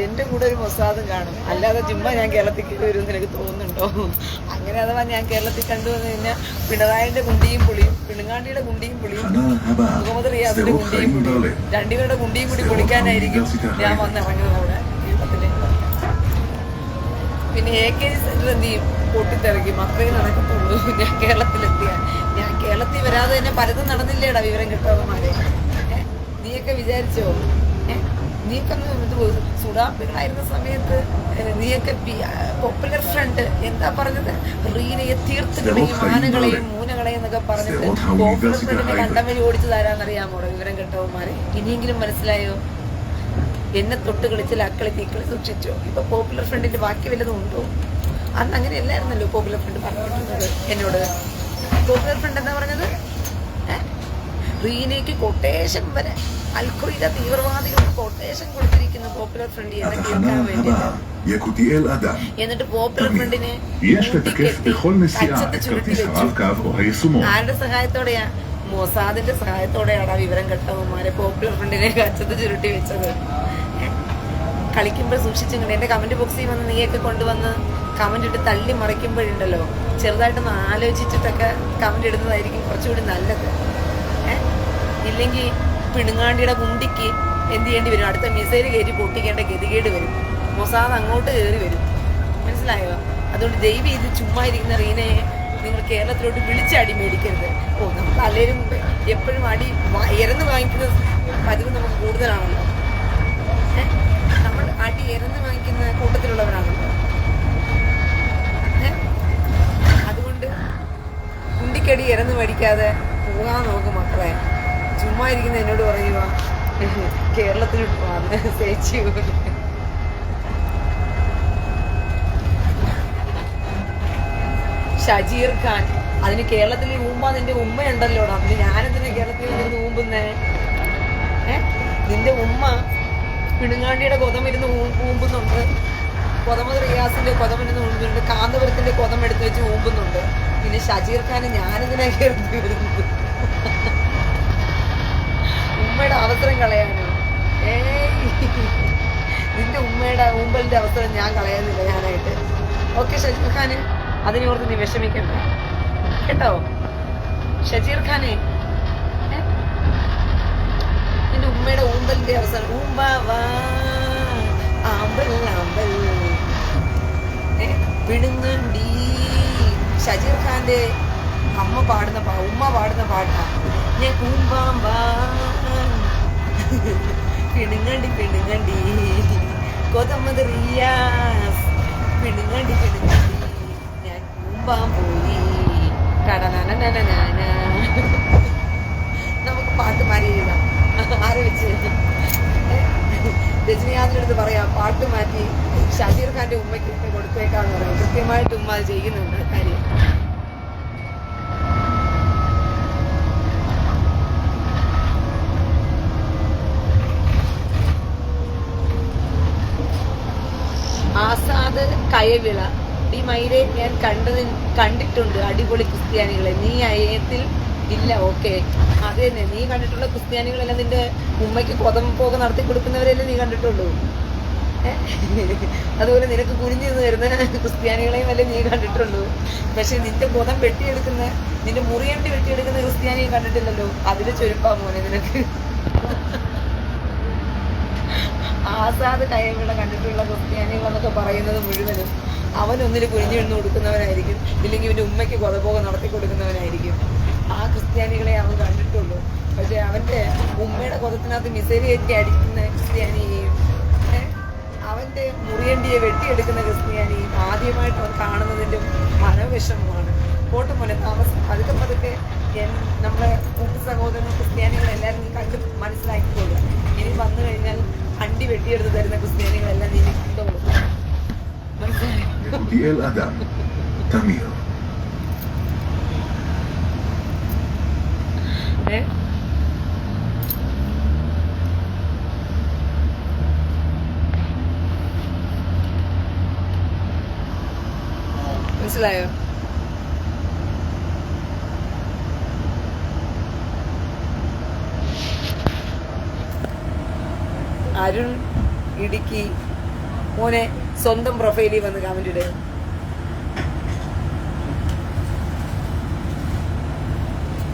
എന്റെ കൂടെ ഒരു മൊസാദും കാണും. അല്ലാതെ ചുമ്മാ ഞാൻ കേരളത്തിൽ കയറി വരുമെന്ന് എനിക്ക് തോന്നുന്നുണ്ടോ? അങ്ങനെ അഥവാ ഞാൻ കേരളത്തിൽ കണ്ടുവന്നു കഴിഞ്ഞാൽ പിണറായിന്റെ കുണ്ടിയും പുളിയും, പിണങ്ങാണ്ടിയുടെ കുണ്ടിയും പുളിയും, മുഹമ്മദ് റിയാസിന്റെ കുണ്ടിയും പുളിയും, രണ്ടുപേരുടെ കുണ്ടിയും കൂടി പൊളിക്കാനായിരിക്കും ഞാൻ വന്നിറങ്ങുന്നത് അവിടെ കേരളത്തില്. പിന്നെ AKG സെന്റർ എന്ത് ചെയ്യും? പൊട്ടിത്തിറക്കും. അത്രയും നടക്കത്തുള്ളൂ ഞാൻ കേരളത്തിലെത്തിയ. ഞാൻ കേരളത്തിൽ വരാതെ തന്നെ പലതും നടന്നില്ലേടാ വിവരം കിട്ടാത്തമാരെ. നീയൊക്കെ വിചാരിച്ചോ? നീയൊക്കെ സുഡാപ്പികളായിരുന്ന സമയത്ത് നീയൊക്കെ പോപ്പുലർ ഫ്രണ്ട് എന്താ പറഞ്ഞത്? റീനയെ തീർത്തുകളെയും ആനകളെയും മൂനകളെയും എന്നൊക്കെ പറഞ്ഞിട്ട് പോപ്പുലർ ഫ്രണ്ടിന്റെ കണ്ടം വഴി ഓടിച്ചു തരാന്നറിയാമോ വിവരം കിട്ടവന്മാരെ? ഇനിയെങ്കിലും മനസ്സിലായോ? എന്നെ തൊട്ട് കളിച്ചാൽ അക്കളി തീക്കളി സൂക്ഷിച്ചോ. ഇപ്പൊ പോപ്പുലർ ഫ്രണ്ടിന്റെ ബാക്കി വല്ലതും ഉണ്ടോ? അന്ന് അങ്ങനെ അല്ലായിരുന്നല്ലോ പോപ്പുലർ ഫ്രണ്ട് പറഞ്ഞിട്ടുള്ളത് എന്നോട്. പോപ്പുലർ ഫ്രണ്ട് എന്താ പറഞ്ഞത്? റീനയ്ക്ക് കൊട്ടേഷൻ വരെ അൽഖ്വയ്ദ തീവ്രവാദികൾ കൊട്ടേഷൻ കൊടുത്തിരിക്കുന്നു പോപ്പുലർ ഫ്രണ്ട് എന്നെ കേൾക്കാൻ വേണ്ടിയിട്ട്. എന്നിട്ട് പോപ്പുലർ ഫ്രണ്ടിനെ കച്ചത്ത് ചുരുട്ടി വെച്ചു. ആരുടെ സഹായത്തോടെയാ? മൊസാദിന്റെ സഹായത്തോടെയാണ് വിവരം കെട്ടവന്മാരെ പോപ്പുലർ ഫ്രണ്ടിനെ കച്ചത്ത് ചുരുട്ടി വെച്ചത്. കളിക്കുമ്പോൾ സൂക്ഷിച്ചിങ്ങനെ എന്റെ കമന്റ് ബോക്സിൽ വന്ന് നീയൊക്കെ കൊണ്ടുവന്ന് കമന്റ് ഇട്ട് തള്ളി മറിക്കുമ്പോഴുണ്ടല്ലോ ചെറുതായിട്ടൊന്ന് ആലോചിച്ചിട്ടൊക്കെ കമന്റ് ഇടുന്നതായിരിക്കും കുറച്ചുകൂടി നല്ലത്. ഇല്ലെങ്കിൽ പിണുങ്ങാണ്ടിയുടെ കുണ്ടിക്ക് എന്ത് ചെയ്യേണ്ടി വരും? അടുത്ത മിസൈൽ കയറ്റി പൊട്ടിക്കേണ്ട ഗതികേട് വരും. മൊസാദ് അങ്ങോട്ട് കയറി വരും. മനസ്സിലായോ? അതുകൊണ്ട് ദയവ് ചെയ്ത് ചുമ്മാ ഇരിക്കുന്ന റീനയെ നിങ്ങൾ കേരളത്തിലോട്ട് വിളിച്ചടി മേടിക്കരുത്. നമുക്ക് അല്ലേലും എപ്പോഴും അടി ഇരന്ന് വാങ്ങിക്കുന്ന പതിവ് നമുക്ക് കൂടുതലാണല്ലോ. നമ്മൾ അടി ഇരന്ന് വാങ്ങിക്കുന്ന കൂട്ടത്തിലുള്ളവരാണല്ലോ. അതുകൊണ്ട് കുണ്ടിക്കടി ഇരന്ന് മേടിക്കാതെ പോകാൻ നോക്കും മക്കളെ. ചുമ്മാ ഇരിക്കുന്ന എന്നോട് പറയുക കേരളത്തിലോട്ട് വന്ന് ചേച്ചി. ഷജീർ ഖാൻ അതിന് കേരളത്തിൽ ഊമ്പാ നിന്റെ ഉമ്മയുണ്ടല്ലോടാ. അതിന് ഞാനെന്തിനാ കേരളത്തിൽ നിന്ന് ഊമ്പുന്നേ? നിന്റെ ഉമ്മ പിണുങ്ങാണ്ടിയുടെ കൊതമിരുന്ന് ഊമ്പുന്നുണ്ട്, കൊതമത് റിയാസിന്റെ കൊതമിരുന്ന് ഊമ്പുന്നുണ്ട്, കാന്തപുരത്തിന്റെ കൊതം എടുത്ത് വെച്ച് ഊമ്പുന്നുണ്ട്. പിന്നെ ഷജീർ ഖാന് ഞാനെന്തിനാ കേരളത്തിൽ വരുന്നത്? ഉമ്മയുടെ അവസരം കളയാനോ? നിന്റെ ഉമ്മയുടെ ഊമ്പലിന്റെ അവസരം ഞാൻ കളയുന്നില്ല ഞാനായിട്ട്. ഓക്കെ ഷജീർ ഖാന്, അതിനോർത്ത് നീ വിഷമിക്കണ്ട കേട്ടോ ഷജീർ ഖാനെ. നിന്റെ ഉമ്മയുടെ ഊമ്പലിന്റെ അവസരം പിണുങ്ങണ്ടി. ഷജീർ ഖാന്റെ ഉമ്മ പാടുന്ന പാട്ടാ ഞാൻ കൂമ്പാമ്പാ പിണുങ്ങണ്ടി പിണുങ്ങണ്ടി കൊതമത് റിയാസ് പിണുങ്ങണ്ടി പിണുങ്ങണ്ടി ഞാൻ കൂമ്പാൻ പോയി. നമുക്ക് പാട്ട് മാറി എഴുതാം. ആരെ വെച്ച് രജനീകാന്തിൻ്റെ അടുത്ത് പറയാം പാട്ട് മാറ്റി ഷാജീർ ഖാന്റെ ഉമ്മയ്ക്ക് കൊടുത്തേക്കാന്ന് പറയും. കൃത്യമായിട്ട് ഉമ്മ അത് ചെയ്യുന്നുണ്ട് കാര്യം. ആസാദ് കയവിള, ഈ മൈരെ ഞാൻ കണ്ടിട്ടുണ്ട് അടിപൊളി ക്രിസ്ത്യാനികളെ. നീ അയത്തിൽ ഇല്ല. ഓക്കെ, അത് തന്നെ. നീ കണ്ടിട്ടുള്ള ക്രിസ്ത്യാനികളെല്ലാം നിന്റെ ഉമ്മയ്ക്ക് കൊതമ്പോക്കെ നടത്തി കൊടുക്കുന്നവരെല്ലാം നീ കണ്ടിട്ടുള്ളൂ. അതുപോലെ നിനക്ക് കുനിഞ്ഞു വരുന്ന ക്രിസ്ത്യാനികളെയും അല്ലേ നീ കണ്ടിട്ടുള്ളൂ. പക്ഷെ നിന്റെ കൊതം വെട്ടിയെടുക്കുന്ന, നിന്റെ മുറിയണ്ടി വെട്ടിയെടുക്കുന്ന ക്രിസ്ത്യാനിയും കണ്ടിട്ടില്ലല്ലോ. അതിൽ ചുരുപ്പാ മോനെ നിനക്ക്. ആസാദ് കയവിള കണ്ടിട്ടുള്ള ക്രിസ്ത്യാനികളെന്നൊക്കെ പറയുന്നത് മുഴുവനും അവനൊന്നിൽ കുനിഞ്ഞു വീണ് കൊടുക്കുന്നവനായിരിക്കും, ഇല്ലെങ്കിൽ ഇവന്റെ ഉമ്മയ്ക്ക് കൊതപോക നടത്തി കൊടുക്കുന്നവനായിരിക്കും. ആ ക്രിസ്ത്യാനികളെ അവൻ കണ്ടിട്ടുള്ളൂ. പക്ഷെ അവന്റെ ഉമ്മയുടെ കൊതത്തിനകത്ത് മിസൈൽ കയറ്റി അടിക്കുന്ന ക്രിസ്ത്യാനിയെയും അവന്റെ മുറിയണ്ടിയെ വെട്ടിയെടുക്കുന്ന ക്രിസ്ത്യാനിയും ആദ്യമായിട്ട് അവൻ കാണുന്നതിന്റെ മനോവിഷമമാണ്. പോട്ടെ പോലെ താമസം പതുക്കെ പതുക്കെ നമ്മളെ കൂട്ടു സഹോദരൻ ക്രിസ്ത്യാനികളെല്ലാവരും നീ കണ്ട് മനസ്സിലാക്കിക്കോളുക. ഇനി വന്നു കഴിഞ്ഞാൽ അണ്ടി വെട്ടിയെടുത്ത് തരുന്ന ക്രിസ്ത്യാനികളെല്ലാം നീ കണ്ടോളൂ. മനസ്സിലായോ? യഹൂദിയേൽ അദം, തമീർ. മനസ്സിലായോ? അരുൺ ഇടുക്കി മോനെ സ്വന്തം പ്രൊഫൈലിൽ വന്ന് കമന്റ് ഇടുക.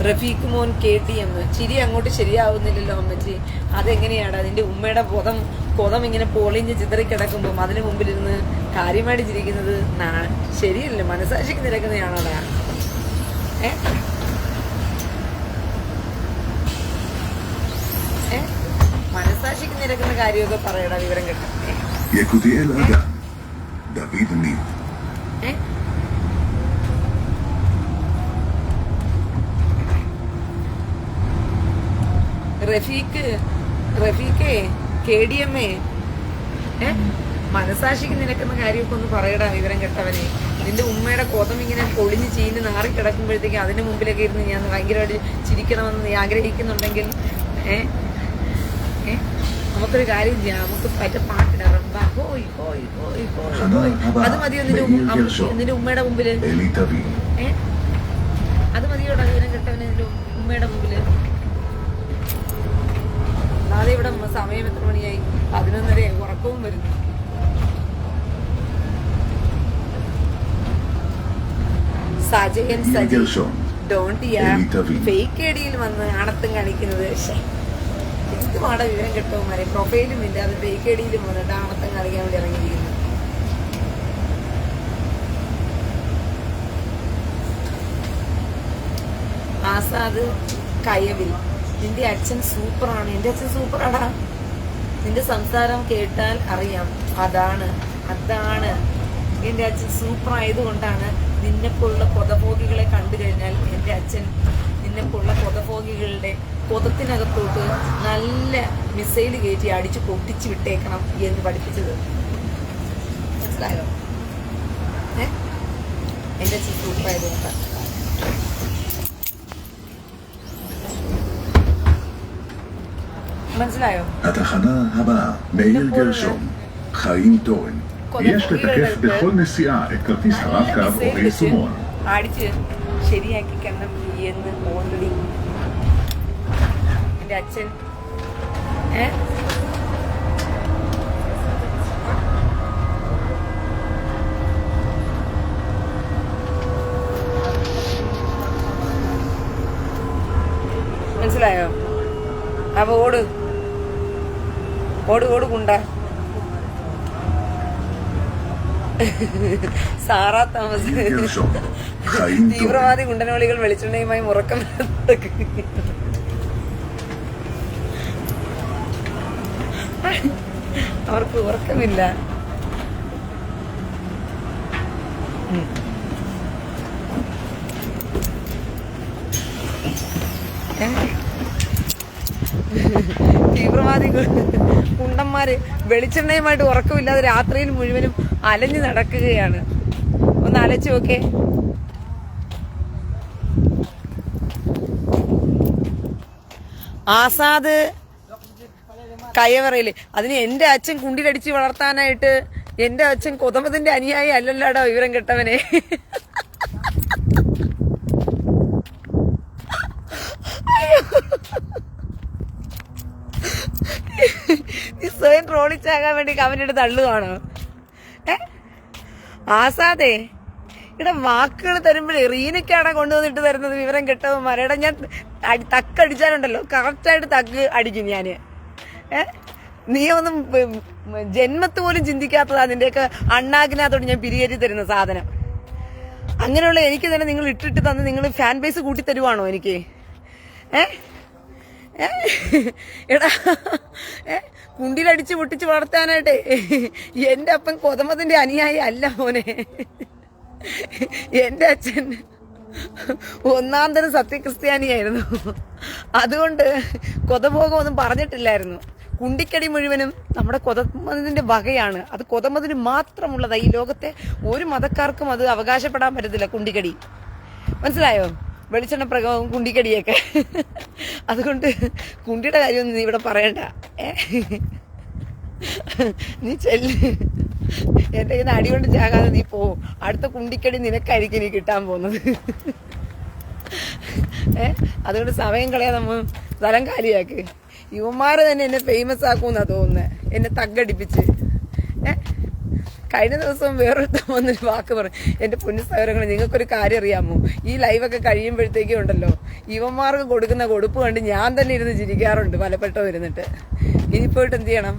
റഫീഖ് മോൻ KTM, ചിരി അങ്ങോട്ട് ശരിയാവുന്നില്ലല്ലോ അമ്മച്ചി. അതെങ്ങനെയാണ്? അതിന്റെ ഉമ്മയുടെ കൊതം ഇങ്ങനെ പൊളിഞ്ഞ് ചിതറിക്കിടക്കുമ്പോൾ അതിന് മുമ്പിലിരുന്ന് കാര്യമായിട്ട് ചിരിക്കുന്നത് ശരിയല്ലേ? മനസാക്ഷിക്ക് നിരക്കുന്നതാണോടാ? മനസാക്ഷിക്ക് നിരക്കുന്ന കാര്യമൊക്കെ പറയടാ, വിവരം കേട്ടോ. യഹൂദിയേൽ അദം, ദാവീദ് നീൽ. റഫീഖേ KDM, മനസാക്ഷിക്ക് നിരക്കുന്ന കാര്യമൊക്കെ ഒന്ന് പറയടാ, വിവരം കെട്ടവനെ. നിന്റെ ഉമ്മയുടെ കൊതം ഇങ്ങനെ പൊളിഞ്ഞ് ചീഞ്ഞ് നാറി കിടക്കുമ്പോഴത്തേക്ക് അതിന് മുമ്പിലൊക്കെ ഇരുന്ന് ഞാൻ ഭയങ്കരമായിട്ട് ചിരിക്കണമെന്ന് നീ ആഗ്രഹിക്കുന്നുണ്ടെങ്കിൽ നമുക്കൊരു കാര്യം ചെയ്യാം. നമുക്ക് പറ്റ പാട്ടിടാം. അത് മതിയോ നിന്റെ ഉമ്മയുടെ മുമ്പില്? അത് മതിയോടാ വിവരം കെട്ടവനെ നിന്റെ ഉമ്മയുടെ മുമ്പില്? നാളെ ഇവിടെ സമയം എത്ര മണിയായി? 11:30. ഉറക്കവും വരുന്നു. സജയൻ സജി ഡോണ്ട് ഫേക്ക് ഐഡിയിൽ വന്ന് ആണത്തും കാണിക്കുന്നത്. എന്തുമാടെ വിവരം കിട്ടവന്മാരെ? പ്രൊഫൈലും ഇല്ല, അത് ഫേക്ക് ഐഡിയിലും വന്നിട്ട് ആണത്തും കാണിക്കാൻ വേണ്ടി ഇറങ്ങിയിരിക്കുന്നു. ആസാദ് കയവിൽ, നിന്റെ അച്ഛൻ സൂപ്പറാണ്. എന്റെ അച്ഛൻ സൂപ്പറാടാ. നിന്റെ സംസാരം കേട്ടാൽ അറിയാം. അതാണ് എന്റെ അച്ഛൻ സൂപ്പർ ആയതുകൊണ്ടാണ് നിന്നെപ്പോലുള്ള കൊതഭോഗികളെ കണ്ടു കഴിഞ്ഞാൽ എന്റെ അച്ഛൻ നിന്നെപ്പോലുള്ള കൊതഭോഗികളുടെ കൊതത്തിനകത്തോട്ട് നല്ല മിസൈൽ കയറ്റി അടിച്ച് പൊട്ടിച്ച് വിട്ടേക്കണം എന്ന് പഠിപ്പിച്ചത്. മനസ്സിലായോ? എന്റെ അച്ഛൻ സൂപ്പർ ആയതുകൊണ്ടാണ്. മനസ്സിലായോ? התחנה הבאה, מאיר גרשום, חיים תורן. יש לתקף בכל נסיעה את כרטיס הרב-קו או ביישומון. അടിച്ച് ശരിയാക്കിക്കണം എന്ന് ഓൾറെഡി എന്റെ അച്ഛൻ മനസ്സിലായോ? അപ്പൊ ഓട് കുണ്ട. സാറാ തോമസ്, തീവ്രവാദി ഗുണ്ടനോളികൾ വെളിച്ചെണ്ണയുമായി മുറക്കം. അവർക്ക് ഉറക്കമില്ല. തീവ്രവാദി കുണ്ടന്മാര് വെളിച്ചെണ്ണയുമായിട്ട് ഉറക്കമില്ലാതെ രാത്രിയിൽ മുഴുവനും അലഞ്ഞു നടക്കുകയാണ്. ഒന്ന് അലച്ചു നോക്കേ. ആസാദ് കയവറയില് അതിന് എന്റെ അച്ഛൻ കുണ്ടിലടിച്ച് വളർത്താനായിട്ട് എന്റെ അച്ഛൻ കൊതമതിന്റെ അനുയായി അല്ലല്ലാടോ വിവരം കെട്ടവനെ. ഈ സ്വയം ട്രോളിച്ചാകാൻ വേണ്ടി കമന്റിട്ട് തള്ളുവാണോ? ആസാദേ ഇവിടെ വാക്കുകൾ തരുമ്പോഴേ റീനയ്ക്കാണ് കൊണ്ടുവന്നിട്ട് തരുന്നത് വിവരം കെട്ടവന്മാരെ. എടാ ഞാൻ തക്കടിച്ചാലുണ്ടല്ലോ കറക്റ്റായിട്ട് തക്ക് അടിക്കും ഞാന്. നീ ഒന്നും ജന്മത്ത് പോലും ചിന്തിക്കാത്തതാ നിന്റെയൊക്കെ അണ്ണാക്കിനകത്തോട്ട് ഞാൻ പിരികേറ്റി തരുന്ന സാധനം. അങ്ങനെയുള്ള എനിക്ക് തന്നെ നിങ്ങൾ ഇട്ടിട്ട് തന്ന് നിങ്ങൾ ഫാൻ ബേസ് കൂട്ടി തരുവാണോ എനിക്ക്? എടാ കുണ്ടിലടിച്ച് പൊട്ടിച്ച് വളർത്താനായിട്ടേ എന്റെ അപ്പൻ കൊതമതിന്റെ അനുയായി അല്ല മോനെ. എന്റെ അച്ഛൻ ഒന്നാം തരം സത്യക്രിസ്ത്യാനിയായിരുന്നു. അതുകൊണ്ട് കൊതഭോഗമൊന്നും പറഞ്ഞിട്ടില്ലായിരുന്നു. കുണ്ടിക്കടി മുഴുവനും നമ്മുടെ കൊതമതിന്റെ വകയാണ്. അത് കൊതമതിന് മാത്രമുള്ളതാ. ഈ ലോകത്തെ ഒരു മതക്കാർക്കും അത് അവകാശപ്പെടാൻ പറ്റത്തില്ല കുണ്ടിക്കടി. മനസ്സിലായോ? വെളിച്ചെണ്ണ പ്രകവും കുണ്ടിക്കടിയൊക്കെ. അതുകൊണ്ട് കുണ്ടിയുടെ കാര്യമൊന്നും നീ ഇവിടെ പറയണ്ട. നീ ചെല്ല്, എന്റെ കയ്യിൽ നിന്ന് അടികൊണ്ട് ചാകാതെ നീ പോ. അടുത്ത കുണ്ടിക്കടി നിനക്കായിരിക്കും നീ കിട്ടാൻ പോകുന്നത്. അതുകൊണ്ട് സമയം കളയാതെ നമ്മ സ്ഥലം കാലിയാക്ക്. യുവന്മാരെ തന്നെ എന്നെ ഫേമസ് ആക്കുമെന്നാ തോന്നുന്നത്, എന്നെ തగ్గടിപ്പിച്ച്. കഴിഞ്ഞ ദിവസം വേറൊരുത്തം വന്നൊരു വാക്ക് പറയും, എന്റെ പൊന്നു സഹോദരങ്ങളെ നിങ്ങൾക്കൊരു കാര്യം അറിയാമോ, ഈ ലൈവൊക്കെ കഴിയുമ്പോഴത്തേക്കും ഉണ്ടല്ലോ യുവന്മാർക്ക് കൊടുക്കുന്ന കൊടുപ്പ് കണ്ട് ഞാൻ തന്നെ ഇരുന്ന് ചിരിക്കാറുണ്ട് പലപ്പെട്ടോ ഇരുന്നിട്ട്. ഇനിയിപ്പോയിട്ട് എന്ത് ചെയ്യണം?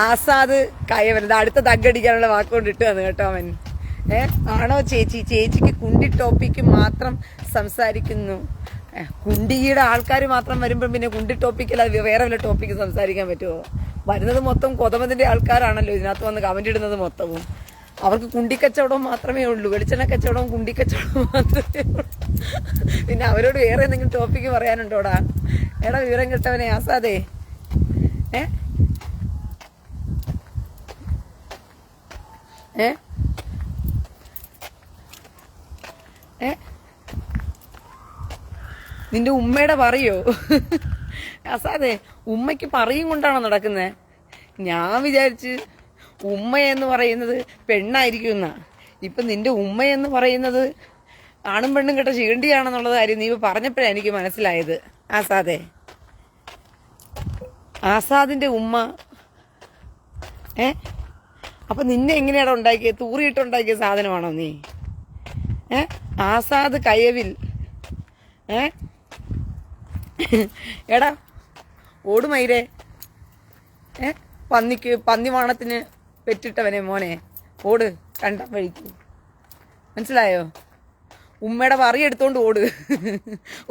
ആസാദ് കയവരുത് അടുത്ത തగ్గടിക്കാനുള്ള വാക്കുകൊണ്ട് ഇട്ട് തന്നു കേട്ടോ അവൻ. ആണോ ചേച്ചി? ചേച്ചിക്ക് കുണ്ടി ടോപ്പിക്ക് മാത്രം സംസാരിക്കുന്നു. കുണ്ടിയുടെ ആൾക്കാർ മാത്രം വരുമ്പോൾ പിന്നെ കുണ്ടി ടോപ്പിക്കല്ല വേറെ വല്ല ടോപ്പിക്ക് സംസാരിക്കാൻ പറ്റുമോ? വരുന്നത് മൊത്തം കൊതമതിന്റെ ആൾക്കാരാണല്ലോ ഇതിനകത്ത് വന്ന് കമന്റ് ഇടുന്നത് മൊത്തവും. അവർക്ക് കുണ്ടിക്കച്ചവടം മാത്രമേ ഉള്ളൂ, വെളിച്ചെണ്ണ കച്ചവടവും കുണ്ടിക്കച്ചവടവും മാത്രമേ ഉള്ളൂ. പിന്നെ അവരോട് വേറെ എന്തെങ്കിലും ടോപ്പിക്ക് പറയാനുണ്ടോടാ? എടാ വിവരം കിട്ടവനെ ആസാദേ. നിന്റെ ഉമ്മയുടെ പറയോ? അസാതെ ഉമ്മയ്ക്ക് പറയും കൊണ്ടാണോ നടക്കുന്നത്? ഞാൻ വിചാരിച്ച് ഉമ്മയെന്ന് പറയുന്നത് പെണ്ണായിരിക്കും എന്നാ. ഇപ്പൊ നിന്റെ ഉമ്മയെന്ന് പറയുന്നത് ആണും പെണ്ണും കേട്ട ചീണ്ടിയാണെന്നുള്ള കാര്യം നീ പറഞ്ഞപ്പോഴാണ് എനിക്ക് മനസ്സിലായത്. ആസാദെ, ആസാദിന്റെ ഉമ്മ അപ്പൊ നിന്നെ എങ്ങനെയാണോ ഉണ്ടാക്കിയത്? തൂറിയിട്ടുണ്ടാക്കിയ സാധനമാണോ നീ? ആസാദ് കയവിൽ എടാ ഓടുമയിരേ, പന്നിവാണത്തിന് പെറ്റിട്ടവനെ മോനെ, ഓട് കണ്ട വഴിക്ക്. മനസ്സിലായോ? ഉമ്മയുടെ വറി എടുത്തോണ്ട് ഓട്,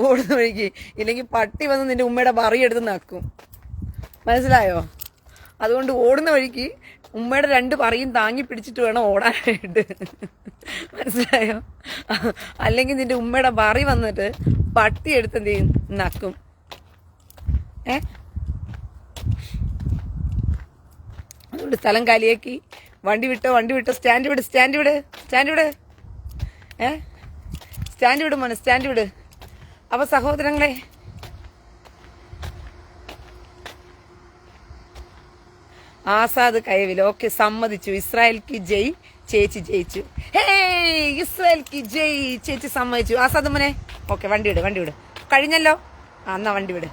ഓടുന്ന വഴിക്ക്. ഇല്ലെങ്കിൽ പട്ടി വന്ന് നിന്റെ ഉമ്മയുടെ വറി എടുത്ത് നക്കും. മനസ്സിലായോ? അതുകൊണ്ട് ഓടുന്ന വഴിക്ക് ഉമ്മയുടെ 2 പറയും താങ്ങി പിടിച്ചിട്ട് വേണം ഓടാനായിട്ട്. മനസ്സിലായോ? അല്ലെങ്കിൽ നിന്റെ ഉമ്മയുടെ വറി വന്നിട്ട് പട്ടി എടുത്ത് എന്ത് ചെയ്യും? നക്കും. അതുകൊണ്ട് സ്ഥലം കാലിയാക്കി വണ്ടി വിട്ടോ. സ്റ്റാൻഡ് വിട് മോനെ, സ്റ്റാൻഡ് വിട്. അപ്പൊ സഹോദരങ്ങളെ, ആസാദ് കയവിൽ ഓക്കെ സമ്മതിച്ചു. ഇസ്രായേൽ കി ജയ്, ചേച്ചി ജയിച്ചു. ഹേ ഇസ്രായേൽ കി ജയ്, ചേച്ചി സമ്മതിച്ചു. ആസാദ് മോനെ ഓക്കെ, വണ്ടി വിട്. കഴിഞ്ഞല്ലോ, എന്നാ വണ്ടി വിട്.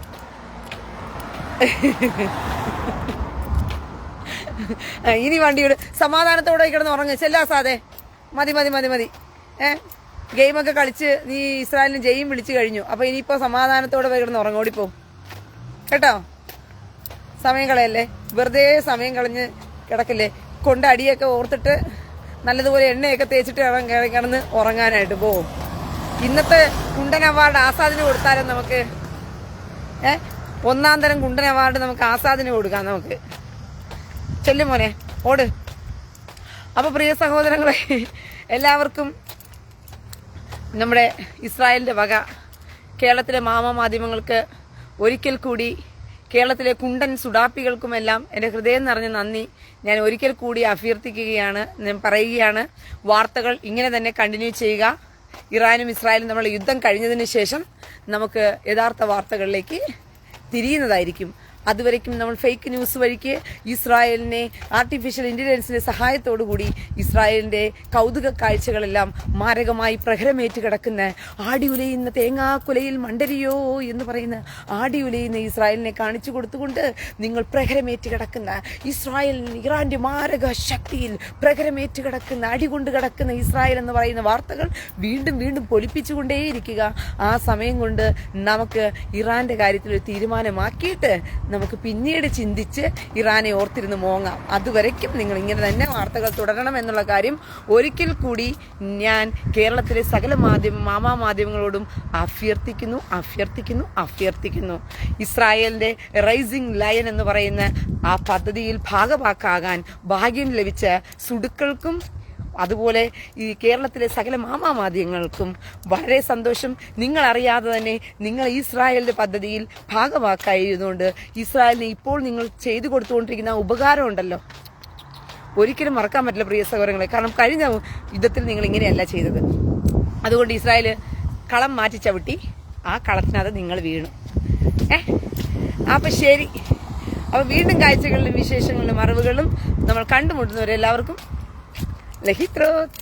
ഇനി വണ്ടി വിട്. സമാധാനത്തോടെ കിടന്ന് ഉറങ്ങ്. ചെല്ലാ സാധേ, മതി. ഗെയിമൊക്കെ കളിച്ച് നീ ഇസ്രായേലിന് ജയും വിളിച്ചു കഴിഞ്ഞു. അപ്പൊ ഇനിയിപ്പോ സമാധാനത്തോടെ കിടന്ന് ഉറങ്ങോടിപ്പോ കേട്ടോ. സമയം കളയല്ലേ, വെറുതെ സമയം കളഞ്ഞ് കിടക്കില്ലേ. കൊണ്ട് അടിയൊക്കെ ഓർത്തിട്ട് നല്ലതുപോലെ എണ്ണയൊക്കെ തേച്ചിട്ട് കിടന്ന് ഉറങ്ങാനായിട്ട് പോവും. ഇന്നത്തെ കുണ്ടൻ അവാർഡ് ആസാദിന് കൊടുത്താലും നമുക്ക് 1ാം തരം കുണ്ടൻ അവാർഡ് നമുക്ക് ആസാദിന് കൊടുക്കാം. നമുക്ക് ചെല്ലു മോനെ, ഓട്. അപ്പൊ പ്രിയ സഹോദരങ്ങളെ, എല്ലാവർക്കും നമ്മുടെ ഇസ്രായേലിന്റെ വക കേരളത്തിലെ മാധ്യമങ്ങൾക്ക് ഒരിക്കൽ കൂടി, കേരളത്തിലെ കുണ്ടൻ സുഡാപ്പികൾക്കുമെല്ലാം എൻ്റെ ഹൃദയം നിറഞ്ഞ നന്ദി ഞാൻ ഒരിക്കൽ കൂടി അഭ്യർത്ഥിക്കുകയാണ്, ഞാൻ പറയുകയാണ്. വാർത്തകൾ ഇങ്ങനെ തന്നെ കണ്ടിന്യൂ ചെയ്യുക. ഇറാനും ഇസ്രായേലും തമ്മിലുള്ള യുദ്ധം കഴിഞ്ഞതിന് ശേഷം നമുക്ക് യഥാർത്ഥ വാർത്തകളിലേക്ക് തിരിയുന്നതായിരിക്കും. അതുവരയ്ക്കും നമ്മൾ ഫേക്ക് ന്യൂസ് വഴിക്ക് ഇസ്രായേലിനെ ആർട്ടിഫിഷ്യൽ ഇന്റലിജൻസിന്റെ സഹായത്തോടുകൂടി ഇസ്രായേലിന്റെ കൗതുക കാഴ്ചകളെല്ലാം മാരകമായി പ്രഹരമേറ്റ് കിടക്കുന്ന ആടിയുലയുന്ന തേങ്ങാക്കുലയിൽ മണ്ടരിയോ എന്ന് പറയുന്ന ആടിയുലയുന്ന ഇസ്രായേലിനെ കാണിച്ചു കൊടുത്തുകൊണ്ട് നിങ്ങൾ പ്രഹരമേറ്റ് കിടക്കുന്ന ഇസ്രായേലിന് ഇറാന്റെ മാരക ശക്തിയിൽ പ്രഹരമേറ്റ് കിടക്കുന്ന അടികൊണ്ട് കിടക്കുന്ന ഇസ്രായേൽ എന്ന് പറയുന്ന വാർത്തകൾ വീണ്ടും വീണ്ടും പൊലിപ്പിച്ചുകൊണ്ടേയിരിക്കുക. ആ സമയം കൊണ്ട് നമുക്ക് ഇറാന്റെ കാര്യത്തിൽ ഒരു തീരുമാനമാക്കിയിട്ട് നമുക്ക് പിന്നീട് ചിന്തിച്ച് ഇറാനെ ഓർത്തിരുന്ന് മോങ്ങാം. അതുവരയ്ക്കും നിങ്ങൾ ഇങ്ങനെ തന്നെ വാർത്തകൾ തുടരണം എന്നുള്ള കാര്യം ഒരിക്കൽ കൂടി ഞാൻ കേരളത്തിലെ സകല മാധ്യമങ്ങളോടും അഭ്യർത്ഥിക്കുന്നു. ഇസ്രായേലിന്റെ റൈസിംഗ് ലയൺ എന്ന് പറയുന്ന ആ പദ്ധതിയിൽ ഭാഗവാക്കാകാൻ ഭാഗ്യം ലഭിച്ച സുഡുക്കൾക്കും അതുപോലെ ഈ കേരളത്തിലെ സകല മാധ്യമങ്ങൾക്കും വളരെ സന്തോഷം. നിങ്ങൾ അറിയാതെ തന്നെ നിങ്ങൾ ഇസ്രായേലിന്റെ പദ്ധതിയിൽ ഭാഗവാക്കായതുകൊണ്ട് ഇസ്രായേലിന് ഇപ്പോൾ നിങ്ങൾ ചെയ്തു കൊടുത്തുകൊണ്ടിരിക്കുന്ന ഉപകാരം ഉണ്ടല്ലോ, ഒരിക്കലും മറക്കാൻ പറ്റില്ല പ്രിയ സഹോദരങ്ങളെ. കാരണം കഴിഞ്ഞ യുദ്ധത്തിൽ നിങ്ങൾ ഇങ്ങനെയല്ല ചെയ്തത്. അതുകൊണ്ട് ഇസ്രായേൽ കളം മാറ്റി ചവിട്ടി ആ കളത്തിനകത്ത് നിങ്ങൾ വീണു. അപ്പൊ ശരി. അപ്പൊ വീണ്ടും കാഴ്ചകളിലും വിശേഷങ്ങളിലും അറിവുകളും നമ്മൾ കണ്ടുമുട്ടുന്നവരെല്ലാവർക്കും ലഹിത്രോത്ത്.